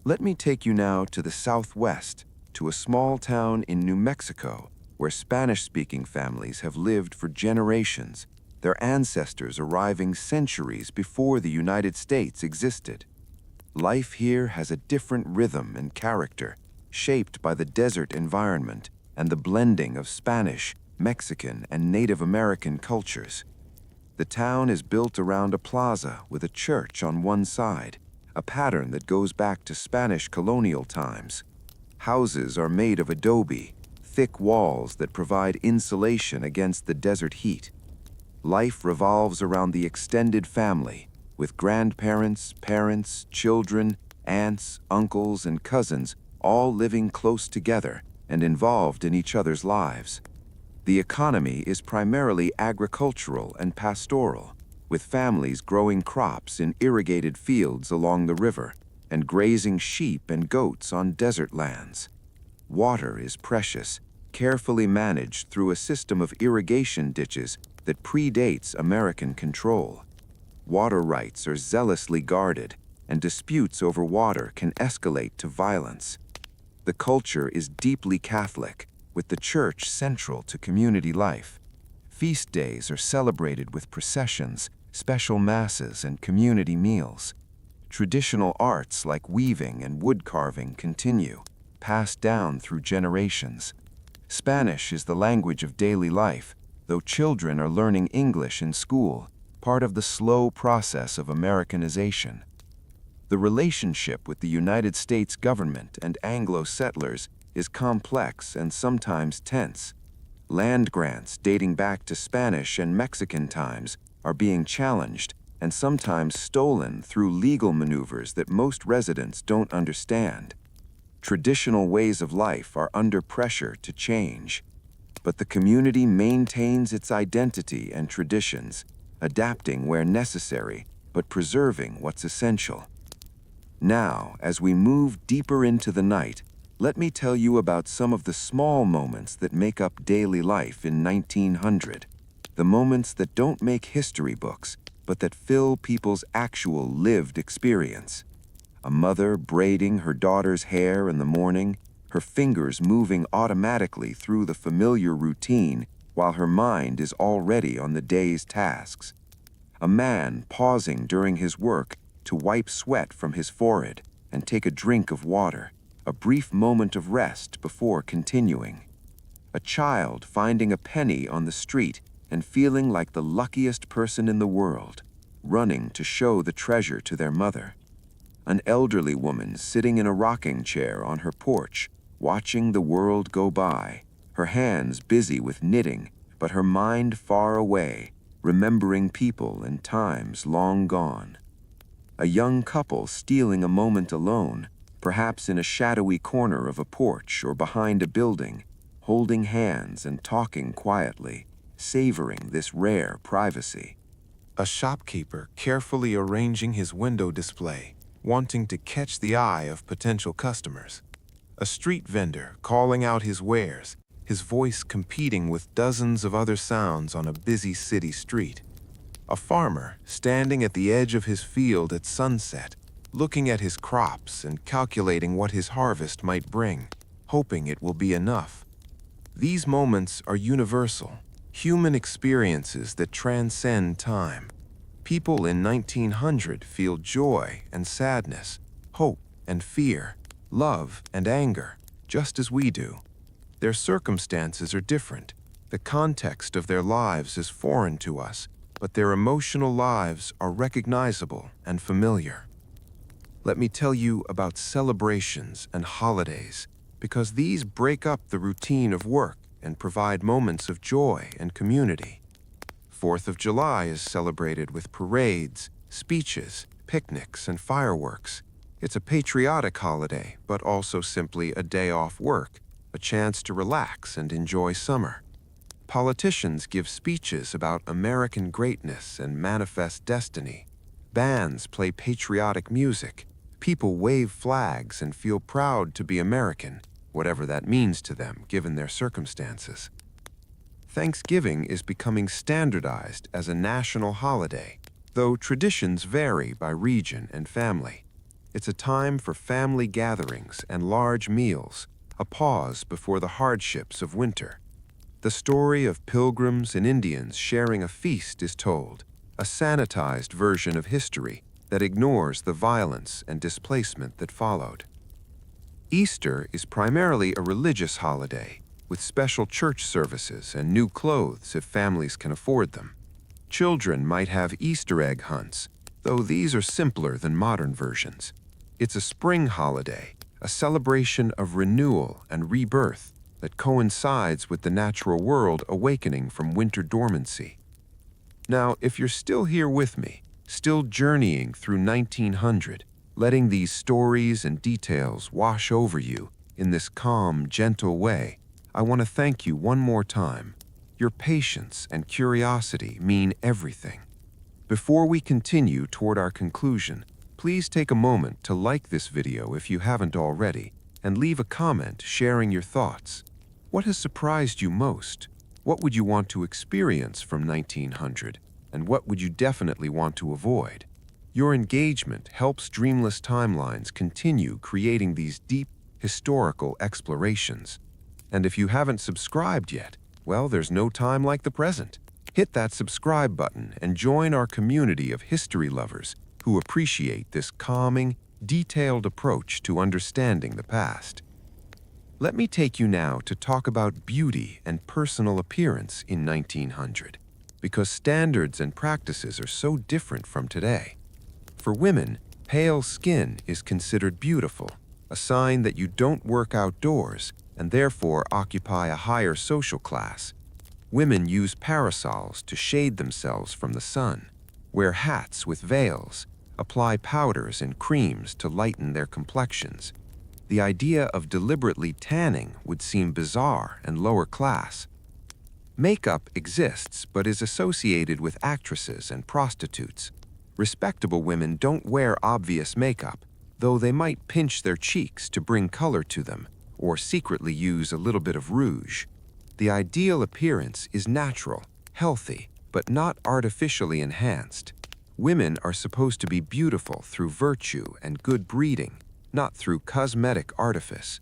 S5: Let me take you now to the southwest, to a small town in New Mexico, where Spanish-speaking families have lived for generations, their ancestors arriving centuries before the United States existed. Life here has a different rhythm and character, shaped by the desert environment and the blending of Spanish, Mexican, and Native American cultures. The town is built around a plaza with a church on one side, a pattern that goes back to Spanish colonial times. Houses are made of adobe, thick walls that provide insulation against the desert heat. Life revolves around the extended family, with grandparents, parents, children, aunts, uncles, and cousins all living close together and involved in each other's lives. The economy is primarily agricultural and pastoral, with families growing crops in irrigated fields along the river and grazing sheep and goats on desert lands. Water is precious, carefully managed through a system of irrigation ditches that predates American control. Water rights are zealously guarded, and disputes over water can escalate to violence. The culture is deeply Catholic, with the church central to community life. Feast days are celebrated with processions, special masses, and community meals. Traditional arts like weaving and wood carving continue, passed down through generations. Spanish is the language of daily life,
S4: though children are learning English in school, part of the slow process of Americanization. The relationship with the United States government and Anglo settlers is complex and sometimes tense. Land grants dating back to Spanish and Mexican times are being challenged and sometimes stolen through legal maneuvers that most residents don't understand. Traditional ways of life are under pressure to change, but the community maintains its identity and traditions, adapting where necessary, but preserving what's essential. Now, as we move deeper into the night, let me tell you about some of the small moments that make up daily life in 1900. The moments that don't make history books, but that fill people's actual lived experience. A mother braiding her daughter's hair in the morning, her fingers moving automatically through the familiar routine while her mind is already on the day's tasks. A man pausing during his work to wipe sweat from his forehead and take a drink of water, a brief moment of rest before continuing. A child finding a penny on the street and feeling like the luckiest person in the world, running to show the treasure to their mother. An elderly woman sitting in a rocking chair on her porch, watching the world go by, her hands busy with knitting, but her mind far away, remembering people and times long gone. A young couple stealing a moment alone, perhaps in a shadowy corner of a porch or behind a building, holding hands and talking quietly, savoring this rare privacy.
S1: A shopkeeper carefully arranging his window display, wanting to catch the eye of potential customers. A street vendor calling out his wares, his voice competing with dozens of other sounds on a busy city street. A farmer standing at the edge of his field at sunset, looking at his crops and calculating what his harvest might bring, hoping it will be enough. These moments are universal, human experiences that transcend time. People in 1900 feel joy and sadness, hope and fear, love and anger, just as we do. Their circumstances are different. The context of their lives is foreign to us, but their emotional lives are recognizable and familiar. Let me tell you about celebrations and holidays, because these break up the routine of work and provide moments of joy and community. 4th of July is celebrated with parades, speeches, picnics, and fireworks. It's a patriotic holiday, but also simply a day off work, a chance to relax and enjoy summer. Politicians give speeches about American greatness and manifest destiny. Bands play patriotic music. People wave flags and feel proud to be American, whatever that means to them given their circumstances. Thanksgiving is becoming standardized as a national holiday, though traditions vary by region and family. It's a time for family gatherings and large meals, a pause before the hardships of winter. The story of pilgrims and Indians sharing a feast is told, a sanitized version of history that ignores the violence and displacement that followed. Easter is primarily a religious holiday, with special church services and new clothes if families can afford them. Children might have Easter egg hunts, though these are simpler than modern versions. It's a spring holiday, a celebration of renewal and rebirth that coincides with the natural world awakening from winter dormancy. Now, if you're still here with me, still journeying through 1900, letting these stories and details wash over you in this calm, gentle way, I want to thank you one more time. Your patience and curiosity mean everything. Before we continue toward our conclusion, please take a moment to like this video if you haven't already, and leave a comment sharing your thoughts. What has surprised you most? What would you want to experience from 1900? And what would you definitely want to avoid? Your engagement helps Dreamless Timelines continue creating these deep, historical explorations. And if you haven't subscribed yet, well, there's no time like the present. Hit that subscribe button and join our community of history lovers who appreciate this calming, detailed approach to understanding the past.
S4: Let me take you now to talk about beauty and personal appearance in 1900, because standards and practices are so different from today. For women, pale skin is considered beautiful, a sign that you don't work outdoors and therefore occupy a higher social class. Women use parasols to shade themselves from the sun, wear hats with veils, apply powders and creams to lighten their complexions. The idea of deliberately tanning would seem bizarre and lower class. Makeup exists but is associated with actresses and prostitutes. Respectable women don't wear obvious makeup, though they might pinch their cheeks to bring color to them or secretly use a little bit of rouge. The ideal appearance is natural, healthy, but not artificially enhanced. Women are supposed to be beautiful through virtue and good breeding, not through cosmetic artifice.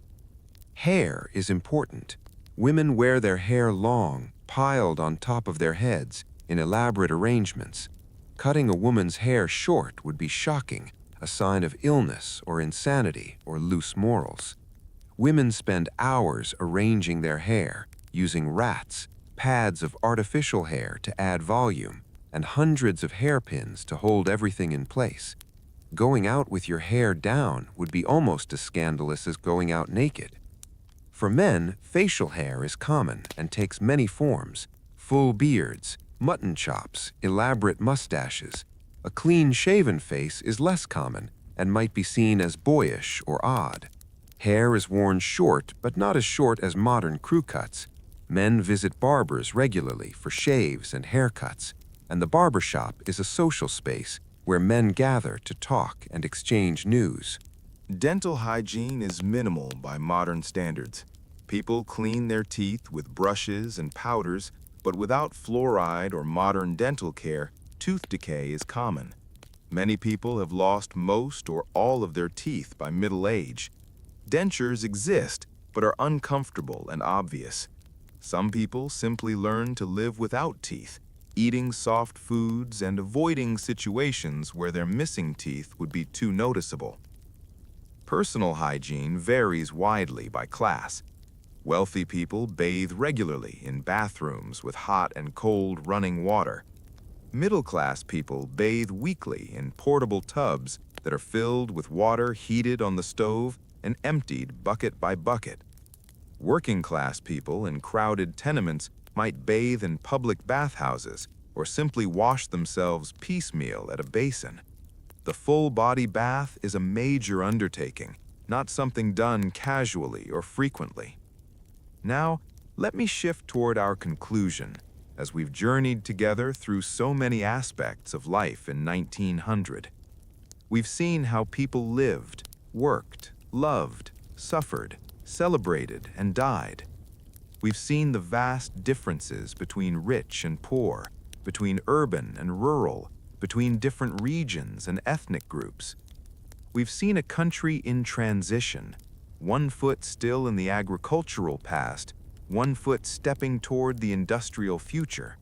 S4: Hair is important. Women wear their hair long, piled on top of their heads, in elaborate arrangements. Cutting a woman's hair short would be shocking, a sign of illness or insanity or loose morals. Women spend hours arranging their hair, using rats, pads of artificial hair to add volume, and hundreds of hairpins to hold everything in place. Going out with your hair down would be almost as scandalous as going out naked. For men, facial hair is common and takes many forms: full beards, mutton chops, elaborate mustaches. A clean-shaven face is less common and might be seen as boyish or odd. Hair is worn short, but not as short as modern crew cuts. Men visit barbers regularly for shaves and haircuts, and the barbershop is a social space where men gather to talk and exchange news.
S1: Dental hygiene is minimal by modern standards. People clean their teeth with brushes and powders, but without fluoride or modern dental care, tooth decay is common. Many people have lost most or all of their teeth by middle age. Dentures exist, but are uncomfortable and obvious. Some people simply learn to live without teeth, eating soft foods and avoiding situations where their missing teeth would be too noticeable. Personal hygiene varies widely by class. Wealthy people bathe regularly in bathrooms with hot and cold running water. Middle-class people bathe weekly in portable tubs that are filled with water heated on the stove and emptied bucket by bucket. Working-class people in crowded tenements might bathe in public bathhouses or simply wash themselves piecemeal at a basin. The full-body bath is a major undertaking, not something done casually or frequently. Now, let me shift toward our conclusion, as we've journeyed together through so many aspects of life in 1900. We've seen how people lived, worked, loved, suffered, celebrated, and died. We've seen the vast differences between rich and poor, between urban and rural, between different regions and ethnic groups. We've seen a country in transition, one foot still in the agricultural past, one foot stepping toward the industrial future.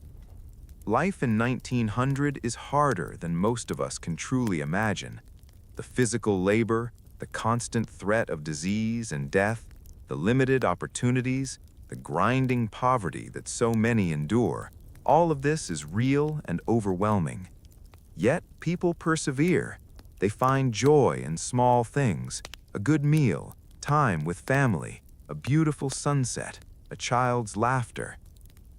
S1: Life in 1900 is harder than most of us can truly imagine. The physical labor, the constant threat of disease and death, the limited opportunities, the grinding poverty that so many endure, all of this is real and overwhelming. Yet people persevere. They find joy in small things: a good meal, time with family, a beautiful sunset, a child's laughter.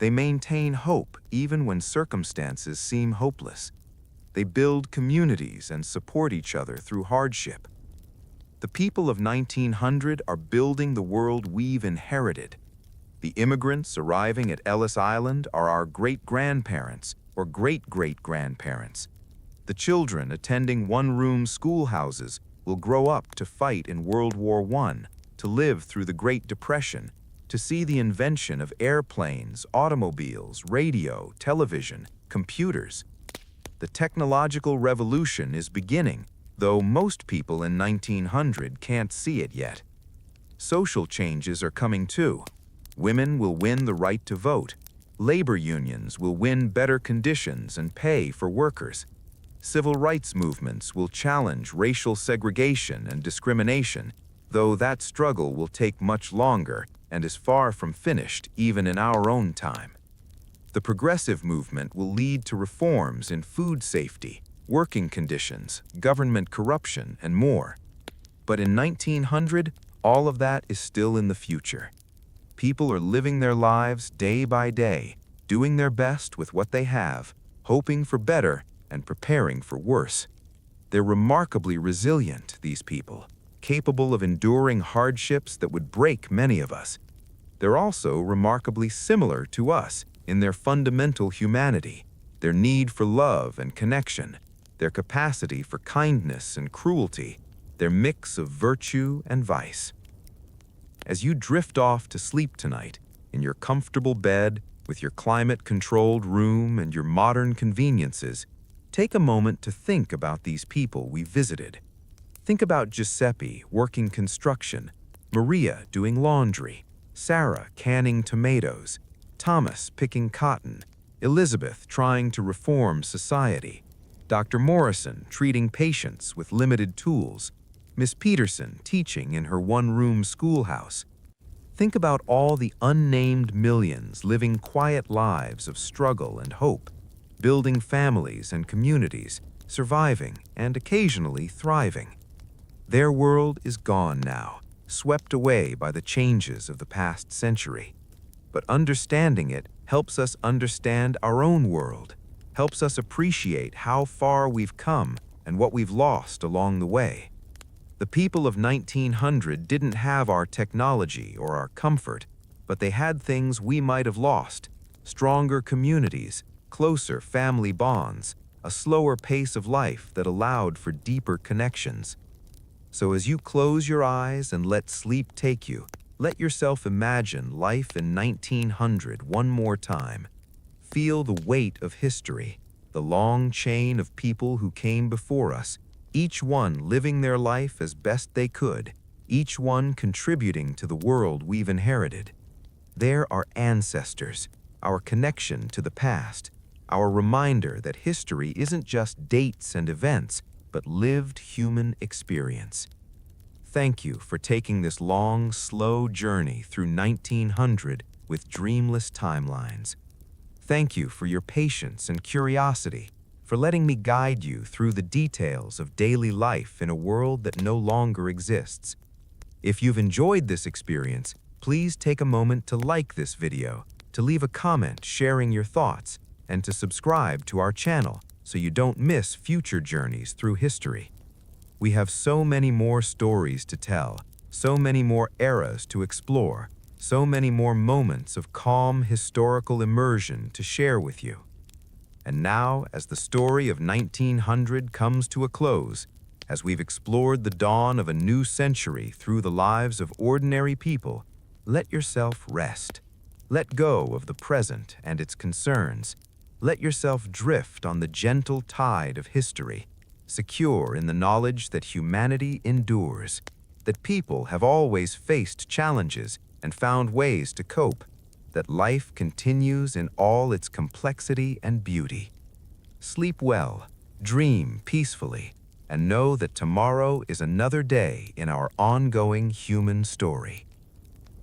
S1: They maintain hope even when circumstances seem hopeless. They build communities and support each other through hardship. The people of 1900 are building the world we've inherited. The immigrants arriving at Ellis Island are our great-grandparents or great-great-grandparents. The children attending one-room schoolhouses will grow up to fight in World War I, to live through the Great Depression, to see the invention of airplanes, automobiles, radio, television, computers. The technological revolution is beginning, though most people in 1900 can't see it yet. Social changes are coming too. Women will win the right to vote. Labor unions will win better conditions and pay for workers. Civil rights movements will challenge racial segregation and discrimination.
S2: though that struggle will take much longer and is far from finished even in our own time. The progressive movement will lead to reforms in food safety, working conditions, government corruption, and more. But in 1900, all of that is still in the future. People are living their lives day by day, doing their best with what they have, hoping for better and preparing for worse. They're remarkably resilient, these people, capable of enduring hardships that would break many of us. They're also remarkably similar to us in their fundamental humanity, their need for love and connection, their capacity for kindness and cruelty, their mix of virtue and vice. As you drift off to sleep tonight, in your comfortable bed, with your climate-controlled room and your modern conveniences, take a moment to think about these people we visited. Think about Giuseppe working construction, Maria doing laundry, Sarah canning tomatoes, Thomas picking cotton, Elizabeth trying to reform society, Dr. Morrison treating patients with limited tools, Miss Peterson teaching in her one-room schoolhouse. Think about all the unnamed millions living quiet lives of struggle and hope, building families and communities, surviving and occasionally thriving. Their world is gone now, swept away by the changes of the past century. But understanding it helps us understand our own world, helps us appreciate how far we've come and what we've lost along the way. The people of 1900 didn't have our technology or our comfort, but they had things we might have lost: stronger communities, closer family bonds, a slower pace of life that allowed for deeper connections. So as you close your eyes and let sleep take you, let yourself imagine life in 1900 one more time. Feel the weight of history, the long chain of people who came before us, each one living their life as best they could, each one contributing to the world we've inherited. They're our ancestors, our connection to the past, our reminder that history isn't just dates and events, but lived human experience. Thank you for taking this long, slow journey through 1900 with dreamless timelines. Thank you for your patience and curiosity, for letting me guide you through the details of daily life in a world that no longer exists. If you've enjoyed this experience, please take a moment to like this video, to leave a comment sharing your thoughts, and to subscribe to our channel so you don't miss future journeys through history. We have so many more stories to tell, so many more eras to explore, so many more moments of calm historical immersion to share with you. And now, as the story of 1900 comes to a close, as we've explored the dawn of a new century through the lives of ordinary people, let yourself rest. Let go of the present and its concerns. Let yourself drift on the gentle tide of history, secure in the knowledge that humanity endures, that people have always faced challenges and found ways to cope, that life continues in all its complexity and beauty. Sleep well, dream peacefully, and know that tomorrow is another day in our ongoing human story.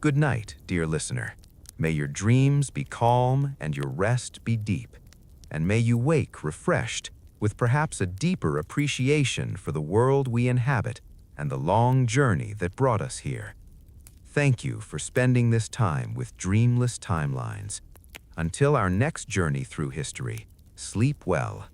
S2: Good night, dear listener. May your dreams be calm and your rest be deep, and may you wake refreshed with perhaps a deeper appreciation for the world we inhabit and the long journey that brought us here. Thank you for spending this time with Dreamless Timelines. Until our next journey through history, sleep well.